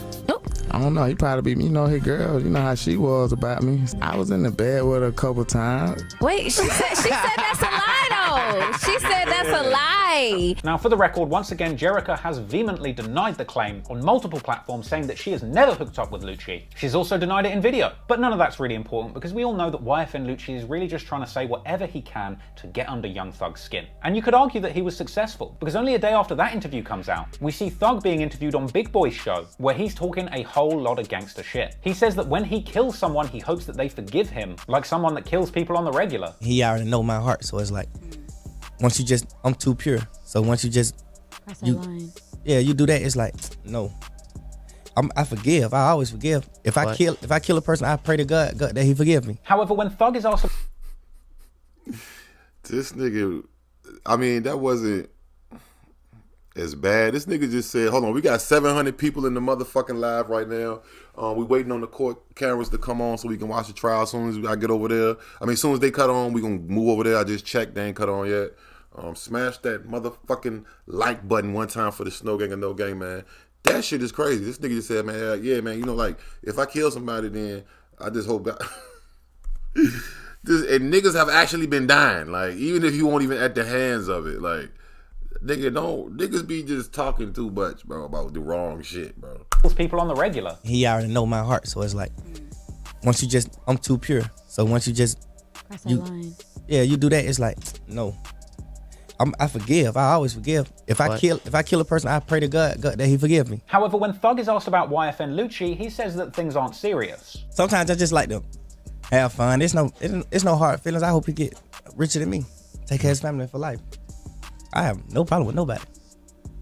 I don't know. He probably be, you know, his girl. You know how she was about me. I was in the bed with her a couple times. Wait, she said that's a lie, though. She said that's a lie. Now, for the record, once again, Jerica has vehemently denied the claim on multiple platforms, saying that she has never hooked up with Lucci. She's also denied it in video. But none of that's really important because we all know that YFN Lucci is really just trying to say whatever he can to get under Young Thug's skin. And you could argue that he was successful because only a day after that interview comes out, we see Thug being interviewed on Big Boy's show where he's talking a whole lot of gangster shit. He says that when he kills someone, he hopes that they forgive him, like someone that kills people on the regular. He already know my heart, so it's like, once you just, I'm too pure. So once you just, you do that, it's like, no. I forgive. I always forgive. If I kill a person, I pray to God that he forgive me. However, when Thug is also this nigga, I mean, that wasn't as bad. This nigga just said, hold on, we got 700 people in the motherfucking live right now. We waiting on the court cameras to come on so we can watch the trial as soon as I get over there. I mean, as soon as they cut on, we gonna move over there. I just checked, they ain't cut on yet. Smash that motherfucking like button one time for the Snow Gang and No Gang, man. That shit is crazy. This nigga just said, man, yeah, man, you know, like, if I kill somebody, then I just hope God... and niggas have actually been dying, like, even if you won't even at the hands of it, like, niggas be just talking too much, bro, about the wrong shit, bro. People on the regular. He already know my heart, so it's like, once you just, I'm too pure. So once you just, you do that, it's like, no. I forgive. I always forgive. If I kill a person, I pray to God that he forgive me. However, when Thug is asked about YFN Lucci, he says that things aren't serious. Sometimes I just like to have fun. It's no hard feelings. I hope he get richer than me. Take care of his family for life. I have no problem with nobody.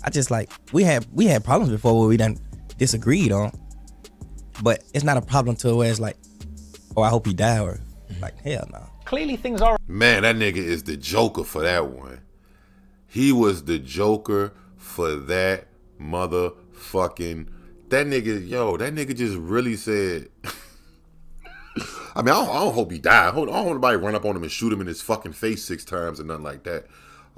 I just like, we had problems before where we done disagreed on, but it's not a problem to where it's like, oh, I hope he die, or like, hell no. Clearly things are... Man, that nigga is the Joker for that one. He was the Joker for that motherfucking... That nigga just really said... I mean, I don't hope he died. I don't want nobody run up on him and shoot him in his fucking face 6 times or nothing like that.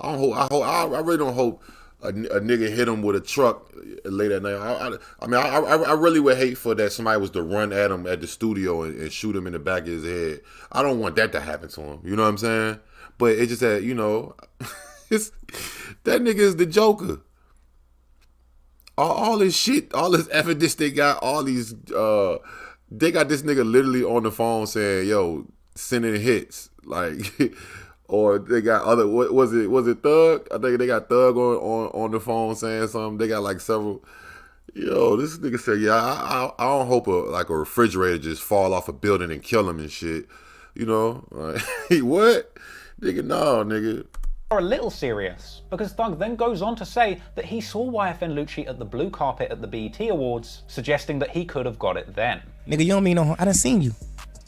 I really don't hope a nigga hit him with a truck late at night. I really would hate for that somebody was to run at him at the studio and shoot him in the back of his head. I don't want that to happen to him. You know what I'm saying? But it just that, you know... that nigga is the Joker. All this shit, all this evidence they got, all these they got this nigga literally on the phone saying, yo, sending hits. Like, or they got other, was it Thug? I think they got Thug on the phone saying something. They got like several. Yo, this nigga said, yeah, I don't hope a refrigerator just fall off a building and kill him and shit. You know? Like, what? Nigga, no, nigga. Are a little serious, because Thug then goes on to say that he saw YFN Lucci at the blue carpet at the BET Awards, suggesting that he could have got it then. Nigga, you don't mean no harm. I done seen you.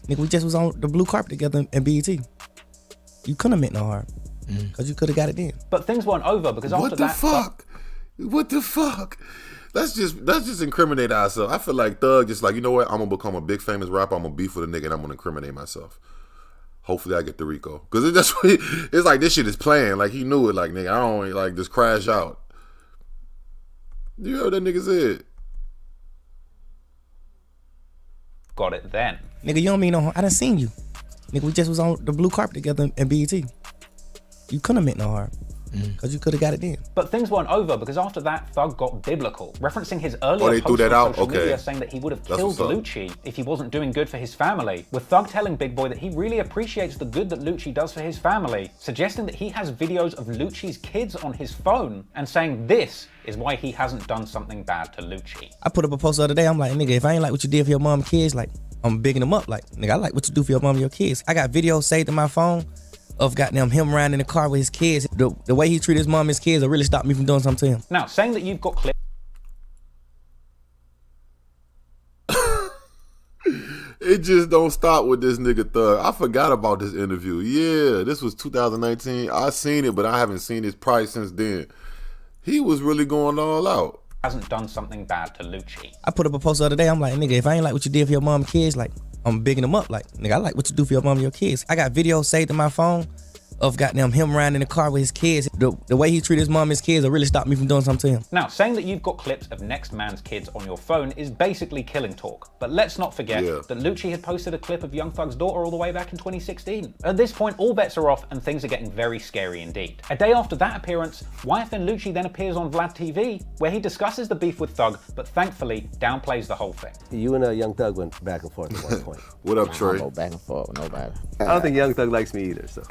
Nigga, we just was on the blue carpet together in BET. You couldn't have meant no harm, because you could have got it then. But things weren't over, because after that... What the fuck? Let's just incriminate ourselves. I feel like Thug just like, you know what? I'm gonna become a big famous rapper. I'm gonna beef with a nigga and I'm gonna incriminate myself. Hopefully I get the Rico. Because it's like this shit is playing. Like he knew it. Like, nigga, I don't like just crash out. You heard what that nigga said? Got it then. Nigga, you don't mean no harm. I done seen you. Nigga, we just was on the blue carpet together in BET. You couldn't have meant no harm. Because you could have got it then. But things weren't over, because after that, Thug got biblical, referencing his earlier post on social media saying that he would have killed Lucci if he wasn't doing good for his family, with Thug telling Big Boy that he really appreciates the good that Lucci does for his family, suggesting that he has videos of Lucci's kids on his phone, and saying this is why he hasn't done something bad to Lucci. I put up a post the other day, I'm like, nigga, if I ain't like what you did for your mom and kids, like, I'm bigging them up. Like, nigga, I like what you do for your mom and your kids. I got videos saved in my phone of goddamn him riding in the car with his kids. The way he treated his mom and his kids will really stop me from doing something to him. Now, saying that you've got clips... It just don't stop with this nigga Thug. I forgot about this interview. Yeah, this was 2019. I seen it, but I haven't seen his price since then. He was really going all out. hasn't done something bad to Lucci. I put up a post the other day. I'm like, nigga, if I ain't like what you did for your mom and kids, like, I'm bigging them up. Like, nigga, I like what you do for your mom and your kids. I got videos saved in my phone of goddamn him riding in the car with his kids. The way he treated his mom and his kids will really stop me from doing something to him. Now, saying that you've got clips of next man's kids on your phone is basically killing talk. But let's not forget that Lucci had posted a clip of Young Thug's daughter all the way back in 2016. At this point, all bets are off and things are getting very scary indeed. A day after that appearance, YFN Lucci then appears on Vlad TV, where he discusses the beef with Thug, but thankfully downplays the whole thing. You and Young Thug went back and forth at one point. What up, Trey? I don't go back and forth with nobody. I don't think Young Thug likes me either, so.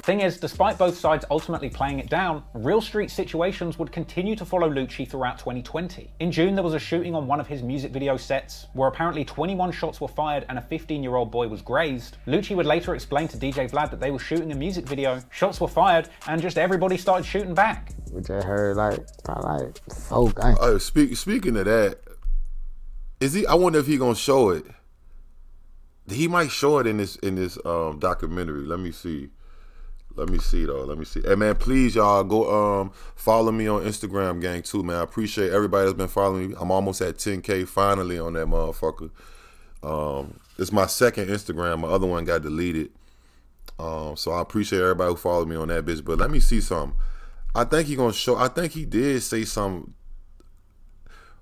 Thing is, despite both sides ultimately playing it down, real street situations would continue to follow Lucci throughout 2020. In June, there was a shooting on one of his music video sets, where apparently 21 shots were fired and a 15-year-old boy was grazed. Lucci would later explain to DJ Vlad that they were shooting a music video, shots were fired, and just everybody started shooting back. We just heard probably 4 guns. Speaking of that, I wonder if he gonna show it. He might show it in this documentary. Let me see though. Hey man, please y'all go follow me on Instagram, gang, too, man. I appreciate everybody that's been following me. I'm almost at 10K finally on that motherfucker. It's my second Instagram. My other one got deleted. So I appreciate everybody who followed me on that bitch. But let me see something. I think he did say something.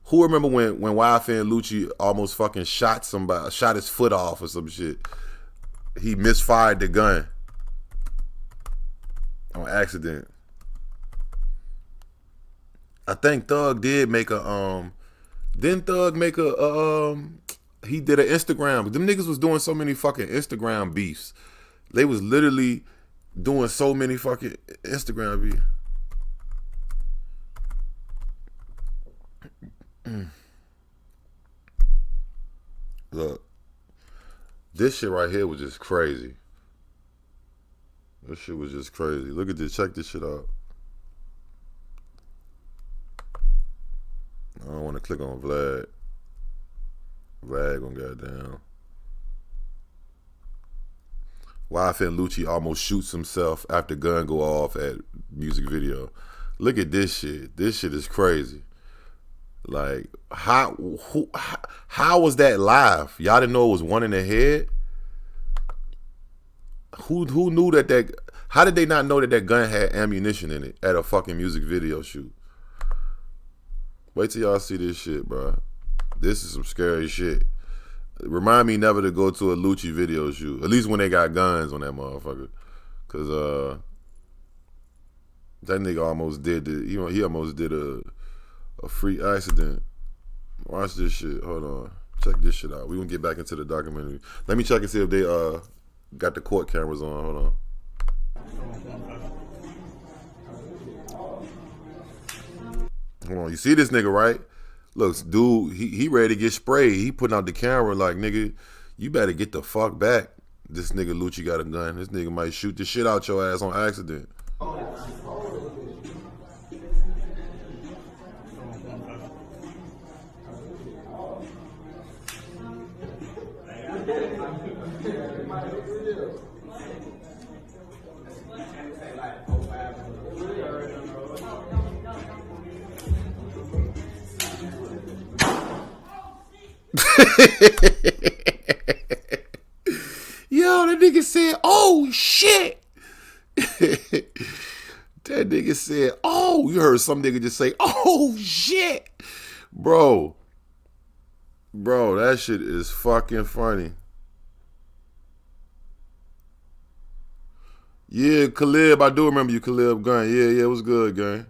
Who remember when YFN Lucci almost fucking shot his foot off or some shit? He misfired the gun on accident. I think Thug did make a didn't Thug make a he did an Instagram. Them niggas was doing so many fucking Instagram beefs. They was literally doing so many fucking Instagram beefs. Look, this shit right here was just crazy. This shit was just crazy. Look at this. Check this shit out. I don't want to click on Vlad. Vlad gonna goddamn. YFN Lucci almost shoots himself after gun go off at music video. Look at this shit. This shit is crazy. Like, how was that live? Y'all didn't know it was one in the head? Who knew that how did they not know that gun had ammunition in it at a fucking music video shoot? Wait till y'all see this shit, bro. This is some scary shit. Remind me never to go to a Lucci video shoot, at least when they got guns on that motherfucker. Cause that nigga almost did he almost did a free accident. Watch this shit. Hold on. Check this shit out. We gonna get back into the documentary. Let me check and see if they got the court cameras on. Hold on. Hold on. You see this nigga, right? Look, dude, he ready to get sprayed. He putting out the camera like, nigga, you better get the fuck back. This nigga Lucci got a gun. This nigga might shoot the shit out your ass on accident. Yo, that nigga said, oh shit. That nigga said, oh, you heard some nigga just say, oh shit. Bro, that shit is fucking funny. Yeah, Khalib, I do remember you, Khalib Gun. Yeah, it was good, gang.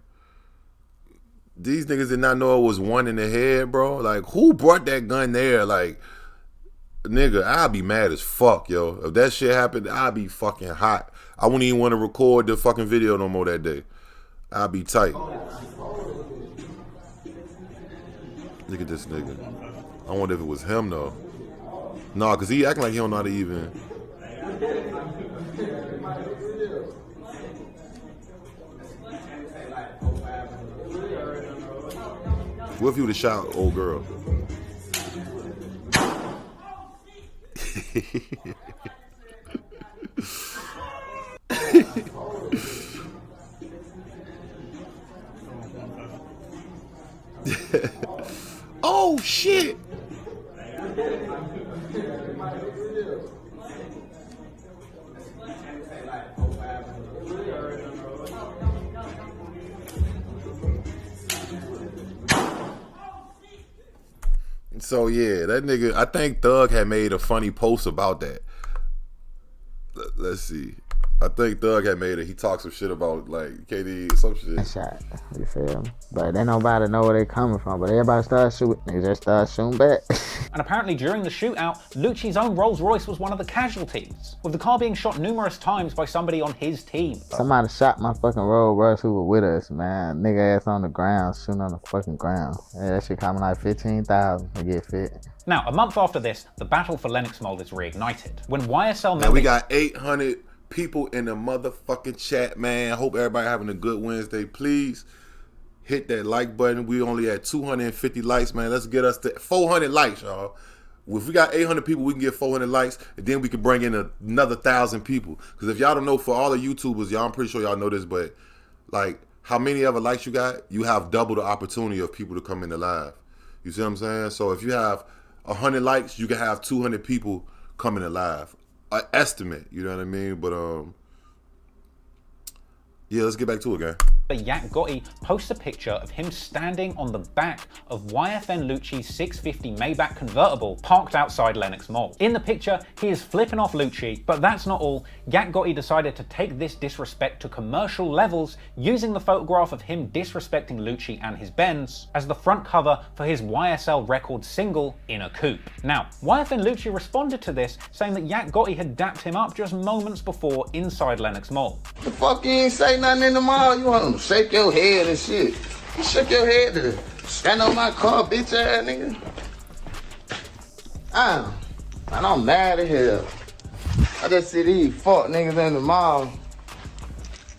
These niggas did not know it was one in the head, bro. Like, who brought that gun there? Like, nigga, I'd be mad as fuck, yo. If that shit happened, I'd be fucking hot. I wouldn't even want to record the fucking video no more that day. I'd be tight. Look at this nigga. I wonder if it was him, though. No, because he acting like he don't know how to even... What if you would have shot old girl? shit. So yeah, that nigga, I think Thug had made a funny post about that. Let's see. I think Thug had made it. He talked some shit about like KD, some shit. Shot, you feel me? But then nobody know where they coming from. But everybody started shooting. They just started shooting back. And apparently during the shootout, Lucci's own Rolls Royce was one of the casualties, with the car being shot numerous times by somebody on his team. Somebody shot my fucking Rolls Royce who was with us, man. Nigga ass on the ground, shooting on the fucking ground. Yeah, that shit coming like 15,000 to get fit. Now, a month after this, the battle for Lennox Mall is reignited. When YSL man, we got 800 people in the motherfucking chat, man. I hope everybody having a good Wednesday. Please hit that like button. We only at 250 likes, man. Let's get us to 400 likes, y'all. If we got 800 people, we can get 400 likes, and then we can bring in another 1,000 people. Because if y'all don't know, for all the YouTubers, y'all, I'm pretty sure y'all know this, but like how many ever likes you got, you have double the opportunity of people to come in the live. You see what I'm saying? So if you have 100 likes, you can have 200 people coming in live. An estimate, you know what I mean? But yeah, let's get back to it, gang. Yak Gotti posts a picture of him standing on the back of YFN Lucci's 650 Maybach convertible parked outside Lennox Mall. In the picture, he is flipping off Lucci, but that's not all. Yak Gotti decided to take this disrespect to commercial levels, using the photograph of him disrespecting Lucci and his Benz as the front cover for his YSL Records single, In a Coupe. Now, YFN Lucci responded to this, saying that Yak Gotti had dapped him up just moments before inside Lennox Mall. The fuck you ain't say nothing in the mall? You want to shake your head and shit. You shake your head to stand on my car, bitch ass nigga. I'm mad as hell. I just see these fuck niggas in the mall.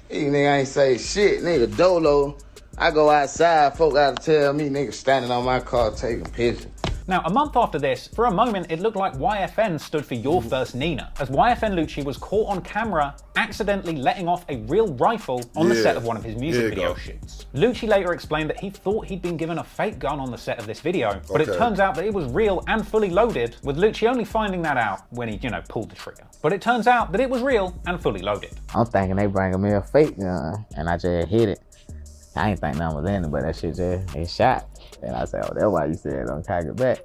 These niggas ain't say shit, nigga Dolo. I go outside, folk gotta tell me niggas standing on my car taking pictures. Now, a month after this, for a moment, it looked like YFN stood for Your First Nina, as YFN Lucci was caught on camera accidentally letting off a real rifle on the set of one of his music video shoots. Lucci later explained that he thought he'd been given a fake gun on the set of this video, but it turns out that it was real and fully loaded, with Lucci only finding that out when he, pulled the trigger. But it turns out that it was real and fully loaded. I'm thinking they bringing me a fake gun, and I just hit it. I ain't think nothing was in it, but that shit just, it shot. And I said, oh, that's why you said don't cock it back.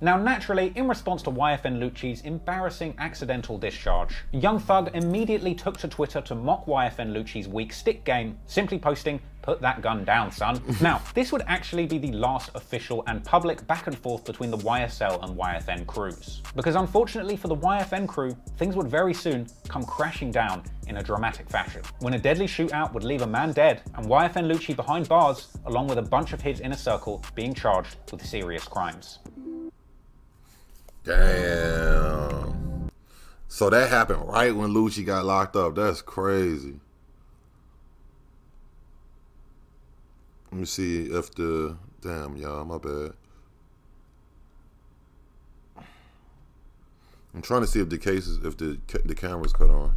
Now, naturally, in response to YFN Lucci's embarrassing accidental discharge, Young Thug immediately took to Twitter to mock YFN Lucci's weak stick game, simply posting, "Put that gun down, son." Now, this would actually be the last official and public back and forth between the YSL and YFN crews. Because unfortunately for the YFN crew, things would very soon come crashing down in a dramatic fashion, when a deadly shootout would leave a man dead and YFN Lucci behind bars, along with a bunch of his inner circle being charged with serious crimes. Damn. So that happened right when Lucci got locked up. That's crazy. Let me see if the... Damn, y'all, my bad. I'm trying to see if the cases, if the camera's cut on.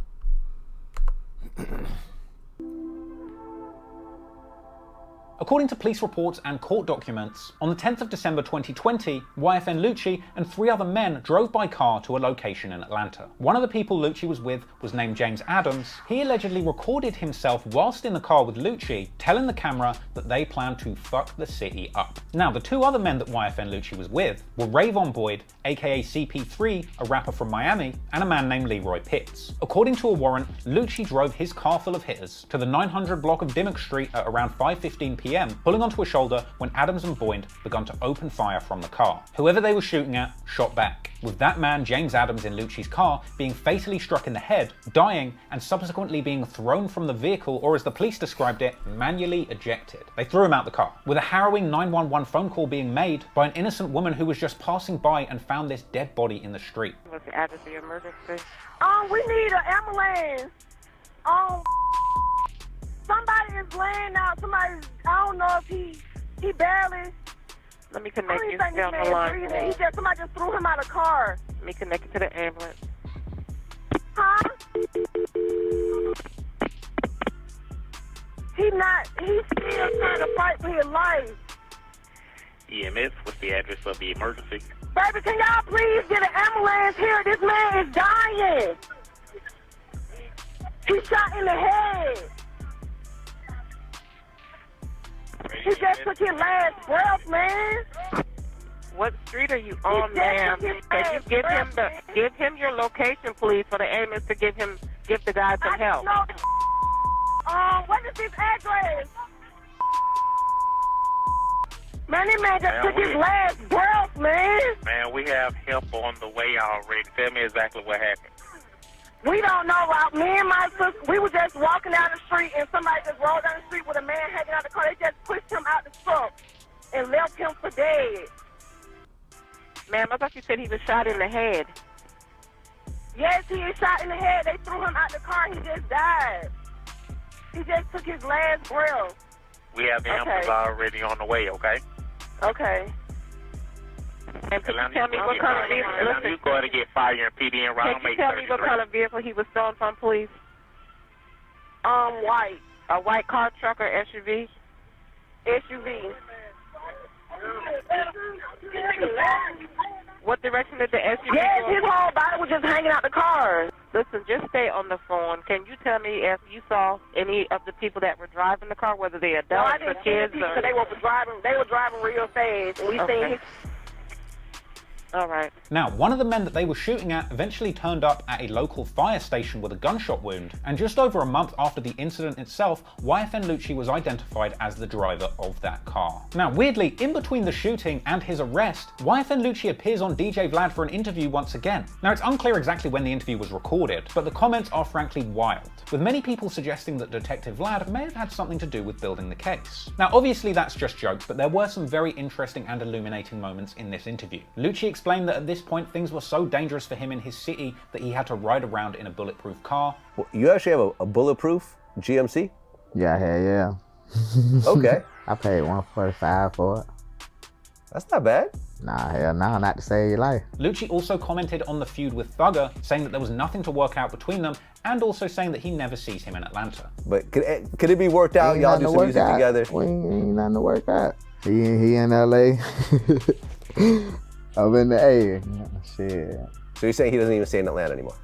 According to police reports and court documents, on the 10th of December 2020, YFN Lucci and 3 other men drove by car to a location in Atlanta. One of the people Lucci was with was named James Adams. He allegedly recorded himself whilst in the car with Lucci, telling the camera that they planned to fuck the city up. Now, the 2 other men that YFN Lucci was with were Rayvon Boyd, aka CP3, a rapper from Miami, and a man named Leroy Pitts. According to a warrant, Lucci drove his car full of hitters to the 900 block of Dimmock Street at around 5:15 p.m. pulling onto a shoulder when Adams and Boyd began to open fire from the car. Whoever they were shooting at shot back, with that man, James Adams, in Lucci's car being fatally struck in the head, dying, and subsequently being thrown from the vehicle, or as the police described it, manually ejected. They threw him out the car, with a harrowing 911 phone call being made by an innocent woman who was just passing by and found this dead body in the street. What's the address of your emergency? We need an ambulance. Somebody is laying out. Somebody, I don't know if he barely. Let me connect you. Stay on the line. Somebody just threw him out of the car. Let me connect you to the ambulance. Huh? He's still trying to fight for his life. EMS, what's the address of the emergency? Baby, can y'all please get an ambulance here? This man is dying. He's shot in the head. He just took his last breath, man. What street are you on, ma'am? Can you give him your location, please, for the ambulance to give the guy some help? What is his address? Man, this man just took his last breath, man. Man, we have help on the way already. Tell me exactly what happened. We don't know. Me and my sister, we were just walking down the street, and somebody just rolled down the street with a man hanging out the car. They just pushed him out the truck and left him for dead. Ma'am, I thought you said he was shot in the head. Yes, he is shot in the head. They threw him out the car. He just died. He just took his last breath. We have the ambulance already on the way, okay? Okay. And can you tell me what kind of vehicle? Listen, you go ahead and get fire and PD and right on Can you tell me what kind of vehicle he was stolen from, please? White. A white car, truck, or SUV? SUV. What direction did the SUV Yes, go? his whole body was just hanging out the car. Listen, just stay on the phone. Can you tell me if you saw any of the people that were driving the car, whether they adults or kids? Or... They were driving real fast. And we seen his... All right. Now, one of the men that they were shooting at eventually turned up at a local fire station with a gunshot wound, and just over a month after the incident itself, YFN Lucci was identified as the driver of that car. Now, weirdly, in between the shooting and his arrest, YFN Lucci appears on DJ Vlad for an interview once again. Now, it's unclear exactly when the interview was recorded, but the comments are frankly wild, with many people suggesting that Detective Vlad may have had something to do with building the case. Now, obviously that's just jokes, but there were some very interesting and illuminating moments in this interview. Lucci explained that at this point things were so dangerous for him in his city that he had to ride around in a bulletproof car. Well, you actually have a bulletproof GMC? Yeah. Okay. I paid $145 for it. That's not bad. Nah, hell no, not to save your life. Lucci also commented on the feud with Thugger, saying that there was nothing to work out between them, and also saying that he never sees him in Atlanta. But could it be worked out? Y'all do some music together? Ain't nothing to work out. He in LA. Up in the A. Shit. So you're saying he doesn't even stay in Atlanta anymore?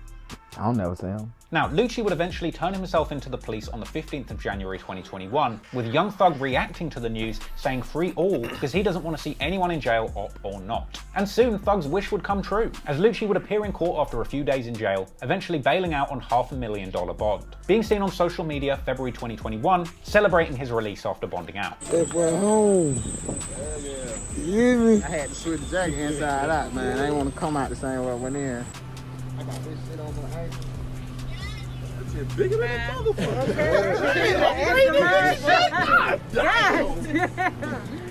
I don't never see him. Now, Lucci would eventually turn himself into the police on the 15th of January 2021, with Young Thug reacting to the news, saying free all because he doesn't want to see anyone in jail, op or not. And soon, Thug's wish would come true, as Lucci would appear in court after a few days in jail, eventually bailing out on $500,000 bond. Being seen on social media February 2021, celebrating his release after bonding out. Step home. You hear me? I had to switch the jacket inside out, man. I didn't want to come out the same way I went in. I got this shit on my ankle. Bigger than a motherfucker.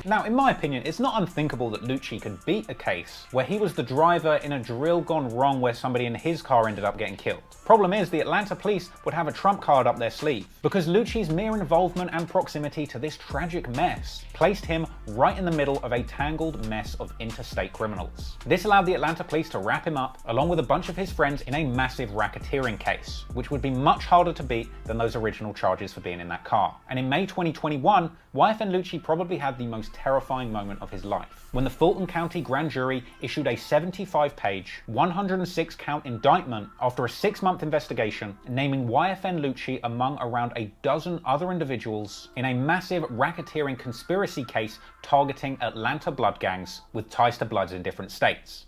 Now, in my opinion, it's not unthinkable that Lucci could beat a case where he was the driver in a drill gone wrong where somebody in his car ended up getting killed. Problem is, the Atlanta police would have a trump card up their sleeve, because Lucci's mere involvement and proximity to this tragic mess placed him right in the middle of a tangled mess of interstate criminals. This allowed the Atlanta police to wrap him up, along with a bunch of his friends, in a massive racketeering case, which would be much harder to beat than those original charges for being in that car. And in May 2021, YFN Lucci probably had the most terrifying moment of his life, when the Fulton County grand jury issued a 75-page, 106-count indictment after a 6-month investigation, naming YFN Lucci among around a dozen other individuals in a massive racketeering conspiracy case targeting Atlanta blood gangs with ties to Bloods in different states.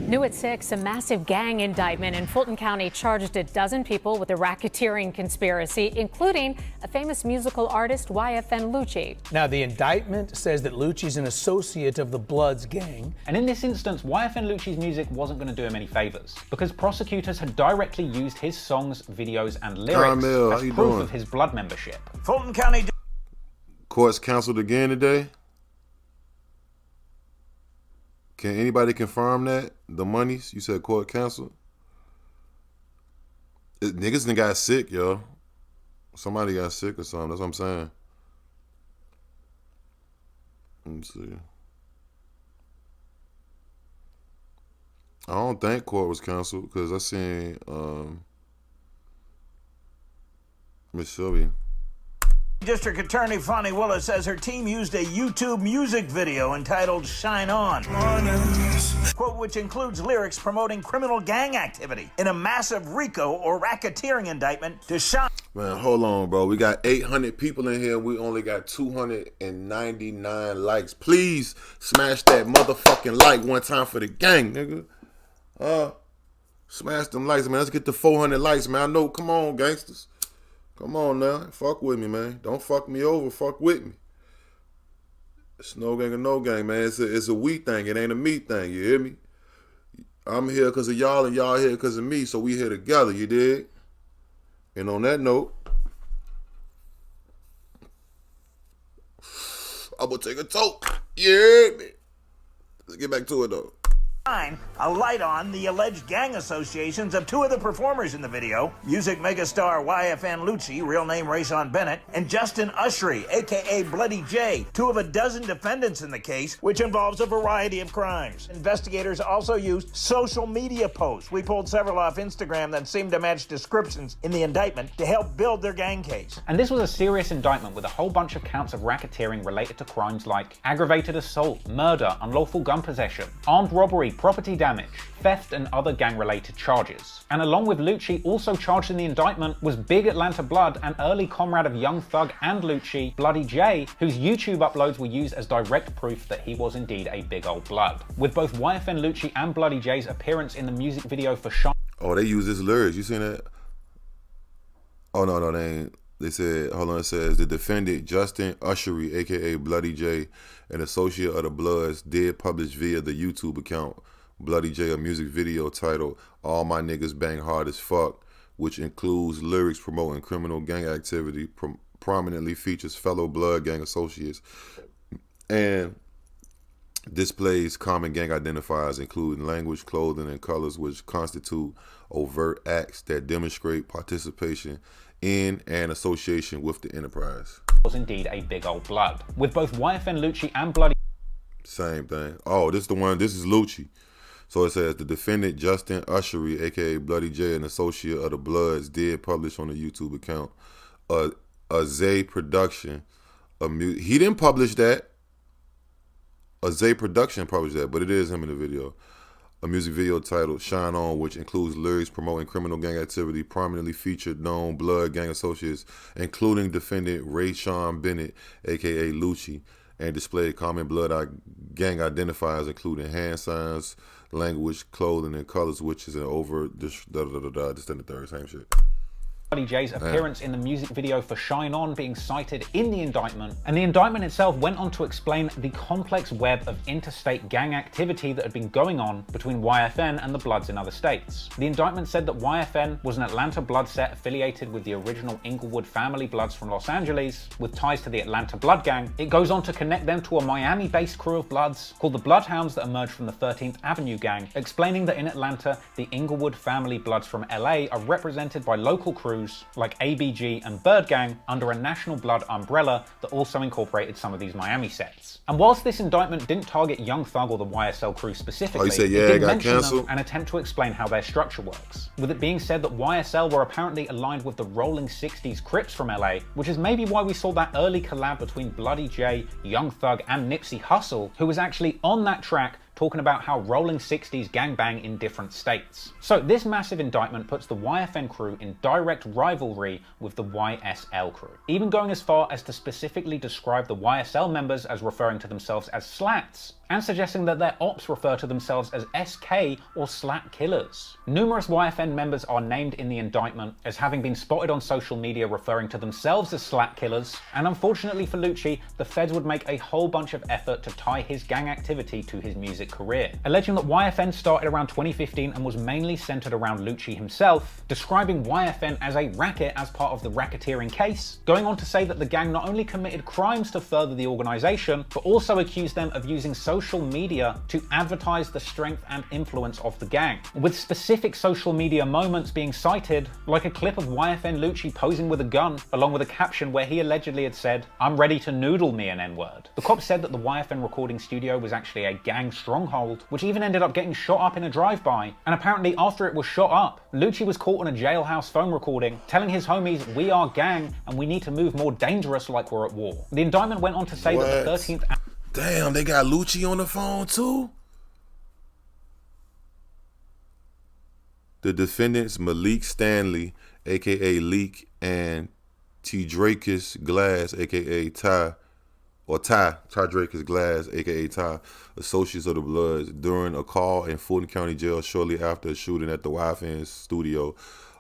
New at 6, a massive gang indictment in Fulton County charged a dozen people with a racketeering conspiracy, including a famous musical artist, YFN Lucci. Now, the indictment says that Lucci's an associate of the Bloods gang. And in this instance, YFN Lucci's music wasn't going to do him any favors, because prosecutors had directly used his songs, videos, and lyrics as proof of his Blood membership. Fulton County court's canceled again today. Can anybody confirm that? The monies? You said court canceled? Niggas done got sick, yo. Somebody got sick or something. That's what I'm saying. Let me see. I don't think court was canceled because I seen Miss Sylvia. District Attorney Fonnie Willis says her team used a YouTube music video entitled Shine On, quote, which includes lyrics promoting criminal gang activity in a massive RICO or racketeering indictment to Shine. Man, hold on, bro. We got 800 people in here. We only got 299 likes. Please smash that motherfucking like one time for the gang, nigga. Smash them likes, man. Let's get to 400 likes, man. I know. Come on, gangsters. Come on now. Fuck with me, man. Don't fuck me over. Fuck with me. It's no gang or no gang, man. It's a we thing. It ain't a me thing. You hear me? I'm here because of y'all and y'all here because of me. So we here together. You dig? And on that note, I'm going to take a toke. You hear me? Let's get back to it, though. A light on the alleged gang associations of two of the performers in the video, music megastar YFN Lucci, real name Rayshawn Bennett, and Justin Ushery, aka Bloody J, two of a dozen defendants in the case, which involves a variety of crimes. Investigators also used social media posts. We pulled several off Instagram that seemed to match descriptions in the indictment to help build their gang case. And this was a serious indictment with a whole bunch of counts of racketeering related to crimes like aggravated assault, murder, unlawful gun possession, armed robbery, property damage, theft, and other gang-related charges. And along with Lucci, also charged in the indictment was Big Atlanta Blood, an early comrade of Young Thug and Lucci, Bloody J, whose YouTube uploads were used as direct proof that he was indeed a big old blood. With both YFN Lucci and Bloody J's appearance in the music video for Shine. Oh, they use this lyrics. You seen that? Oh, no, they ain't. They said, hold on, it says, the defendant, Justin Ushery, aka Bloody J, an associate of the Bloods, did publish via the YouTube account Bloody J a music video titled All My Niggas Bang Hard As Fuck, which includes lyrics promoting criminal gang activity, prominently features fellow Blood gang associates, and displays common gang identifiers including language, clothing, and colors which constitute overt acts that demonstrate participation in and association with the enterprise. Was indeed a big old blood. With both YFN Lucci and Bloody... Same thing. Oh, this is the one. This is Lucci. So it says, the defendant, Justin Ushery, a.k.a. Bloody J, an associate of the Bloods, did publish on the YouTube account a Zay production. He didn't publish that. A Zay production published that, but it is him in the video. A music video titled Shine On, which includes lyrics promoting criminal gang activity, prominently featured known Blood gang associates, including defendant Rayshawn Bennett, a.k.a. Lucci, and displayed common Blood gang identifiers, including hand signs, language, clothing, and colors, which is an over this and the third, same shit. Bloody J's appearance in the music video for Shine On being cited in the indictment, and the indictment itself went on to explain the complex web of interstate gang activity that had been going on between YFN and the Bloods in other states. The indictment said that YFN was an Atlanta Blood set affiliated with the original Inglewood family Bloods from Los Angeles, with ties to the Atlanta Blood gang. It goes on to connect them to a Miami-based crew of Bloods called the Bloodhounds that emerged from the 13th Avenue gang, explaining that in Atlanta, the Inglewood family Bloods from LA are represented by local crews like ABG and Bird Gang under a National Blood umbrella that also incorporated some of these Miami sets. And whilst this indictment didn't target Young Thug or the YSL crew specifically, it did mention them and attempt to explain how their structure works. With it being said that YSL were apparently aligned with the Rolling 60s Crips from LA, which is maybe why we saw that early collab between Bloody J, Young Thug, and Nipsey Hussle, who was actually on that track talking about how Rolling 60s gangbang in different states. So this massive indictment puts the YFN crew in direct rivalry with the YSL crew, even going as far as to specifically describe the YSL members as referring to themselves as slats, and suggesting that their ops refer to themselves as SK or Slat Killers. Numerous YFN members are named in the indictment as having been spotted on social media referring to themselves as Slat Killers, and unfortunately for Lucci, the feds would make a whole bunch of effort to tie his gang activity to his music career, alleging that YFN started around 2015 and was mainly centered around Lucci himself, describing YFN as a racket as part of the racketeering case, going on to say that the gang not only committed crimes to further the organization, but also accused them of using social social media to advertise the strength and influence of the gang, with specific social media moments being cited, like a clip of YFN Lucci posing with a gun, along with a caption where he allegedly had said, "I'm ready to noodle me an N-word." The cops said that the YFN recording studio was actually a gang stronghold, which even ended up getting shot up in a drive-by, and apparently after it was shot up, Lucci was caught on a jailhouse phone recording, telling his homies, "We are gang, and we need to move more dangerous like we're at war." The indictment went on to say that the 13th... Damn, they got Lucci on the phone too? The defendants, Malik Stanley, a.k.a. Leak, and Tydrakis Glass, a.k.a. Ty Dracus Glass, aka Ty, associates of the Bloods, during a call in Fulton County Jail shortly after a shooting at the YFN studio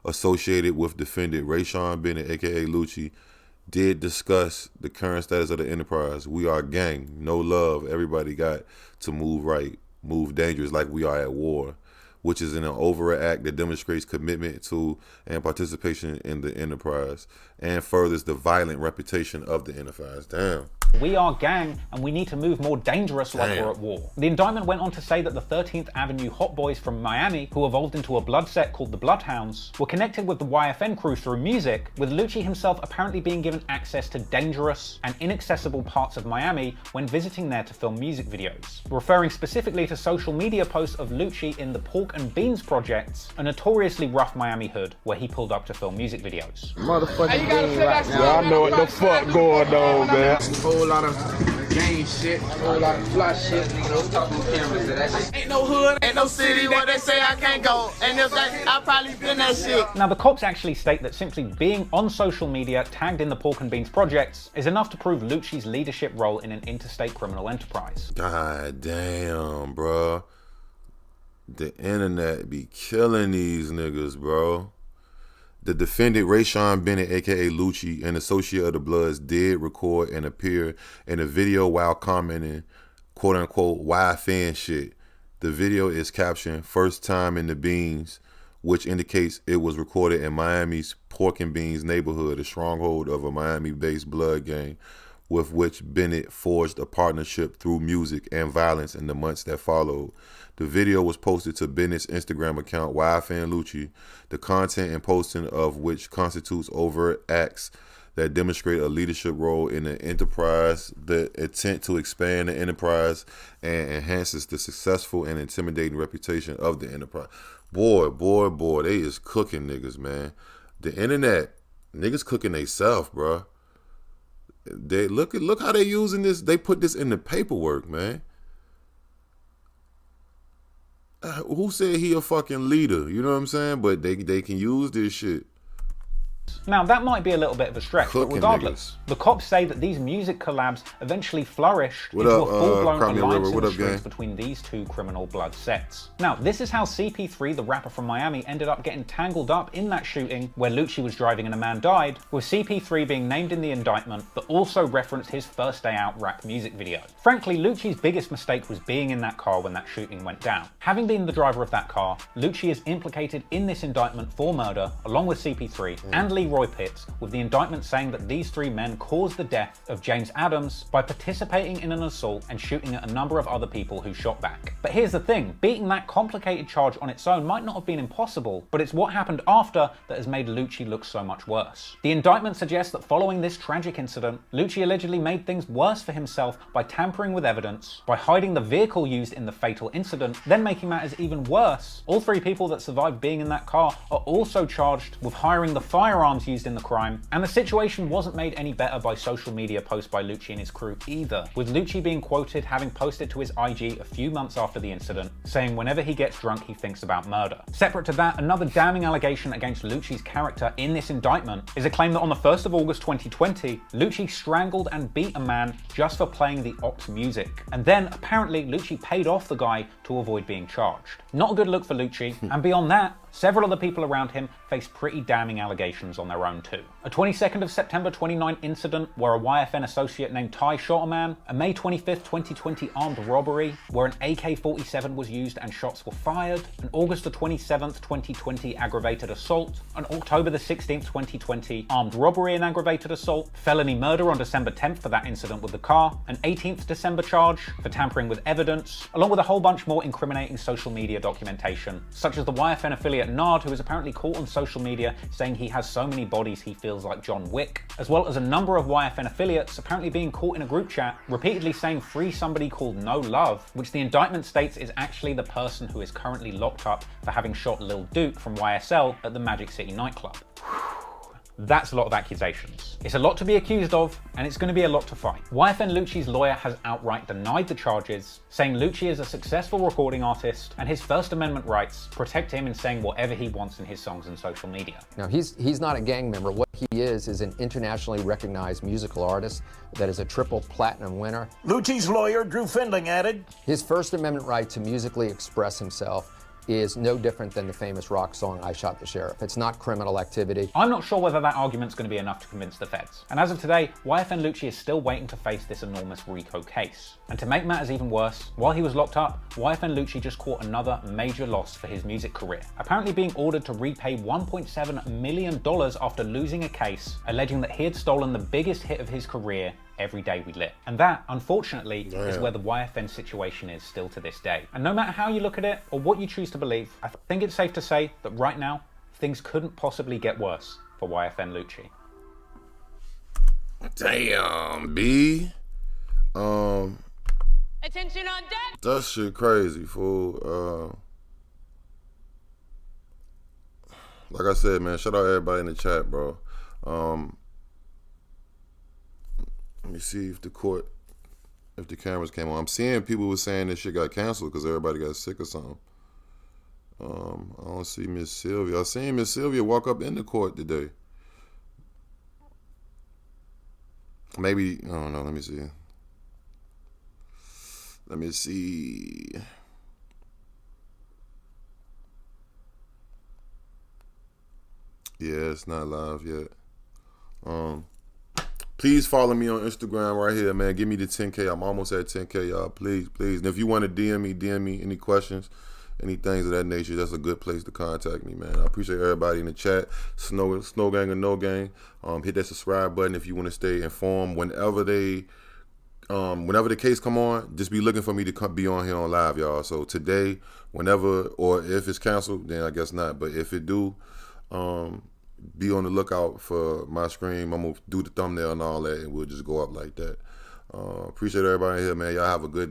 associated with defendant Rayshawn Bennett, aka Lucci, did discuss the current status of the enterprise. "We are gang, no love, everybody got to move right, move dangerous like we are at war," which is an overt act that demonstrates commitment to and participation in the enterprise and furthers the violent reputation of the enterprise. Damn. "We are gang, and we need to move more dangerous like we're at war." The indictment went on to say that the 13th Avenue Hot Boys from Miami, who evolved into a blood set called the Bloodhounds, were connected with the YFN crew through music, with Lucci himself apparently being given access to dangerous and inaccessible parts of Miami when visiting there to film music videos, referring specifically to social media posts of Lucci in the Pork and Beans projects, a notoriously rough Miami hood where he pulled up to film music videos. Motherfucking Bean right now. I know what the fuck going on, man. Whole lot of gang shit, whole lot of fly shit. Ain't no hood, ain't no city where they say I can't go. And if that, I probably been that shit. Now, the cops actually state that simply being on social media tagged in the Pork and Beans projects is enough to prove Lucci's leadership role in an interstate criminal enterprise. God damn, bro. The internet be killing these niggas, bro. The defendant, Rayshawn Bennett, aka Lucci, an associate of the Bloods, did record and appear in a video while commenting, quote unquote, YFN shit. The video is captioned "First Time in the Beans," which indicates it was recorded in Miami's Pork and Beans neighborhood, a stronghold of a Miami-based blood gang, with which Bennett forged a partnership through music and violence in the months that followed. The video was posted to Bennett's Instagram account, YFN Lucci, the content and posting of which constitutes overt acts that demonstrate a leadership role in the enterprise, the intent to expand the enterprise, and enhances the successful and intimidating reputation of the enterprise. Boy, they is cooking niggas, man. The internet, niggas cooking they self, bro. They look how they using this. They put this in the paperwork, man. Who said he a fucking leader? You know what I'm saying? But they can use this shit. Now, that might be a little bit of a stretch, but regardless, the cops say that these music collabs eventually flourished into a full-blown alliance in the streets between these two criminal blood sets. Now, this is how CP3, the rapper from Miami, ended up getting tangled up in that shooting where Lucci was driving and a man died, with CP3 being named in the indictment, but also referenced his first day out rap music video. Frankly, Lucci's biggest mistake was being in that car when that shooting went down. Having been the driver of that car, Lucci is implicated in this indictment for murder, along with CP3 and Leroy Pitts, with the indictment saying that these three men caused the death of James Adams by participating in an assault and shooting at a number of other people who shot back. But here's the thing, beating that complicated charge on its own might not have been impossible, but it's what happened after that has made Lucci look so much worse. The indictment suggests that following this tragic incident, Lucci allegedly made things worse for himself by tampering with evidence, by hiding the vehicle used in the fatal incident, then making matters even worse. All three people that survived being in that car are also charged with hiring the firearms used in the crime, and the situation wasn't made any better by social media posts by Lucci and his crew either, with Lucci being quoted having posted to his IG a few months after the incident, saying whenever he gets drunk he thinks about murder. Separate to that, another damning allegation against Lucci's character in this indictment is a claim that on the 1st of August 2020, Lucci strangled and beat a man just for playing the Ox music, and then apparently Lucci paid off the guy to avoid being charged. Not a good look for Lucci, and beyond that, Several other people around him faced pretty damning allegations on their own too. A 22nd of September 29 incident where a YFN associate named Ty shot a man, a May 25th, 2020 armed robbery where an AK-47 was used and shots were fired, an August the 27th, 2020 aggravated assault, an October the 16th, 2020 armed robbery and aggravated assault, felony murder on December 10th for that incident with the car, an 18th December charge for tampering with evidence, along with a whole bunch more incriminating social media documentation, such as the YFN affiliate Nard, who is apparently caught on social media saying he has so many bodies he feels like John Wick, as well as a number of YFN affiliates apparently being caught in a group chat repeatedly saying free somebody called No Love, which the indictment states is actually the person who is currently locked up for having shot Lil Duke from YSL at the Magic City nightclub. That's a lot of accusations. It's a lot to be accused of, and it's going to be a lot to fight. YFN Lucci's lawyer has outright denied the charges, saying Lucci is a successful recording artist, and his First Amendment rights protect him in saying whatever he wants in his songs and social media. Now, he's not a gang member. What he is an internationally recognized musical artist that is a triple platinum winner. Lucci's lawyer, Drew Findling, added, his First Amendment right to musically express himself is no different than the famous rock song, I Shot the Sheriff. It's not criminal activity. I'm not sure whether that argument's going to be enough to convince the feds. And as of today, YFN Lucci is still waiting to face this enormous RICO case. And to make matters even worse, while he was locked up, YFN Lucci just caught another major loss for his music career, apparently being ordered to repay $1.7 million after losing a case alleging that he had stolen the biggest hit of his career, Every Day We Lit. And that, unfortunately, is where the YFN situation is still to this day. And no matter how you look at it or what you choose to believe, I think it's safe to say that right now, things couldn't possibly get worse for YFN Lucci. Damn, B. Attention on deck. That shit crazy, fool. Like I said, man, shout out everybody in the chat, bro. Let me see if the cameras came on. I'm seeing people were saying this shit got canceled because everybody got sick or something. I don't see Miss Sylvia. I seen Miss Sylvia walk up in the court today. Maybe, I don't know, let me see. Let me see. Yeah, it's not live yet. Please follow me on Instagram right here, man. Give me the 10K. I'm almost at 10K, y'all. Please, please. And if you want to DM me any questions, any things of that nature, that's a good place to contact me, man. I appreciate everybody in the chat. Snow Gang or No Gang. Hit that subscribe button if you want to stay informed. Whenever the case come on, just be looking for me to be on here on live, y'all. So today, whenever, or if it's canceled, then I guess not. But if it do, be on the lookout for my stream. I'm gonna do the thumbnail and all that, and we'll just go up like that. Appreciate everybody here, man. Y'all have a good day.